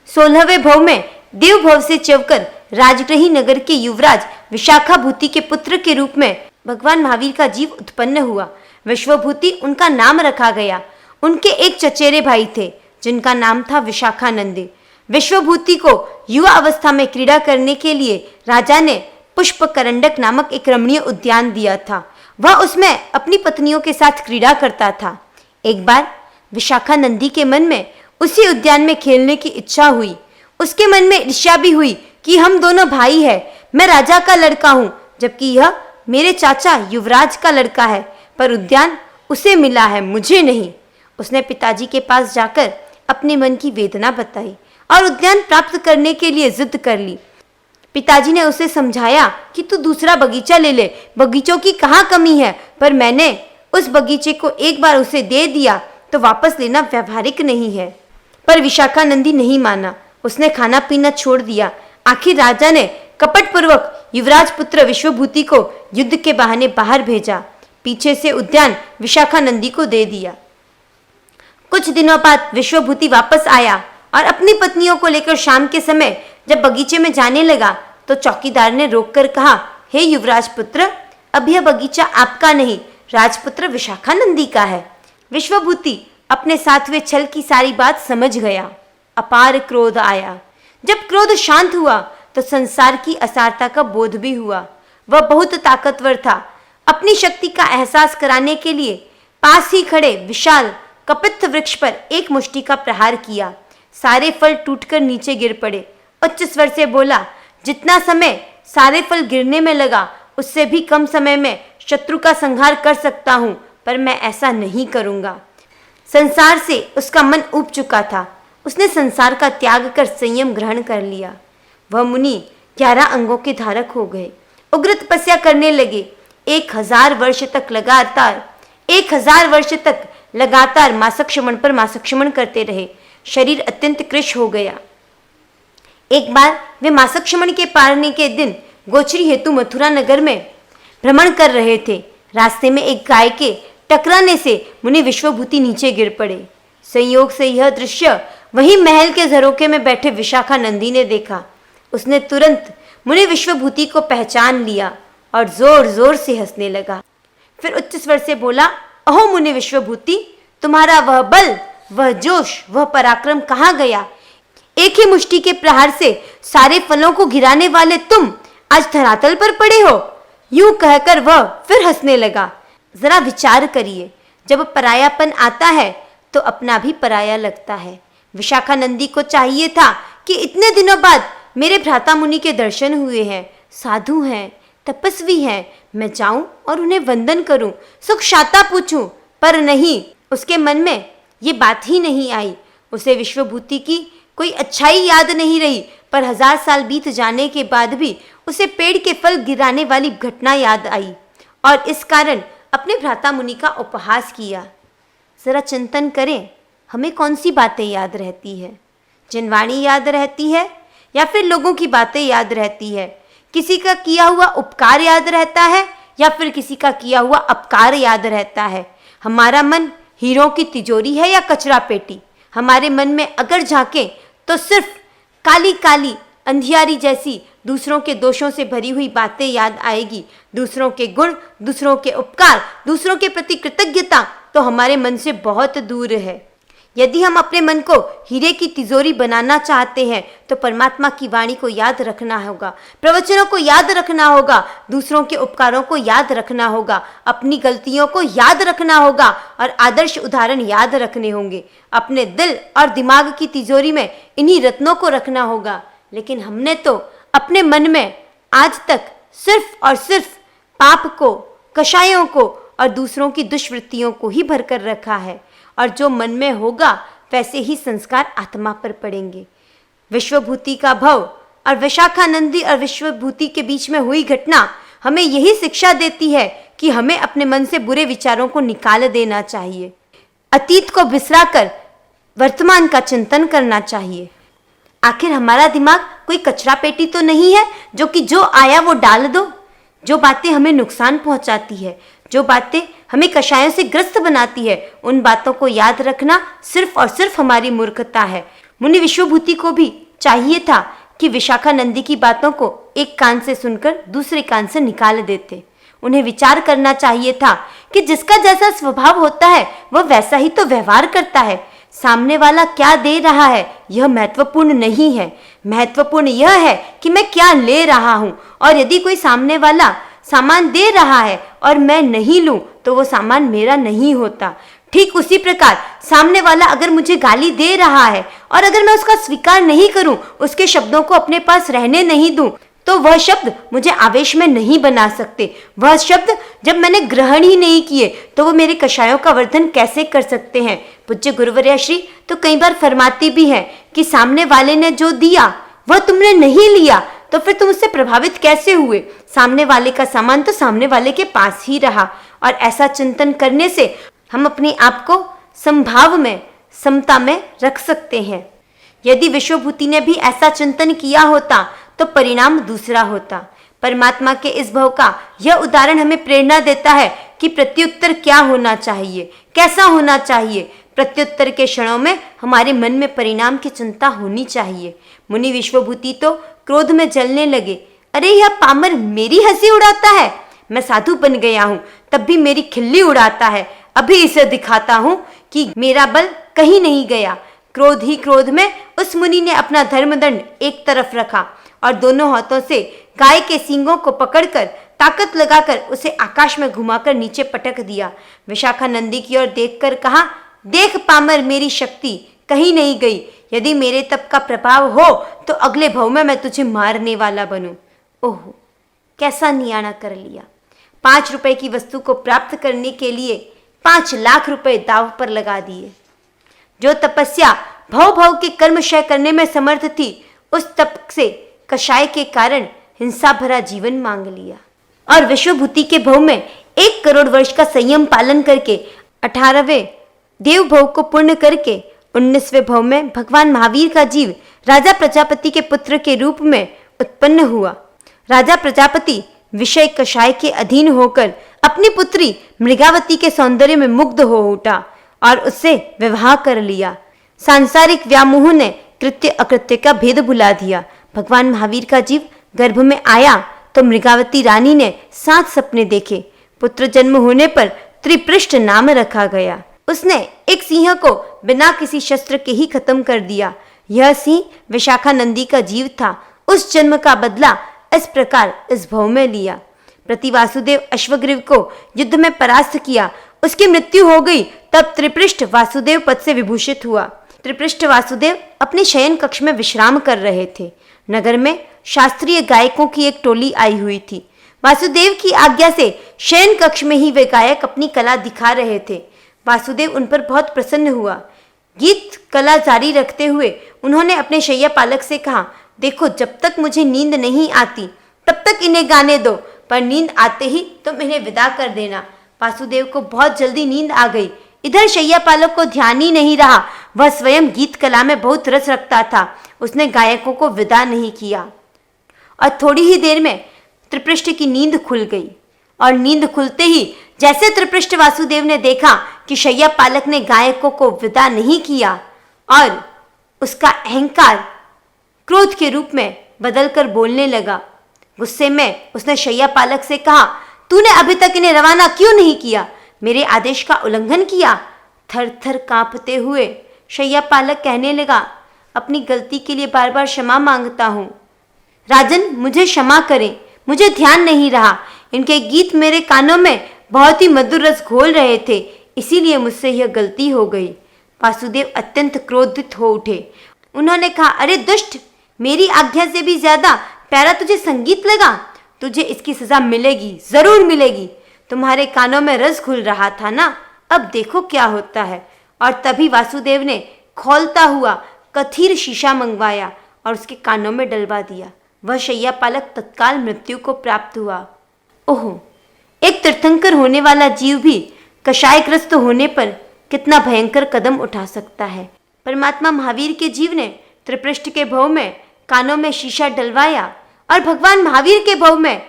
16वें भव में देव भव से चवकर राजगृही नगर के युवराज विशाखाभूति के पुत्र के रूप में भगवान महावीर का जीव उत्पन्न हुआ। विश्वभूति उनका नाम रखा गया। उनके एक चचेरे भाई थे जिनका नाम था विशाखानंदी। विश्वभूति को युवा अवस्था में क्रीड़ा करने के लिए राजा ने पुष्प करंडक नामक एक रमणीय उद्यान दिया था। वह उसमें अपनी पत्नियों के साथ क्रीड़ा करता था। एक बार विशाखानंदी के मन में उसी उद्यान में खेलने की इच्छा हुई। उसके मन में ईर्ष्या भी हुई कि हम दोनों भाई हैं, मैं राजा का लड़का हूँ, जबकि यह मेरे चाचा युवराज का लड़का है, पर उद्यान उसे मिला है, मुझे नहीं। उसने पिताजी के पास जाकर अपने मन की वेदना बताई और उद्यान प्राप्त करने के लिए जिद कर ली। पिताजी ने उसे समझाया कि तू दूसरा बगीचा ले ले, बगीचों की कहाँ कमी है, पर मैंने उस बगीचे को एक बार उसे दे दिया तो वापस लेना व्यवहारिक नहीं है। पर विशाखानंदी नहीं माना, उसने खाना पीना छोड़ दिया। आखिर राजा ने कपटपूर्वक युवराज पुत्र विश्वभूति को युद्ध के बहाने बाहर भेजा। पीछे से उद्यान विशाखानंदी को दे दिया। कुछ दिनों बाद विश्वभूति वापस आया और अपनी पत्नियों को लेकर शाम के समय जब बगीचे में जाने लगा तो चौकीदार ने रोककर कहा, हे युवराज पुत्र, अब यह बगीचा आपका नहीं, राजपुत्र विशाखानंदी का है। विश्वभूति अपने साथ हुए छल की सारी बात समझ गया। अपार क्रोध आया। जब क्रोध शांत हुआ तो संसार की असारता का बोध भी हुआ। वह बहुत ताकतवर था। अपनी शक्ति का एहसास कराने के लिए पास ही खड़े विशाल कपित्थ वृक्ष पर एक मुष्टि का प्रहार किया। सारे फल टूटकर नीचे गिर पड़े। उच्च स्वर से बोला, जितना समय सारे फल गिरने में लगा उससे भी कम समय में शत्रु का संहार कर सकता हूँ, पर मैं ऐसा नहीं करूँगा। संसार से उसका मन ऊब चुका था। उसने संसार का त्याग कर संयम ग्रहण कर लिया। वह मुनि 11 अंगों के धारक हो गए। उग्र तपस्या करने लगे। 1000 वर्ष तक लगातार मासक्षमण पर मासक्षमण करते रहे। शरीर अत्यंत कृश हो गया। एक बार वे मासक्षमण के पारने के दिन गोचरी हेतु मथुरा नगर में भ्रमण कर रहे थे। रास्ते में एक गाय के टकराने से मुनि विश्वभूति नीचे गिर पड़े। संयोग से यह दृश्य वही महल के झरोखे में बैठे विशाखानंदी ने देखा। उसने तुरंत मुनि विश्वभूति को पहचान लिया और जोर जोर से हंसने लगा। फिर उच्च स्वर से बोला, अहो मुनि विश्वभूति, तुम्हारा वह बल, वह जोश, वह पराक्रम कहाँ गया? एक ही मुष्टि के प्रहार से सारे फलों को गिराने वाले तुम आज धरातल पर पड़े हो। यूं कहकर वह फिर हंसने लगा। जरा विचार करिए, जब परायापन आता है तो अपना भी पराया लगता है। विशाखानंदी को चाहिए था कि इतने दिनों बाद मेरे भ्राता मुनि के दर्शन हुए हैं, साधु हैं, तपस्वी हैं, मैं जाऊं और उन्हें वंदन करूं, सुख शांता पूछूं, पर नहीं, उसके मन में ये बात ही नहीं आई। उसे विश्वभूति की कोई अच्छाई याद नहीं रही, पर 1000 साल बीत जाने के बाद भी उसे पेड़ के फल गिराने वाली घटना याद आई और इस कारण अपने भ्राता मुनि का उपहास किया। जरा चिंतन करें, हमें कौन सी बातें याद रहती है? जनवाणी याद रहती है या फिर लोगों की बातें याद रहती है? किसी का किया हुआ उपकार याद रहता है या फिर किसी का किया हुआ अपकार याद रहता है? हमारा मन हीरों की तिजोरी है या कचरा पेटी? हमारे मन में अगर झांके तो सिर्फ काली काली अंधियारी जैसी दूसरों के दोषों से भरी हुई बातें याद आएगी। दूसरों के गुण, दूसरों के उपकार, दूसरों के प्रति कृतज्ञता तो हमारे मन से बहुत दूर है। यदि हम अपने मन को हीरे की तिजोरी बनाना चाहते हैं तो परमात्मा की वाणी को याद रखना होगा, प्रवचनों को याद रखना होगा, दूसरों के उपकारों को याद रखना होगा, अपनी गलतियों को याद रखना होगा और आदर्श उदाहरण याद रखने होंगे। अपने दिल और दिमाग की तिजोरी में इन्हीं रत्नों को रखना होगा। लेकिन हमने तो अपने मन में आज तक सिर्फ और सिर्फ पाप को, कषायों को और दूसरों की दुष्वृत्तियों को ही भर कर रखा है और जो मन में होगा वैसे ही संस्कार आत्मा पर पड़ेंगे। विश्वभूति का भव और विशाखानंदी और विश्वभूति के बीच में हुई घटना हमें यही शिक्षा देती है कि हमें अपने मन से बुरे विचारों को निकाल देना चाहिए। अतीत को बिसराकर वर्तमान का चिंतन करना चाहिए। आखिर हमारा दिमाग कोई कचरा पेटी तो नहीं है जो कि जो आया वो डाल दो। जो बातें हमें नुकसान पहुंचाती है, जो बातें हमें कषायों से ग्रस्त बनाती है, उन बातों को याद रखना सिर्फ और सिर्फ हमारी मूर्खता है। मुनि विश्वभूति को भी चाहिए था कि विशाखानंदी की बातों को एक कान से सुनकर दूसरे कान से निकाल देते। उन्हें विचार करना चाहिए था कि जिसका जैसा स्वभाव होता है वह वैसा ही तो व्यवहार करता है। सामने वाला क्या दे रहा है यह महत्वपूर्ण नहीं है, महत्वपूर्ण यह है कि मैं क्या ले रहा हूँ। और यदि कोई सामने वाला सामान दे रहा है और मैं नहीं लूं तो वो सामान मेरा नहीं होता। ठीक उसी प्रकार सामने वाला अगर मुझे गाली दे रहा है और अगर मैं उसका स्वीकार नहीं करूं, उसके शब्दों को अपने पास रहने नहीं दूं, तो वह शब्द मुझे आवेश में नहीं बना सकते। वह शब्द जब मैंने ग्रहण ही नहीं किए तो वो मेरे कषायों का वर्धन कैसे कर सकते हैं। पूज्य गुरुवर्या श्री तो कई बार फरमाती भी है कि सामने वाले ने जो दिया वह तुमने नहीं लिया तो फिर तुम उससे प्रभावित कैसे हुए। सामने वाले का सामान तो सामने वाले के पास ही रहा। और ऐसा चिंतन करने से हम अपने आप को संभाव में, समता में रख सकते हैं। यदि विश्वभूति ने भी ऐसा चिंतन किया होता तो परिणाम दूसरा होता। परमात्मा के इस भाव का यह उदाहरण हमें प्रेरणा देता है कि प्रत्युत्तर क्या होना चाहिए, कैसा होना चाहिए। प्रत्युत्तर के क्षणों में हमारे मन में परिणाम की चिंता होनी चाहिए। मुनि विश्वभूति तो क्रोध में जलने लगे। अरे यह पामर मेरी हंसी उड़ाता है, मैं साधु बन गया हूँ तब भी मेरी खिल्ली उड़ाता है। अभी इसे दिखाता हूँ कि मेरा बल कहीं नहीं गया। क्रोध ही क्रोध में उस मुनि ने अपना धर्मदंड एक तरफ रखा और दोनों हाथों से गाय के सींगों को पकड़कर ताकत लगाकर उसे आकाश में घुमाकर नीचे पटक दिया। विशाखा नंदी की ओर देखकर कहा, देख पामर, मेरी शक्ति कहीं नहीं गई। यदि मेरे तप का प्रभाव हो तो अगले भव में मैं तुझे मारने वाला बनूं। ओह, कैसा नियाना कर लिया। 5 रुपए की वस्तु को प्राप्त करने के लिए 5 लाख रुपए दाव पर लगा दिए। जो तपस्या भव भव के कर्म क्षय करने में समर्थ थी, उस तप से कषाय के कारण हिंसा भरा जीवन मांग लिया। और विश्वभूति के भव में 1 करोड़ वर्ष का संयम पालन करके 18वें देव भव को पूर्ण करके 19वें भव में भगवान महावीर का जीव राजा प्रजापति के पुत्र के रूप में उत्पन्न हुआ। राजा प्रजापति विषय कषाय के अधीन होकर अपनी पुत्री मृगावती के सौंदर्य में मुग्ध हो उठा और उससे विवाह कर लिया। सांसारिक व्यामोह ने कृत्य अकृत्य का भेद भुला दिया। भगवान महावीर का जीव गर्भ में आया तो मृगावती रानी ने 7 सपने देखे। पुत्र जन्म होने पर त्रिपृष्ठ नाम रखा गया। उसने एक सिंह को बिना किसी शस्त्र के ही खत्म कर दिया। यह सिंह विशाखा नंदी का जीव था। उस जन्म का बदला इस प्रकार इस भव में लिया। प्रति वासुदेव अश्वग्रीव को युद्ध में परास्त किया, उसकी मृत्यु हो गई। तब त्रिपृष्ठ वासुदेव पद से विभूषित हुआ। त्रिपृष्ठ वासुदेव अपने शयन कक्ष में विश्राम कर रहे थे। नगर में शास्त्रीय गायकों की एक टोली आई हुई थी। वासुदेव की आज्ञा से शयन कक्ष में ही वे गायक अपनी कला दिखा रहे थे। वासुदेव उन पर बहुत प्रसन्न हुआ। गीत कला जारी रखते हुए उन्होंने अपने शैया पालक से कहा, देखो, जब तक मुझे नींद नहीं आती तब तक इन्हें गाने दो, पर नींद आते ही तुम इन्हें विदा कर देना। वासुदेव को बहुत जल्दी नींद आ गई। इधर शैया पालक को ध्यान ही नहीं रहा। वह स्वयं गीत कला में बहुत रस रखता था। उसने गायकों को विदा नहीं किया और थोड़ी ही देर में त्रिपृष्ठ की नींद खुल गई। और नींद खुलते ही जैसे त्रिपृष्ठ वासुदेव ने देखा कि शैया पालक ने गायकों को विदा नहीं किया और उसका अहंकार क्रोध के रूप में बदलकर बोलने लगा। गुस्से में उसने शैया पालक से कहा, तूने अभी तक इन्हें रवाना क्यों नहीं किया? मेरे आदेश का उल्लंघन किया। थर थर कांपते हुए शैया पालक कहने लगा, अपनी गलती के लिए बार बार क्षमा मांगता हूँ। राजन, मुझे क्षमा करें, मुझे ध्यान नहीं रहा। इनके गीत मेरे कानों में बहुत ही मधुर रस घोल रहे थे, इसीलिए मुझसे यह गलती हो गई। वासुदेव अत्यंत क्रोधित हो उठे। उन्होंने कहा, अरे दुष्ट, मेरी आज्ञा से भी ज्यादा प्यारा तुझे संगीत लगा। तुझे इसकी सजा मिलेगी, जरूर मिलेगी। तुम्हारे कानों में रस घुल रहा था ना, अब देखो क्या होता है। और तभी वासुदेव ने खौलता हुआ कथीर शीशा मंगवाया और उसके कानों में डलवा दिया। वह शैया पालक तत्काल मृत्यु को प्राप्त हुआ। ओहो, एक तीर्थंकर होने वाला जीव भी कषायग्रस्त होने पर कितना भयंकर कदम उठा सकता है। परमात्मा महावीर के जीव ने त्रिपृष्ठ के भव में कानों में शीशा डलवाया और भगवान महावीर के भव में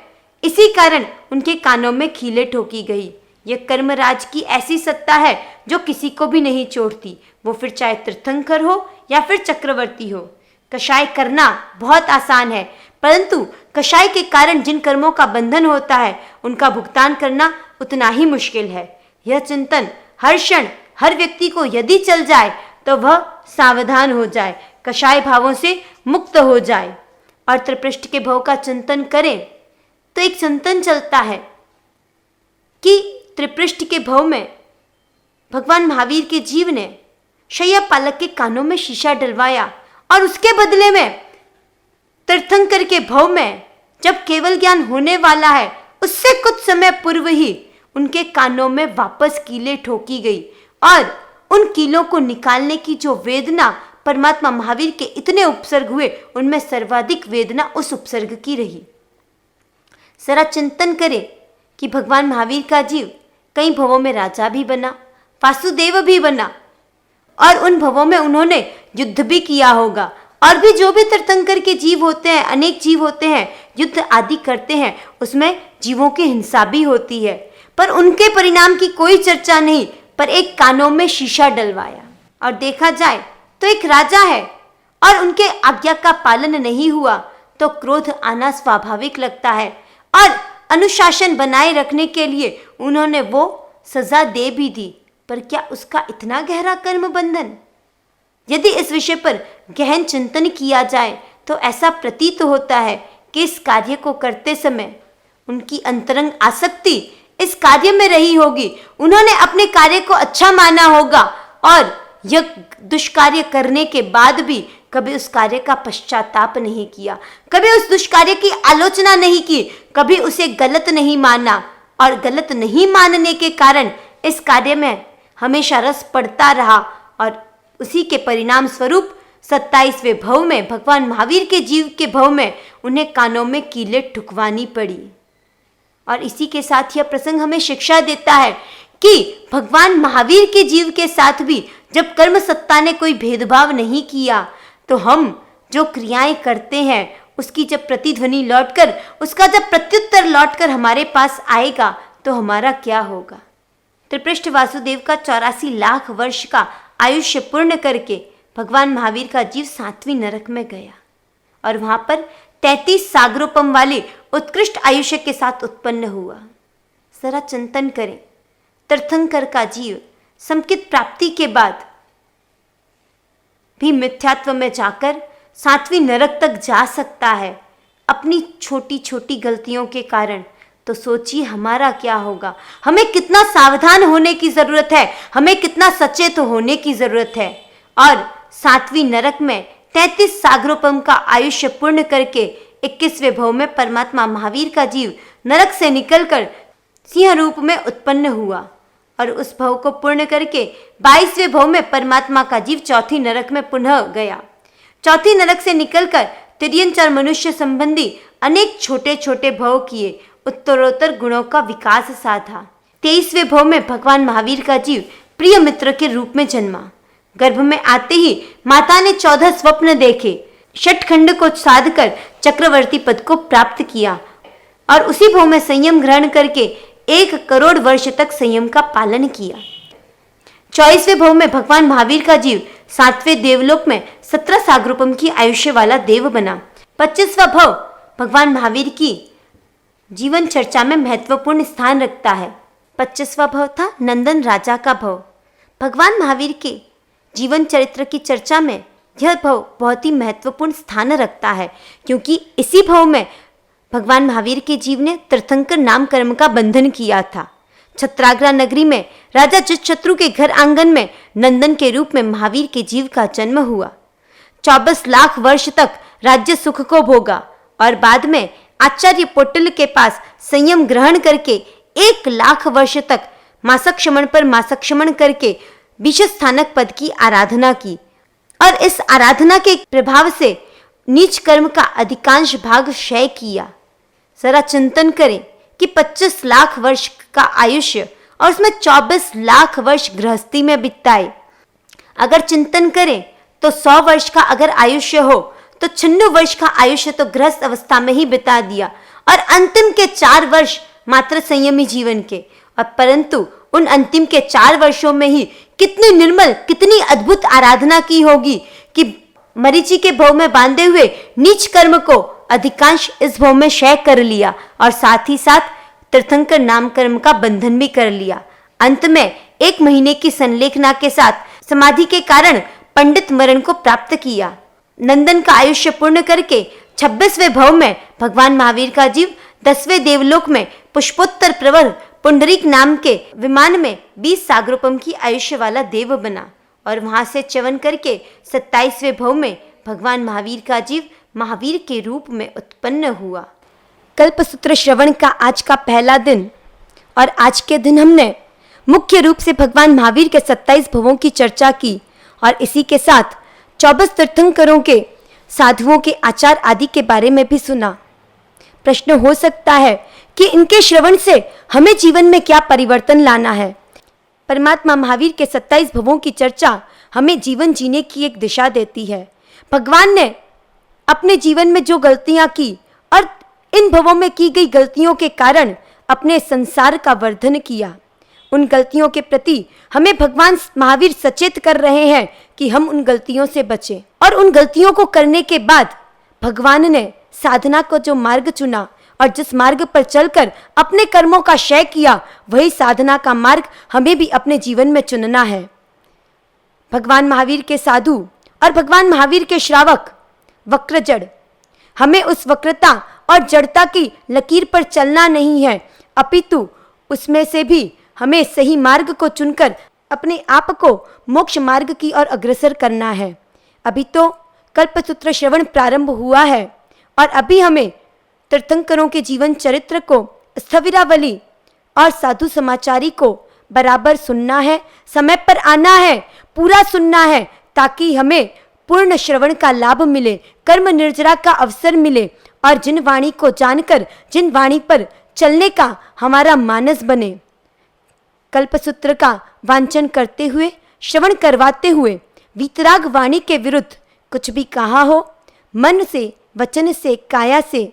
इसी कारण उनके कानों में खीले ठोकी गई। यह कर्मराज की ऐसी सत्ता है जो किसी को भी नहीं छोड़ती, वो फिर चाहे तीर्थंकर हो या फिर चक्रवर्ती हो। कषाय करना बहुत आसान है, परंतु कषाय के कारण जिन कर्मों का बंधन होता है उनका भुगतान करना उतना ही मुश्किल है। यह चिंतन हर क्षण हर व्यक्ति को यदि चल जाए तो वह सावधान हो जाए, कषाय भावों से मुक्त हो जाए और त्रिपृष्ठ के भव का चिंतन करें। तो एक चिंतन चलता है कि त्रिपृष्ठ के भव में भगवान महावीर के जीव ने शैया पालक के कानों में शीशा डलवाया और उसके बदले में तीर्थंकर के भव में जब केवल ज्ञान होने वाला है उससे कुछ समय पूर्व ही उनके कानों में वापस कीलें ठोकी गई और उन कीलों को निकालने की जो वेदना परमात्मा महावीर के इतने उपसर्ग हुए, उनमें सर्वाधिक वेदना उस उपसर्ग की रही। जरा चिंतन करें कि भगवान महावीर का जीव कई भवों में राजा भी बना, वासुदेव भी बना, और उन भवों में उन्होंने युद्ध भी किया होगा। और भी जो भी तीर्थंकर के जीव होते हैं, अनेक जीव होते हैं, युद्ध आदि करते हैं, उसमें जीवों की हिंसा भी होती है, पर उनके परिणाम की कोई चर्चा नहीं। पर एक कानों में शीशा डलवाया, और देखा जाए तो एक राजा है और उनके आज्ञा का पालन नहीं हुआ तो क्रोध आना स्वाभाविक लगता है, और अनुशासन बनाए रखने के लिए उन्होंने वो सजा दे भी दी। पर क्या उसका इतना गहरा कर्म बंधन? यदि इस विषय पर गहन चिंतन किया जाए तो ऐसा प्रतीत होता है कि इस कार्य को करते समय उनकी अंतरंग आसक्ति इस कार्य में रही होगी। उन्होंने अपने कार्य को अच्छा माना होगा और यह दुष्कार्य करने के बाद भी कभी उस कार्य का पश्चाताप नहीं किया, कभी उस दुष्कार्य की आलोचना नहीं की, कभी उसे गलत नहीं माना, और गलत नहीं मानने के कारण इस कार्य में हमेशा रस पड़ता रहा, और उसी के परिणाम स्वरूप 27वें भव में भगवान महावीर के जीव के भव में उन्हें कानों में कीलें ठुकवानी पड़ी। और इसी के साथ यह प्रसंग हमें शिक्षा देता है कि भगवान महावीर के जीव के साथ भी जब कर्म सत्ता ने कोई भेदभाव नहीं किया, तो हम जो क्रियाएं करते हैं उसकी जब प्रतिध्वनि लौटकर, उसका जब प्रत्युत्तर लौटकर हमारे पास आएगा तो हमारा क्या होगा। त्रिपृष्ठ वासुदेव का 84 लाख वर्ष का आयुष्य पूर्ण करके भगवान महावीर का जीव 7वीं नरक में गया और वहां पर 33 सागरोपम वाले उत्कृष्ट आयुष्य के साथ उत्पन्न हुआ। जरा चिंतन करें, तीर्थंकर का जीव संकित प्राप्ति के बाद भी मिथ्यात्व में जाकर 7वीं नरक तक जा सकता है अपनी छोटी छोटी गलतियों के कारण। तो सोचिए हमारा क्या होगा। हमें कितना सावधान होने की जरूरत है, हमें कितना सचेत होने की जरूरत है। और 7वीं नरक में 33 सागरोपम का आयुष्य पूर्ण करके 21वें भव में परमात्मा महावीर का जीव नरक से निकलकर सिंह रूप में उत्पन्न हुआ, और उस भव को पूर्ण करके 22वें भव में परमात्मा का जीव चौथी नरक में पुनः गया। चौथी नरक से निकलकर तिर्यंच और मनुष्य संबंधी अनेक छोटे छोटे भव किए, उत्तरोत्तर गुणों का विकास साधा। 23वें भव में भगवान महावीर का जीव प्रिय मित्र के रूप में जन्मा। गर्भ में आते ही माता ने 14 स्वप्न देखे, षटखंड को साधकर चक्रवर्ती पद को प्राप्त किया, और उसी भव में संयम ग्रहण करके 1 करोड़ वर्ष तक संयम का पालन किया। 24वें भव में भगवान महावीर का जीव 7वें देवलोक में 17 सागरोपम की आयुष्य वाला देव बना। 25वां भव भगवान महावीर की जीवन चर्चा में महत्वपूर्ण स्थान रखता है। 25वां भव था नंदन राजा का भव। भगवान महावीर के जीवन चरित्र की चर्चा में यह भव बहुत ही महत्वपूर्ण स्थान रखता है, क्योंकि इसी भव में भगवान महावीर के जीव ने तीर्थंकर नाम कर्म का बंधन किया था। छत्राग्रा नगरी में राजा चित्रशत्रु के घर आंगन में नंदन के रूप में महावीर के जीव का जन्म हुआ। 24 लाख वर्ष तक राज्य सुख को भोगा, और बाद में आचार्य पोटल के पास संयम ग्रहण करके 1 लाख वर्ष तक मासक क्षमण पर मासक क्षमण करके विषस्थानक पद की आराधना की, और इस आराधना के प्रभाव से नीच कर्म का अधिकांश भाग क्षय किया। जरा चिंतन करें कि 25 लाख वर्ष का आयुष्य और उसमें 24 लाख वर्ष गृहस्थी में बिताए। अगर चिंतन करें तो 100 वर्ष का अगर आयुष्य हो तो 96 वर्ष का आयुष्य तो गृहस्थ अवस्था में ही बिता दिया, और अंतिम के 4 वर्ष मात्र संयमी जीवन के। और परंतु उन अंतिम के 4 वर्षों में ही कितनी निर्मल, कितनी अद्भुत आराधना की होगी कि मरीचि के भव में बांधे हुए नीच कर्म को अधिकांश इस भव में क्षय कर लिया, और साथ ही साथ तीर्थंकर नाम कर्म का बंधन भी कर लिया। अंत में 1 महीने की संलेखना के साथ समाधि के कारण पंडित मरण को प्राप्त किया। नंदन का आयुष्य पूर्ण करके 26वें भव में भगवान महावीर का जीव 10वें देवलोक में पुष्पोत्तर प्रवर पुंडरीक नाम के विमान में 20 सागरोपम की आयुष्य वाला देव बना, और वहां से च्यवन करके 27वें भव में भगवान महावीर का जीव महावीर के रूप में उत्पन्न हुआ। कल्पसूत्र श्रवण का आज का पहला दिन और आज के दिन हमने मुख्य रूप से भगवान महावीर के 27 भवों की चर्चा की और इसी के साथ 24 तीर्थंकरों के साधुओं के आचार आदि के बारे में भी सुना। प्रश्न हो सकता है कि इनके श्रवण से हमें जीवन में क्या परिवर्तन लाना है। परमात्मा महावीर के 27 भवों की चर्चा हमें जीवन जीने की एक दिशा देती है। भगवान ने अपने जीवन में जो गलतियां की और इन भवों में की गई गलतियों के कारण अपने संसार का वर्धन किया, उन गलतियों के प्रति हमें भगवान महावीर सचेत कर रहे हैं कि हम उन गलतियों से बचें। और उन गलतियों को करने के बाद भगवान ने साधना को जो मार्ग चुना और जिस मार्ग पर चलकर अपने कर्मों का क्षय किया, वही साधना का मार्ग हमें भी अपने जीवन में चुनना है। भगवान महावीर के साधु और भगवान महावीर के श्रावक वक्र जड़, हमें उस वक्रता और जड़ता की लकीर पर चलना नहीं है, अपितु उसमें से भी हमें सही मार्ग को चुनकर अपने आप को मोक्ष मार्ग की ओर अग्रसर करना है। अभी तो कल्पसूत्र श्रवण प्रारंभ हुआ है और अभी हमें तीर्थंकरों के जीवन चरित्र को, स्थविरावली और साधु समाचारी को बराबर सुनना है, समय पर आना है, पूरा सुनना है, ताकि हमें पूर्ण श्रवण का लाभ मिले, कर्म निर्जरा का अवसर मिले और जिन वाणी को जानकर जिन वाणी पर चलने का हमारा मानस बने। कल्पसूत्र का वांचन करते हुए, श्रवण करवाते हुए वीतराग वाणी के विरुद्ध कुछ भी कहा हो, मन से, वचन से, काया से,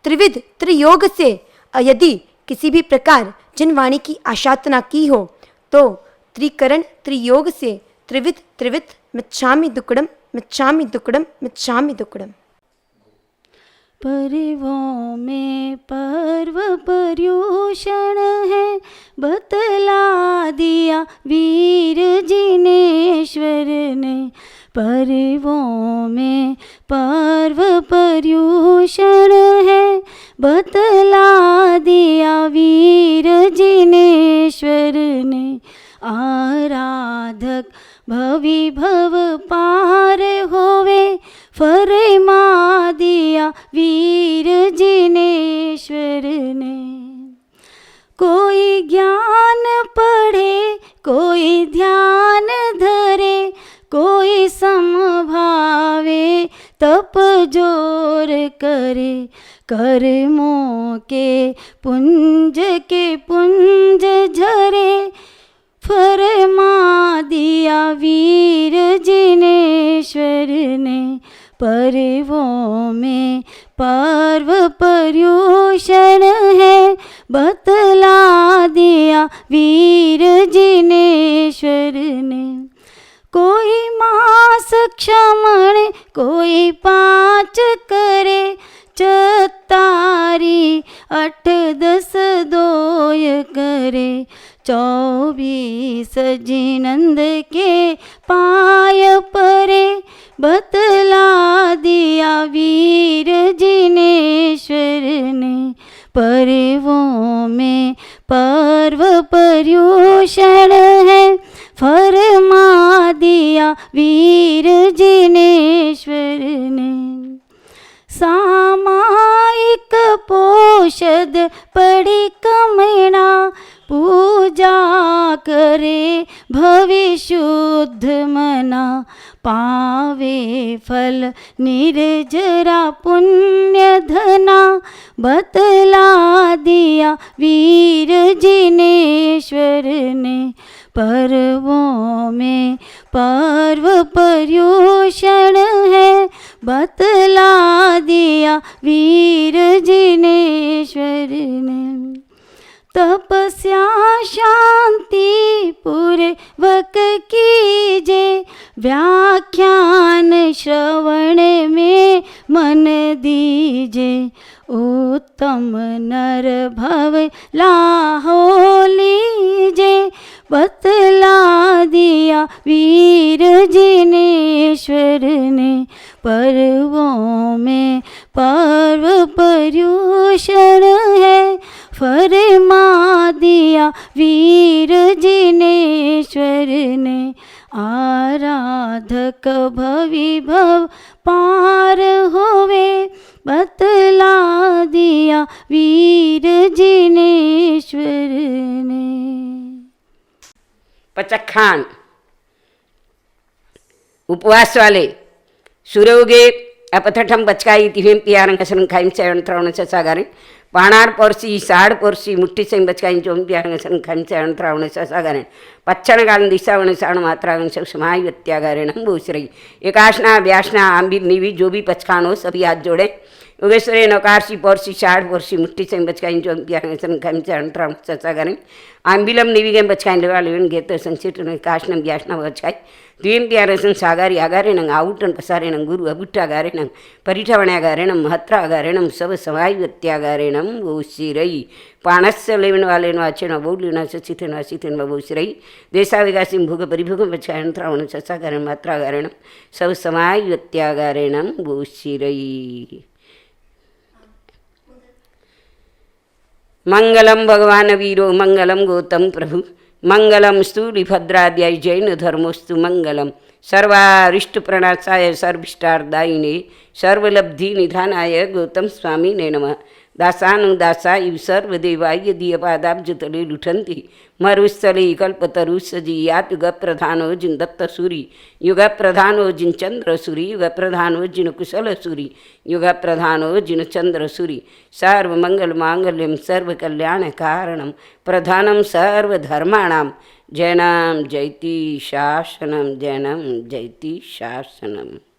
त्रिविध त्रियोग से यदि किसी भी प्रकार जिन वाणी की आशातना की हो, तो त्रिकरण त्रियोग से त्रिविध त्रिविध मिच्छामि दुक्कडम मिच्छामि दुक्कडम मिच्छामि दुक्कडम। पर्वों में पर्व पर्यूषण है, बतला दिया वीर जिनेश्वर ने। पर्वों में पर्व पर्यूषण है, बतला दिया वीर जिनेश्वर ने। आराधक भवि भव पार होवे, फरमा दिया वीर जिनेश्वर ने। कोई ज्ञान पढ़े, कोई ध्यान धरे, कोई समभावे तप जोर करे। कर्मों के पुंज झरे, फरमा दिया वीर जिनेश्वर ने। पर्वों में पर्व पर्यूषण है, बतला दिया वीर जिनेश्वर ने। कोई मास क्षमण, कोई 5 करे, 4 8 10 दोय करे। 24 जिनंद के पाय परे, बतला दिया वीर जिनेश्वर ने। पर्वों में पर्व पर्यूषण है, फरमा दिया वीर जिनेश्वर ने। सामायिक पोषद पड़ी कमना, पूजा करे भवि शुद्ध मना। पावे फल निर्जरा पुण्य धना, बतला दिया वीर जिनेश्वर ने। पर्वों में पर्व पर्यूषण है, बतला दिया वीर जिनेश्वर ने। तपस्या शांति पूर्वक कीजे, व्याख्यान श्रवण में मन दीजे। उत्तम नर भव लाहो लीजे, बतला दिया वीर जिनेश्वर ने। पर्वों में पर्व पर्यूषण है, फरमा दिया वीर जिनेश्वर ने। आराधक भवि भव पार होवे, बतला दिया वीर जिनेश्वर ने। पचखान उपवास वाले सूर्योगे अपथठम बचकाई तिवेम पियारंग सन खाइम चरण त्रावण सागारे पाणार पोर्सी साड़ पोर्सी मुट्ठी से बचकाई जोम पियारंग सन खाइम चरण त्रावण सागारे पच्छन गालन दिशावण साण मात्रागन सब समाय व्यत्यागारेण भूश्री एकाशना व्यासना आंबी नीवी जो भी पचखान हो सभी हाथ जोड़े योगेश्वरी नौकारसी पोर्सी साड़ पोर्सी मुट्ठी से बचकाई जोम पियारंग सन खाइम चरण त्रावण सागारे आंबिलम नीवी गेम बचकाई लेवा लेवन गेत संचित काशनम व्यासना बचकाई द्वीम प्यारसन सागारी आगारेणं आउटन पसारेणं गुरु अबुट्टागारेणं परिठवण्यागारेणं महत्रागारेणं सब समायुत्यागारेणं वोशिरई पाणस्य लेवन वालेन वाचेन बौलिन सचितेन वासितेन वोशिरई देशाविकासिं भोग परिभोगं वचायन त्रावण ससागारेण मात्रागारेणं सब समायुत्यागारेणं वोशिरई। मंगलम भगवान वीरो मंगलम गौतम प्रभु मंगलम स्थूलिभद्राद्याय जैन धर्मोस्तु मंगलम सर्वारिष्टप्रणासाय सर्विष्टार्दायिने सर्वलब्धि निधानाय गौतम स्वामी ने नमः। दासानुदासा इव सर्वदेवाय दीयपादाब्जतले लुठन्ति मरुस्थले कल्पतरुसजी यात युगप्रधानो जिन दत्तसूरि युगप्रधानो जिन चन्द्रसूरि युगप्रधानो जिन कुशलसूरि युगप्रधानो जिन चन्द्रसूरि सर्वमङ्गलमाङ्गल्यं सर्वकल्याणकारणं प्रधानं सर्वधर्माणां जैनं जयति शासनं जैनं जयति शासनम्।